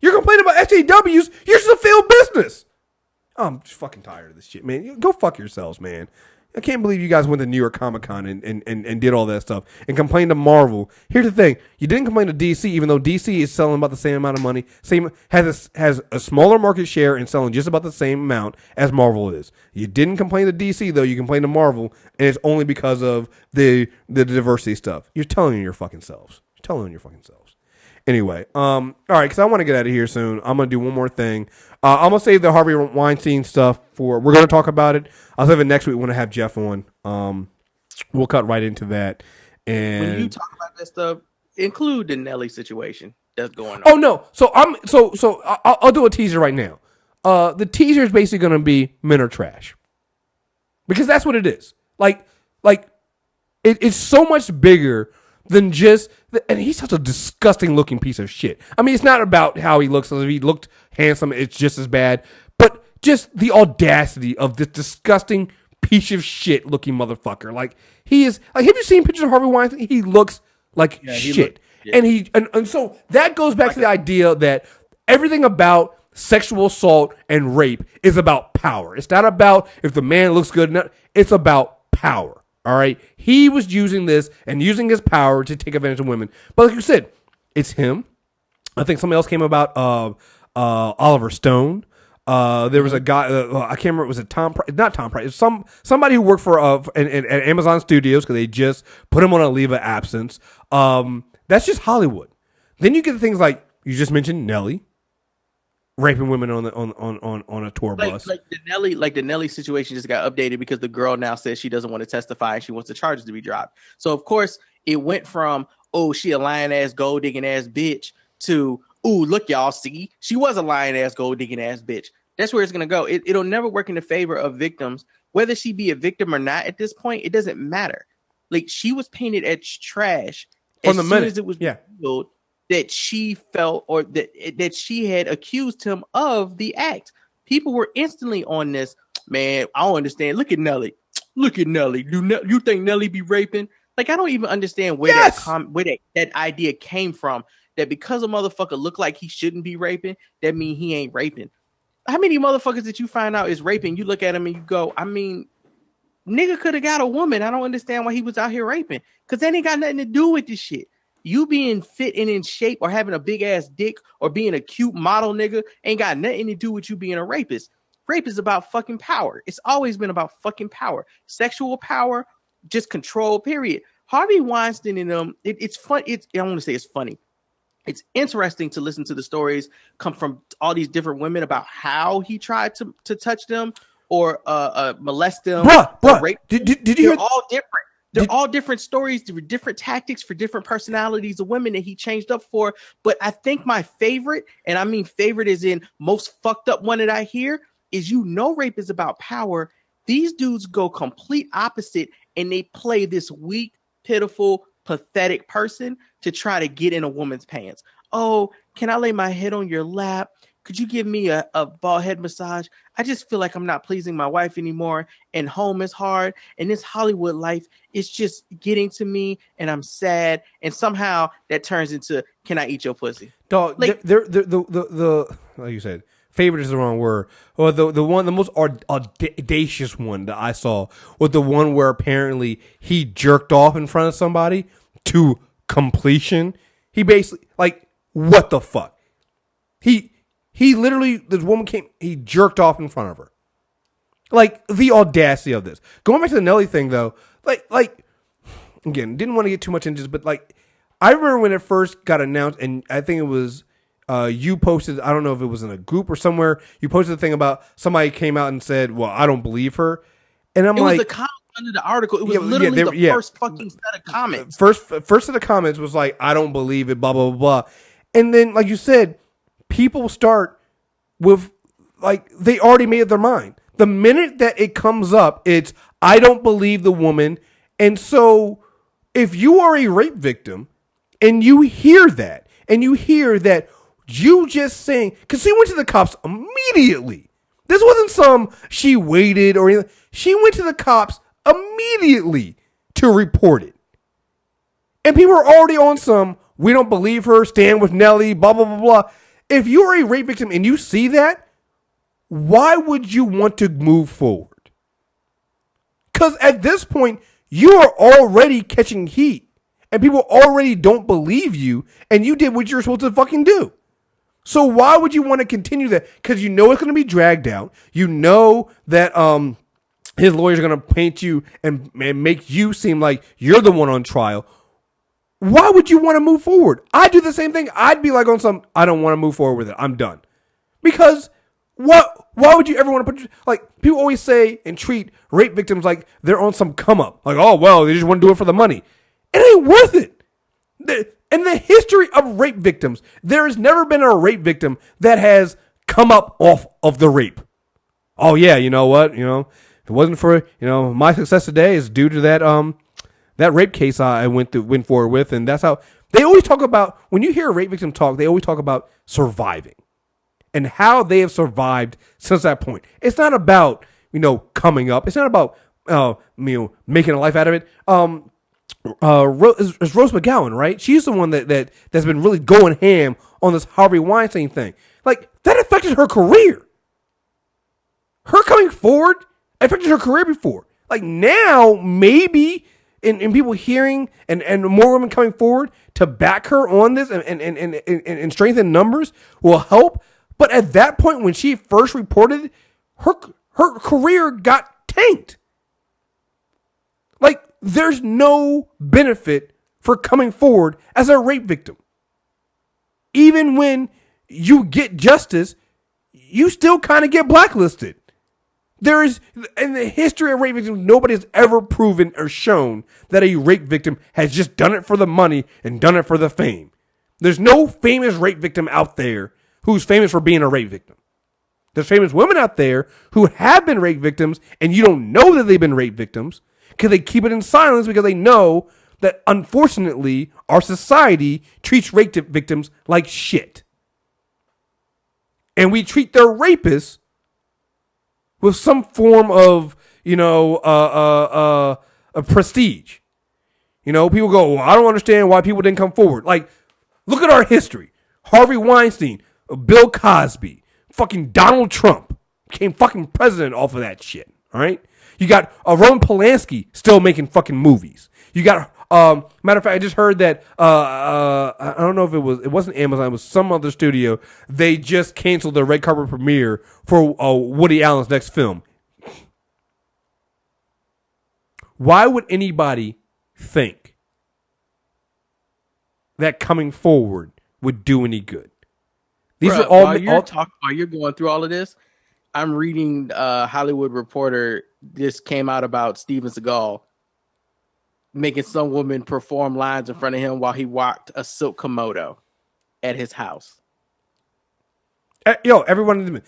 You're complaining about SJWs. You're just a failed business. I'm just fucking tired of this shit, man. Go fuck yourselves, man. I can't believe you guys went to New York Comic Con and did all that stuff and complained to Marvel. Here's the thing: you didn't complain to DC, even though DC is selling about the same amount of money, has a smaller market share and selling just about the same amount as Marvel is. You didn't complain to DC though; you complained to Marvel, and it's only because of the diversity stuff. You're telling on your fucking selves. You're telling on your fucking selves. Anyway, all right, because I want to get out of here soon. I'm gonna do one more thing. I'm gonna save the Harvey Weinstein stuff for. We're gonna talk about it. I'll save it next week when I have Jeff on. We'll cut right into that. And when you talk about that stuff, include the Nelly situation that's going on. Oh no, so I'll do a teaser right now. The teaser is basically gonna be men are trash, because that's what it is. Like it's so much bigger than just, and he's such a disgusting looking piece of shit. I mean, it's not about how he looks. If he looked handsome, it's just as bad. But just the audacity of this disgusting piece of shit looking motherfucker. Like, he is, like, have you seen pictures of Harvey Weinstein? He looks like shit. And so that goes back to the idea that everything about sexual assault and rape is about power. It's not about if the man looks good. It's about power. All right, he was using this and using his power to take advantage of women. But like you said, it's him. I think somebody else came about Oliver Stone. There was a guy. I can't remember. Was it Tom? Not Tom Price. It was somebody who worked for at Amazon Studios because they just put him on a leave of absence. That's just Hollywood. Then you get things like you just mentioned, Nelly raping women on a tour bus. Like the Nelly situation just got updated because the girl now says she doesn't want to testify and she wants the charges to be dropped. So of course it went from, oh, she a lying ass gold digging ass bitch to, oh, look, y'all, see, she was a lying ass gold digging ass bitch. That's where it's gonna go. It'll never work in the favor of victims, whether she be a victim or not. At this point, it doesn't matter. Like, she was painted as trash from the minute as it was revealed that she felt, or that she had accused him of the act. People were instantly on this. Man, I don't understand. Look at Nelly. Look at Nelly. You think Nelly be raping? Like, I don't even understand where that idea came from. That because a motherfucker look like he shouldn't be raping, that mean he ain't raping. How many motherfuckers that you find out is raping? You look at him and you go, I mean, nigga could have got a woman. I don't understand why he was out here raping. Because that ain't got nothing to do with this shit. You being fit and in shape or having a big ass dick or being a cute model nigga ain't got nothing to do with you being a rapist. Rape is about fucking power. It's always been about fucking power. Sexual power, just control, period. Harvey Weinstein and them, it's fun. I don't want to say it's funny. It's interesting to listen to the stories come from all these different women about how he tried to touch them or molest them. Bruh. Rape. Did you hear? All different. They're all different stories, different tactics for different personalities of women that he changed up for. But I think my favorite, and I mean favorite is in most fucked up one that I hear, is rape is about power. These dudes go complete opposite and they play this weak, pitiful, pathetic person to try to get in a woman's pants. Oh, can I lay my head on your lap? Could you give me a bald head massage? I just feel like I'm not pleasing my wife anymore, and home is hard, and this Hollywood life is just getting to me, and I'm sad. And somehow that turns into, can I eat your pussy? Dog, like you said, favorite is the wrong word. Or the most audacious one that I saw was the one where apparently he jerked off in front of somebody to completion. He basically, like, what the fuck? He literally, this woman he jerked off in front of her. Like, the audacity of this. Going back to the Nelly thing, though, like again, didn't want to get too much into this, but, like, I remember when it first got announced, and I think it was, you posted, I don't know if it was in a group or somewhere, you posted a thing about somebody came out and said, well, I don't believe her. And I'm like, it was the comment under the article. It was literally the first fucking set of comments. First set of comments was like, I don't believe it, blah, blah, blah, blah. And then, like you said, people start with, like, they already made up their mind. The minute that it comes up, it's, I don't believe the woman. And so if you are a rape victim and you hear that, you just saying, because she went to the cops immediately. This wasn't she waited or anything. She went to the cops immediately to report it. And people are already on we don't believe her, stand with Nelly, blah, blah, blah, blah. If you're a rape victim and you see that, why would you want to move forward? Because at this point, you are already catching heat and people already don't believe you and you did what you're supposed to fucking do. So why would you want to continue that? Because you know it's going to be dragged out. You know that his lawyers are going to paint you and make you seem like you're the one on trial. Why would you want to move forward? I'd do the same thing. I'd be like on some, I don't want to move forward with it. I'm done. Because why would you ever want to put, like, people always say and treat rape victims like they're on some come up. Like, oh, well, they just want to do it for the money. It ain't worth it. In the history of rape victims, there has never been a rape victim that has come up off of the rape. Oh, yeah, you know what? You know, if it wasn't for, my success today is due to that rape case I went forward with. And that's how they always talk about, when you hear a rape victim talk, they always talk about surviving and how they have survived since that point. It's not about, coming up. It's not about, making a life out of it. It's Rose McGowan, right? She's the one that's been really going ham on this Harvey Weinstein thing. Like, that affected her career. Her coming forward affected her career before. Like, now, maybe in people hearing and more women coming forward to back her on this and strengthen numbers will help. But at that point, when she first reported, her career got tanked. Like, there's no benefit for coming forward as a rape victim. Even when you get justice, you still kind of get blacklisted. There is, in the history of rape victims, nobody has ever proven or shown that a rape victim has just done it for the money and done it for the fame. There's no famous rape victim out there who's famous for being a rape victim. There's famous women out there who have been rape victims and you don't know that they've been rape victims because they keep it in silence because they know that, unfortunately, our society treats rape victims like shit. And we treat their rapists with some form of, a prestige. People go, well, I don't understand why people didn't come forward. Like, look at our history. Harvey Weinstein, Bill Cosby, fucking Donald Trump became fucking president off of that shit. All right. You got Roman Polanski still making fucking movies. You got, matter of fact, I just heard that, I don't know if it wasn't Amazon, it was some other studio. They just canceled the red carpet premiere for Woody Allen's next film. Why would anybody think that coming forward would do any good? These are all. While you're going through all of this, I'm reading Hollywood Reporter. This came out about Steven Seagal making some woman perform lines in front of him while he walked a silk Komodo at his house. Everyone.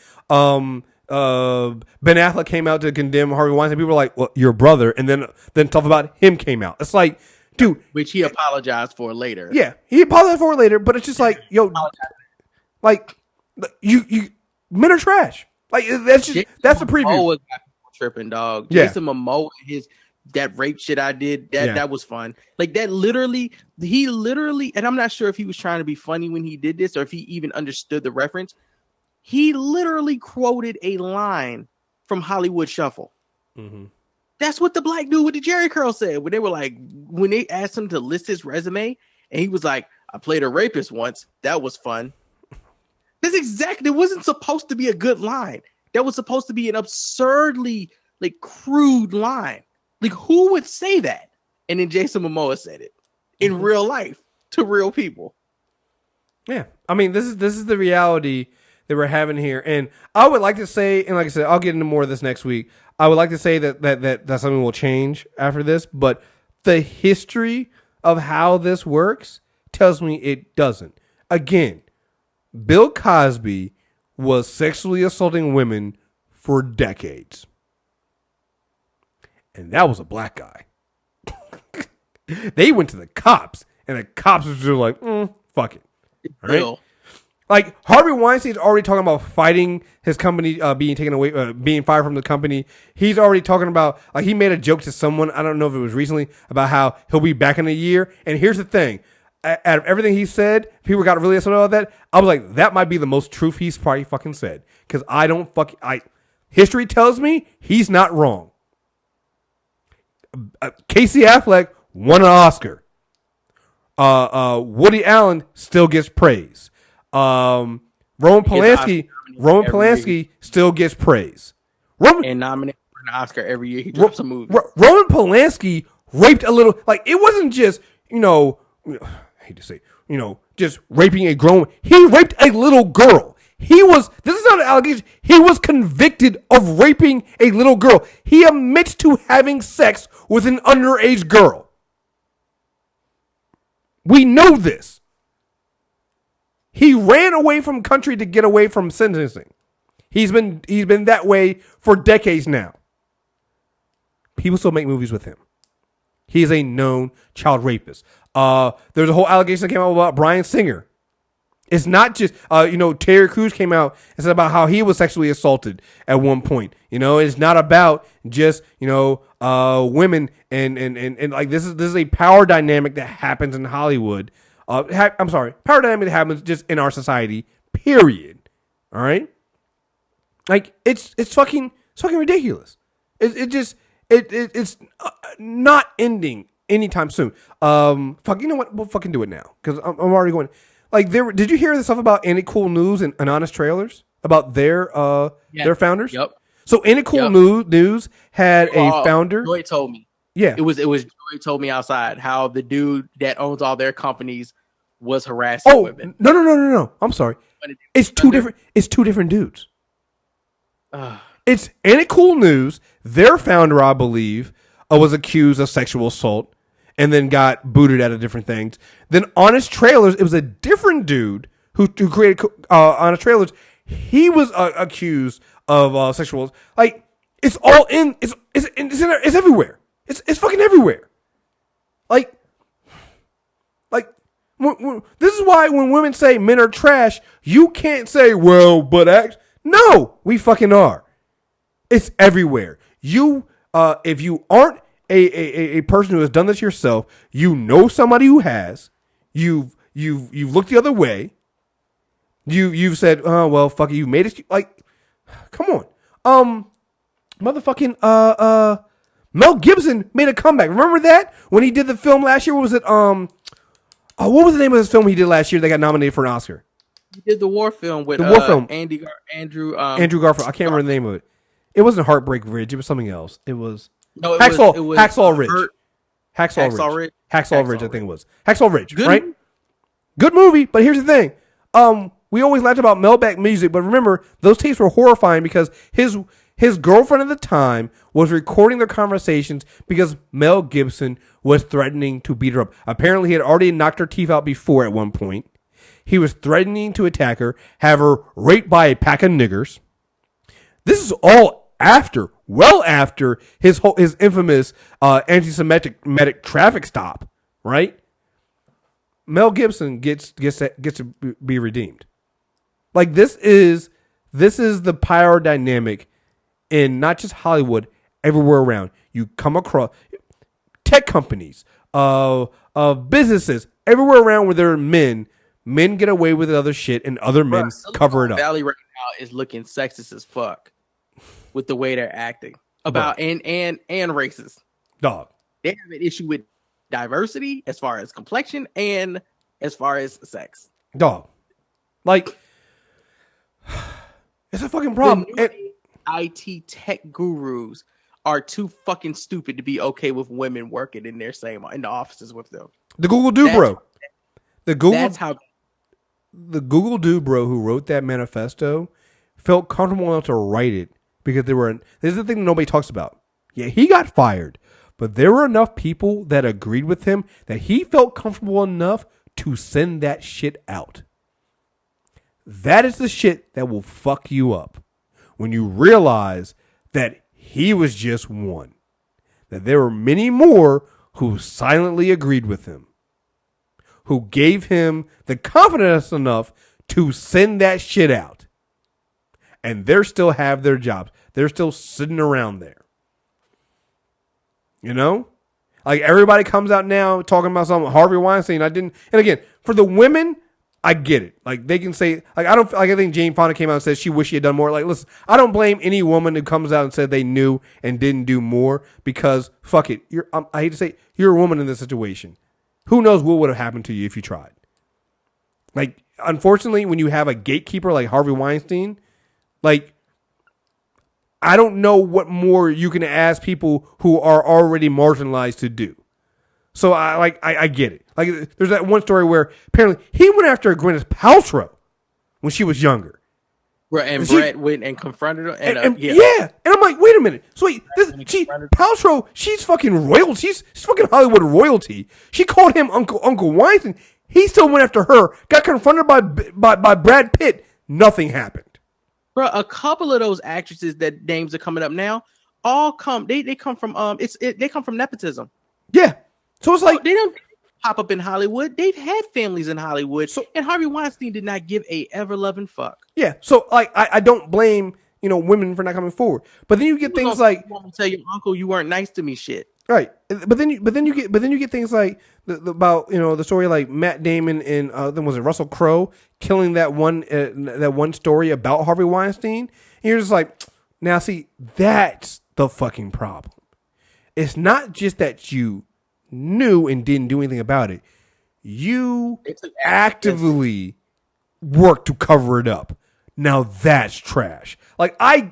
Ben Affleck came out to condemn Harvey Weinstein. People were like, "Well, your brother," and then talk about him came out. It's like, dude, which he apologized for later. Yeah, he apologized for it later, but it's just like, like you men are trash. Like that's the preview. Was tripping, dog. Yeah. Jason Momoa, that rape shit I did, that was fun. Like that he literally, and I'm not sure if he was trying to be funny when he did this or if he even understood the reference. He literally quoted a line from Hollywood Shuffle. Mm-hmm. That's what the black dude with the Jerry curl said when they asked him to list his resume, and he was like, "I played a rapist once. That was fun." That's exactly. It wasn't supposed to be a good line. That was supposed to be an absurdly crude line. Like, who would say that? And then Jason Momoa said it in real life to real people. Yeah, I mean, this is the reality that we're having here, and I would like to say, and like I said, I'll get into more of this next week. I would like to say that something will change after this, but the history of how this works tells me it doesn't. Again, Bill Cosby was sexually assaulting women for decades. And that was a black guy. They went to the cops, and the cops were just like, fuck it. Right? Like, Harvey Weinstein's already talking about fighting his company being taken away, being fired from the company. He's already talking about, he made a joke to someone, I don't know if it was recently, about how he'll be back in a year. And here's the thing. out of everything he said, people got really upset about that. I was like, that might be the most truth he's probably fucking said. Because history tells me he's not wrong. Casey Affleck won an Oscar. Woody Allen still gets praise. Roman Polanski still gets praise. And nominated for an Oscar every year. He drops a movie. Roman Polanski raped a little. Like, it wasn't just, I hate to say, just raping a grown. He raped a little girl. This is not an allegation. He was convicted of raping a little girl. He admits to having sex with an underage girl. We know this. He ran away from country to get away from sentencing. He's been that way for decades now. People still make movies with him. He is a known child rapist. There's a whole allegation that came out about Bryan Singer. It's not just, Terry Crews came out and said about how he was sexually assaulted at one point. It's not about just, women and like this is a power dynamic that happens in Hollywood. Power dynamic that happens just in our society, period. All right. Like it's fucking ridiculous. It's not ending anytime soon. You know what? We'll fucking do it now because I'm already going. Like, did you hear the stuff about Any Cool News and Honest Trailers about their founders? Yep. So Any Cool News had a founder. Joy told me. Yeah. It was Joy told me outside how the dude that owns all their companies was harassing women. No. I'm sorry. It's two different dudes. It's Any Cool News. Their founder, I believe, was accused of sexual assault and then got booted out of different things. Then Honest Trailers, it was a different dude who created Honest Trailers. He was accused of sexual. Like, it's all in. It's everywhere. It's fucking everywhere. Like this is why when women say men are trash, you can't say, well, but no, we fucking are. It's everywhere. If you aren't a person who has done this yourself, somebody who has. You've looked the other way. You've said, oh well, fuck it, you made it. Like, come on, motherfucking Mel Gibson made a comeback. Remember that when he did the film last year? What was it? What was the name of his film he did last year that got nominated for an Oscar? He did the war film with Andrew Garfield. I can't remember the name of it. It wasn't Heartbreak Ridge. It was something else. It was Hacksaw Ridge. Hacksaw Ridge. I think it was Hacksaw Ridge. Right? Good movie. But here's the thing. We always laughed about Melback music, but remember those tapes were horrifying because his girlfriend at the time was recording their conversations because Mel Gibson was threatening to beat her up. Apparently, he had already knocked her teeth out before at one point. He was threatening to attack her, have her raped by a pack of niggers. This is all well after his infamous anti-Semitic traffic stop, right? Mel Gibson gets to be redeemed. Like this is the power dynamic in not just Hollywood, everywhere around. You come across tech companies, businesses, everywhere around where there are men get away with other shit and other men cover it up. Valley right now is looking sexist as fuck with the way they're acting about and racist. Dog. They have an issue with diversity as far as complexion and as far as sex. Dog. Like it's a fucking problem. IT tech gurus are too fucking stupid to be okay with women working in the offices with them. The Google dude bro. The Google dude bro who wrote that manifesto felt comfortable enough to write it because this is the thing that nobody talks about. Yeah, he got fired, but there were enough people that agreed with him that he felt comfortable enough to send that shit out. That is the shit that will fuck you up when you realize that he was just one. That there were many more who silently agreed with him, who gave him the confidence enough to send that shit out. And they still have their jobs. They're still sitting around there. You know? Like everybody comes out now talking about something Harvey Weinstein. And again, for the women, I get it. Like they can say, like I think Jane Fonda came out and said she wished she had done more. Like, listen, I don't blame any woman who comes out and said they knew and didn't do more because fuck it. I hate to say you're a woman in this situation. Who knows what would have happened to you if you tried? Like, unfortunately, when you have a gatekeeper like Harvey Weinstein, like, I don't know what more you can ask people who are already marginalized to do. So I get it. Like, there's that one story where apparently he went after Gwyneth Paltrow when she was younger. Right, and Brett went and confronted her. And I'm like, wait a minute. So wait, Paltrow, she's fucking royalty. She's fucking Hollywood royalty. She called him Uncle Weinstein. He still went after her. Got confronted by Brad Pitt. Nothing happened. Bro, a couple of those actresses that names are coming up now all come. They come from they come from nepotism. Yeah. So it's like they don't pop up in Hollywood. They've had families in Hollywood. And Harvey Weinstein did not give a ever loving fuck. Yeah. So like I don't blame women for not coming forward. But then you get things like tell your uncle you weren't nice to me shit. Right. But then you get things like about the story like Matt Damon and then was it Russell Crowe killing that one story about Harvey Weinstein. And you're just like, now see, that's the fucking problem. It's not just that you knew and didn't do anything about it. You actively worked to cover it up. Now that's trash. Like I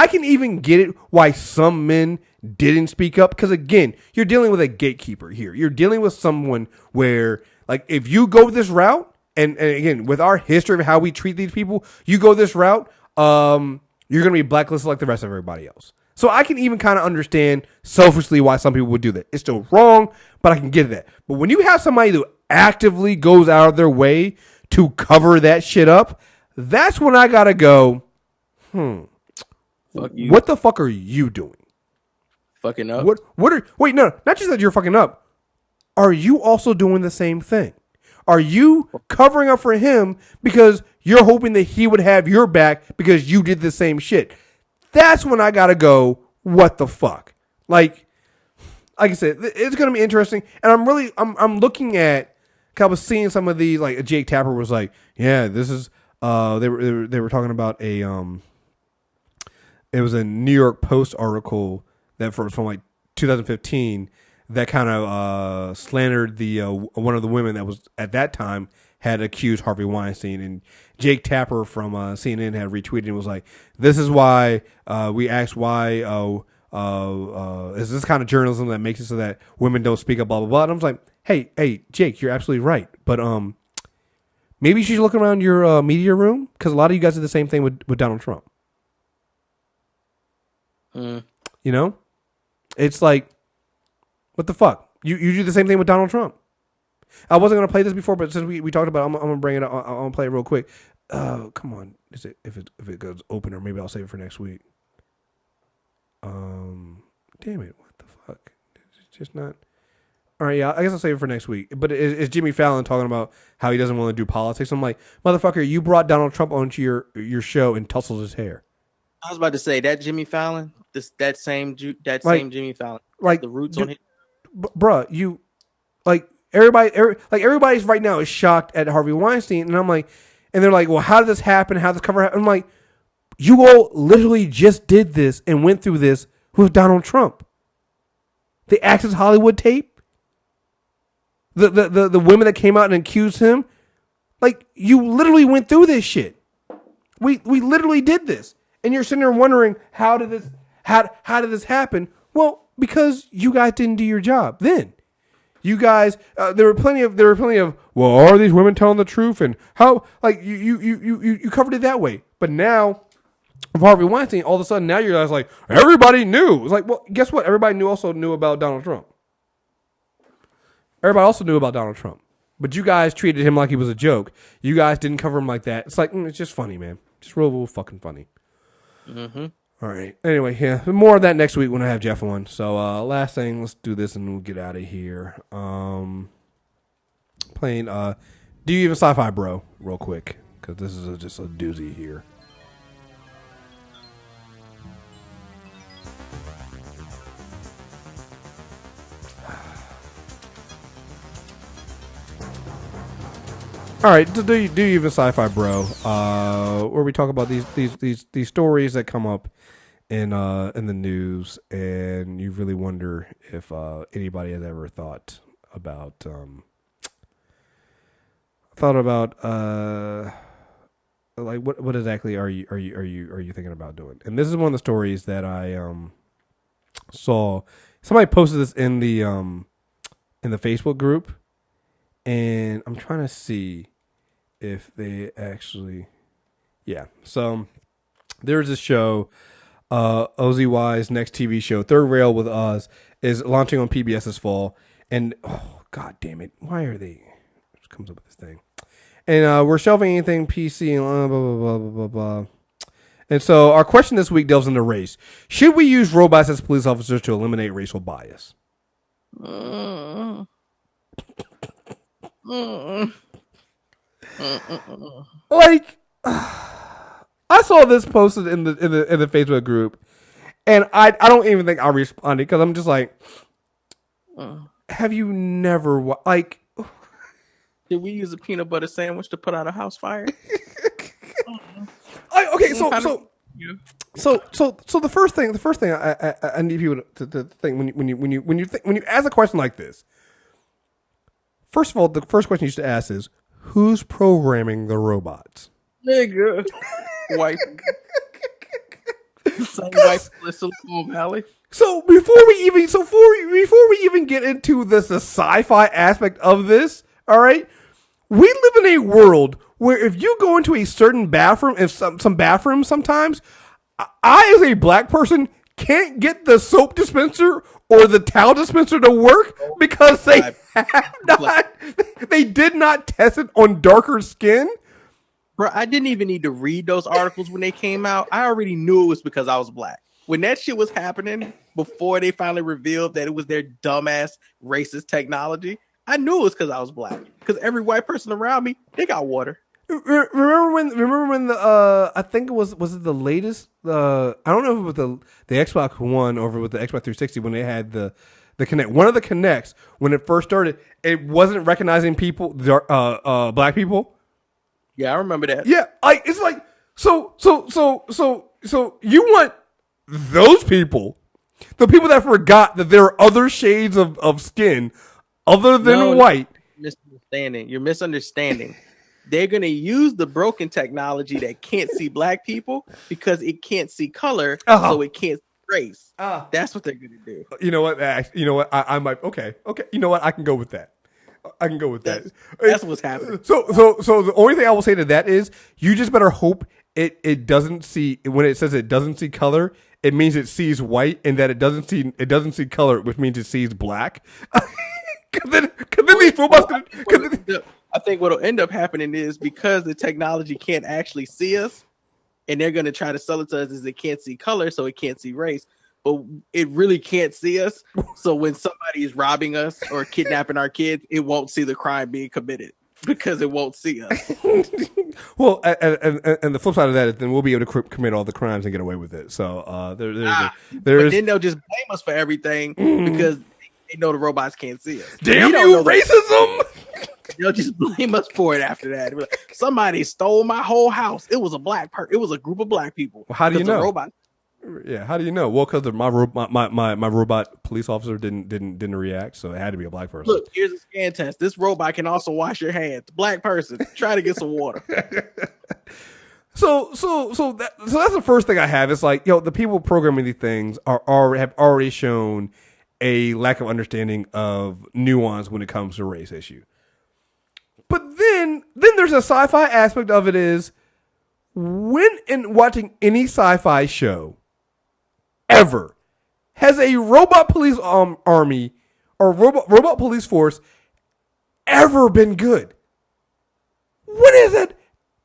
can even get it why some men didn't speak up, because again, you're dealing with a gatekeeper here. You're dealing with someone where, like, if you go this route, and again, with our history of how we treat these people, you go this route, you're gonna be blacklisted like the rest of everybody else. So I can even kind of understand selfishly why some people would do that. It's still wrong, but I can get that. But when you have somebody who actively goes out of their way to cover that shit up, that's when I gotta go, what the fuck are you doing? Fucking up? Wait, no, not just that you're fucking up. Are you also doing the same thing? Are you covering up for him because you're hoping that he would have your back because you did the same shit? That's when I gotta go, what the fuck? Like I said, it's gonna be interesting. And I'm looking at, I was seeing some of these, like Jake Tapper was like, yeah, this is they were talking about it was a New York Post article that from like 2015 that kind of slandered the one of the women that was at that time had accused Harvey Weinstein, and Jake Tapper from CNN had retweeted and was like, "This is why we asked why is this kind of journalism that makes it so that women don't speak up, blah blah blah." And I was like, "Hey, Jake, you're absolutely right, but maybe you should look around your media room because a lot of you guys did the same thing with Donald Trump." It's like, what the fuck? You do the same thing with Donald Trump. I wasn't gonna play this before, but since we talked about it, I'm gonna bring it up. I'm gonna play it real quick. Come on, if it goes open, or maybe I'll save it for next week. Damn it, what the fuck? It's just not. All right, yeah, I guess I'll save it for next week. But it's Jimmy Fallon talking about how he doesn't want to do politics. I'm like, motherfucker, you brought Donald Trump onto your show and tousled his hair. I was about to say that Jimmy Fallon, that same Jimmy Fallon, like the roots on his. Bruh, you like. Everybody's right now is shocked at Harvey Weinstein, and I'm like, and they're like, well, how did this happen? How did this cover happen? I'm like, you all literally just did this and went through this with Donald Trump. The Access Hollywood tape, the women that came out and accused him, like you literally went through this shit. We literally did this, and you're sitting there wondering how did this happen? Well, because you guys didn't do your job then. You guys, there were plenty of. Well, are these women telling the truth? And how? Like you covered it that way. But now, with Harvey Weinstein, all of a sudden now you're guys like everybody knew. It's like, well, guess what? Everybody also knew about Donald Trump. Everybody also knew about Donald Trump. But you guys treated him like he was a joke. You guys didn't cover him like that. It's like it's just funny, man. Just real fucking funny. Mm-hmm. All right. Anyway, yeah, more of that next week when I have Jeff on. So last thing, let's do this and we'll get out of here. Playing Do You Even Sci-Fi, Bro? Real quick, because this is just a doozy here. All right, do you even sci-fi, bro? Where we talk about these stories that come up in the news, and you really wonder if anybody has ever thought about like what exactly are you thinking about doing? And this is one of the stories that I saw. Somebody posted this in the Facebook group, and I'm trying to see if they actually, yeah. So there's this show, OZY's next TV show, Third Rail with Oz, is launching on PBS this fall, and oh god damn it, why are they? It comes up with this thing, and we're shelving anything PC and blah blah blah blah blah blah. And so our question this week delves into race. Should we use robots as police officers to eliminate racial bias? Like, I saw this posted in the Facebook group, and I don't even think I responded because I'm just like, have you never like? Did we use a peanut butter sandwich to put out a house fire? Okay, so the first thing I need people to think when you ask a question like this. First of all, the first question you should ask is, who's programming the robots? Nigga, white. White Silicon Valley. So before we even get into the sci-fi aspect of this, all right, we live in a world where if you go into a certain bathroom, if some bathrooms sometimes, I as a black person can't get the soap dispenser or the towel dispenser to work because they did not test it on darker skin. Bro, I didn't even need to read those articles when they came out. I already knew it was because I was black. When that shit was happening, before they finally revealed that it was their dumbass racist technology, I knew it was because I was black. Because every white person around me, they got water. Remember when the I think it was it the latest I don't know if it was the Xbox One or with the Xbox 360 when they had the Kinect. One of the Kinects when it first started, it wasn't recognizing people, black people. Yeah, I remember that. Yeah, like it's like so you want those people, the people that forgot that there are other shades of skin other than white. You're misunderstanding. They're going to use the broken technology that can't see black people because it can't see color, so it can't see race. That's what they're going to do. You know what? I might. Okay. You know what? I can go with that. That's what's happening. So the only thing I will say to that is you just better hope it doesn't see, when it says it doesn't see color, it means it sees white, and that it doesn't see color, which means it sees black. Because then these robots. I think what'll end up happening is because the technology can't actually see us, and they're going to try to sell it to us as it can't see color, so it can't see race, but it really can't see us. So when somebody is robbing us or kidnapping our kids, it won't see the crime being committed because it won't see us. Well, and the flip side of that is then we'll be able to commit all the crimes and get away with it. So but then they'll just blame us for everything because they know the robots can't see us. Damn you, racism! They'll just blame us for it after that. Like, somebody stole my whole house. It was a black person. It was a group of black people. Well, how do you know? Robot. Yeah, how do you know? Well, because my robot police officer didn't react, so it had to be a black person. Look, here's a scan test. This robot can also wash your hands. Black person, try to get some water. So that's the first thing I have. It's like, the people programming these things have already shown a lack of understanding of nuance when it comes to race issue. But then there's a sci-fi aspect of it is when in watching any sci-fi show ever has a robot police army or robot police force ever been good? When has that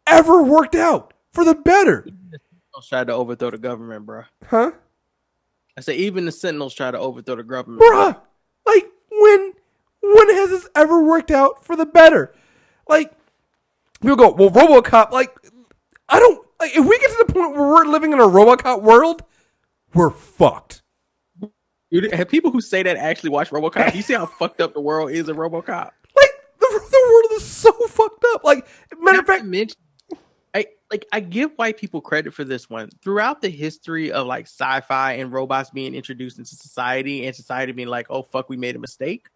ever worked out for the better? Tried to overthrow the government, bro. Huh? I said even the Sentinels try to overthrow the government, bruh. Like when has this ever worked out for the better? Like people go, well, RoboCop. Like I don't like if we get to the point where we're living in a RoboCop world, we're fucked. Have people who say that actually watch RoboCop? Do you see how fucked up the world is in RoboCop? Like the world of is so fucked up. Like, matter of fact, I give white people credit for this one. Throughout the history of like sci-fi and robots being introduced into society and society being like, oh fuck, we made a mistake.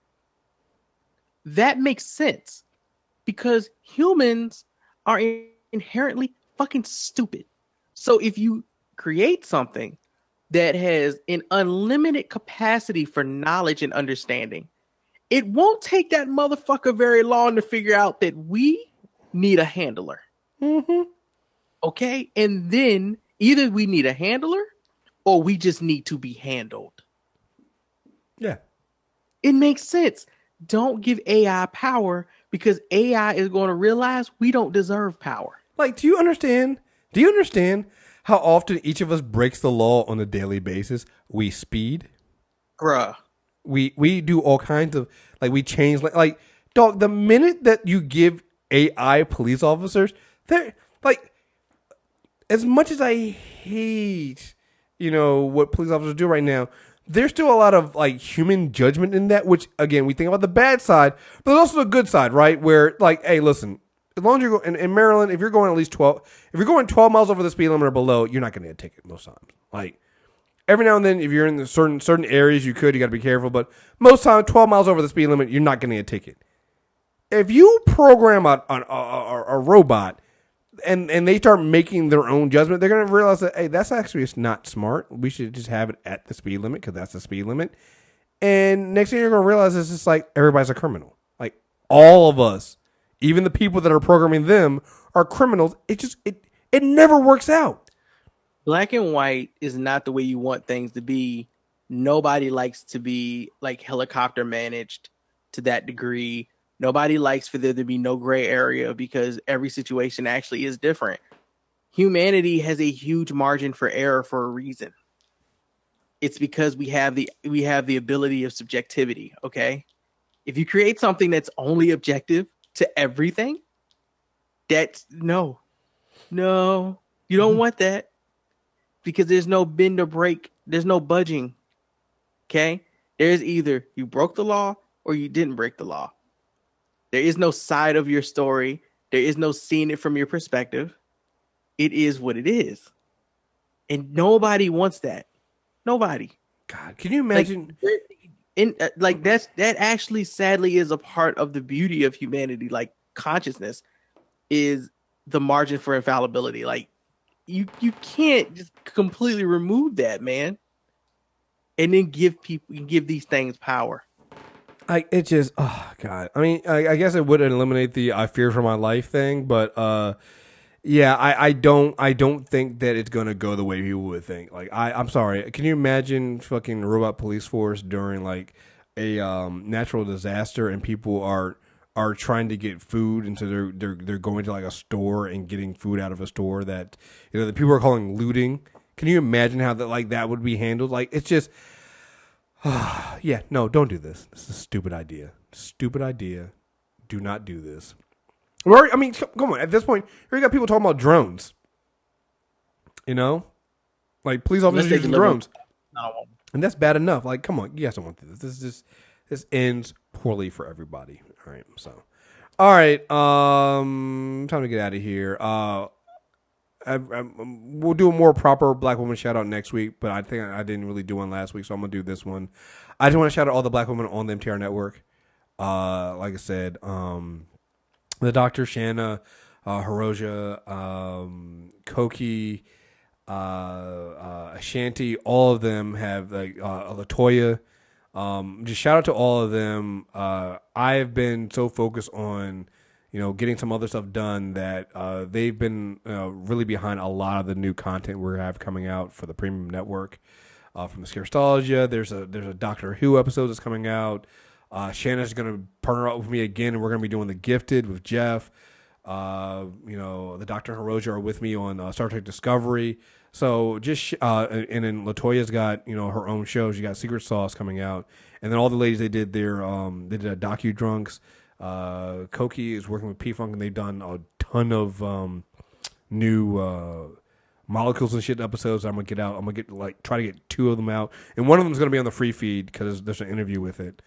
That makes sense because humans are inherently fucking stupid. So if you create something that has an unlimited capacity for knowledge and understanding, it won't take that motherfucker very long to figure out that we need a handler. Mm-hmm. Okay? And then either we need a handler or we just need to be handled. Yeah. It makes sense. Don't give AI power because AI is going to realize we don't deserve power. Like, do you understand? Do you understand how often each of us breaks the law on a daily basis? We speed. Bruh. We do all kinds of, like, we change, like dog, the minute that you give AI police officers, they're like, as much as I hate, what police officers do right now, there's still a lot of like human judgment in that, which again, we think about the bad side, but there's also the good side, right? Where like, hey, listen, as long as you're going in Maryland, if you're going at least 12, if you're going 12 miles over the speed limit or below, you're not going to get a ticket most times. Like every now and then, if you're in the certain areas, you got to be careful, but most times 12 miles over the speed limit, you're not going to get a ticket. If you program a robot and they start making their own judgment, they're going to realize that, hey, that's actually not smart. We should just have it at the speed limit because that's the speed limit. And next thing you're going to realize is just like everybody's a criminal. Like all of us, even the people that are programming them, are criminals. It never works out. Black and white is not the way you want things to be. Nobody likes to be like helicopter managed to that degree. Nobody likes for there to be no gray area because every situation actually is different. Humanity has a huge margin for error for a reason. It's because we have the ability of subjectivity, okay? If you create something that's only objective to everything, that's no, you don't want that because there's no bend or break. There's no budging, okay? There's either you broke the law or you didn't break the law. There is no side of your story. There is no seeing it from your perspective. It is what it is. And nobody wants that. Nobody. God, can you imagine? That actually sadly is a part of the beauty of humanity, like consciousness, is the margin for infallibility. Like you can't just completely remove that, man. And then give these things power. Oh God. I mean, I guess it would eliminate the I fear for my life thing, but yeah, I don't think that it's gonna go the way people would think. Like I'm sorry. Can you imagine fucking robot police force during like a natural disaster and people are trying to get food, and so they're going to like a store and getting food out of a store that the people are calling looting. Can you imagine how that would be handled? Like it's just. Yeah, no, don't do this. This is a stupid idea. Stupid idea. Do not do this. I mean, come on. At this point, you got people talking about drones. Like police officers using drones, and that's bad enough. Like, come on, you guys don't want this. This ends poorly for everybody. All right, so, all right. Time to get out of here. We'll do a more proper Black woman shout out next week, but I think I didn't really do one last week, so I'm gonna do this one. I just want to shout out all the Black women on the MTR network. Like I said, the Dr. Shanna, Hiroja, Koki, Ashanti, all of them have Latoya. Just shout out to all of them. I have been so focused on getting some other stuff done that they've been really behind a lot of the new content we have coming out for the premium network. From the Scarestalgia, there's a Doctor Who episode that's coming out. Shanna's going to partner up with me again, and we're going to be doing The Gifted with Jeff. The Dr. Hiroja are with me on Star Trek Discovery. So just and then Latoya's got her own show. She got Secret Sauce coming out, and then all the ladies they did a Docu Drunks. Koki is working with P-Funk, and they've done a ton of new Molecules and Shit episodes. I'm gonna try to get 2 of them out, and one of them is gonna be on the free feed because there's an interview with it.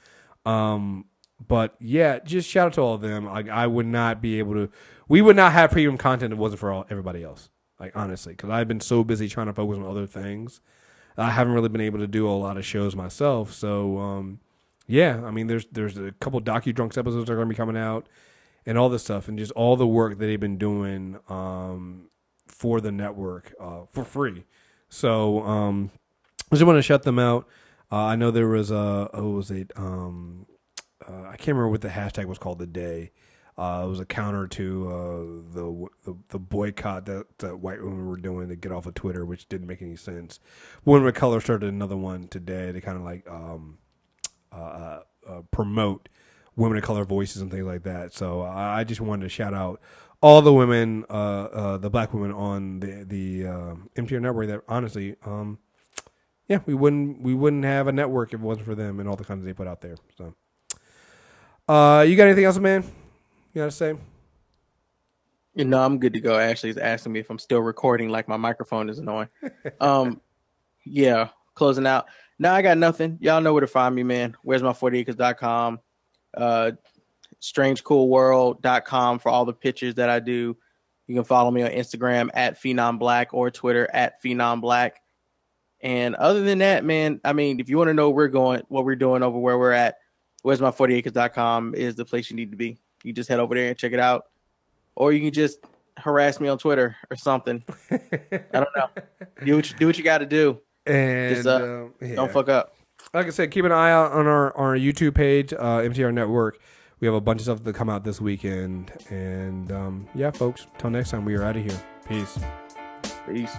But yeah, just shout out to all of them. Like I would not be able to. We would not have premium content if it wasn't for everybody else. Like honestly, because I've been so busy trying to focus on other things, I haven't really been able to do a lot of shows myself. So yeah, I mean, there's a couple docu-drunks episodes that are going to be coming out, and all this stuff, and just all the work that they've been doing for the network for free. So I just want to shout them out. I know there was I can't remember what the hashtag was called today. It was a counter to the boycott that white women were doing to get off of Twitter, which didn't make any sense. Women of Color started another one today to kind of like promote women of color voices and things like that. So I just wanted to shout out all the women, the black women on the MTR network that honestly, yeah, we wouldn't have a network if it wasn't for them and all the content they put out there. So, you got anything else, man? You got to say? You know, I'm good to go. Ashley is asking me if I'm still recording, like my microphone is annoying. Yeah, closing out. No, I got nothing. Y'all know where to find me, man. Where's my 40acres.com, strangecoolworld.com for all the pictures that I do. You can follow me on Instagram at PhenomBlack or Twitter at PhenomBlack. And other than that, man, I mean, if you want to know where we're going, what we're doing over where we're at, where's my 40acres.com is the place you need to be. You just head over there and check it out. Or you can just harass me on Twitter or something. I don't know. Do what you got to do. And just, don't fuck up. Like I said, keep an eye out on our YouTube page, MTR Network. We have a bunch of stuff to come out this weekend. And yeah, folks, till next time, we are out of here. Peace. Peace.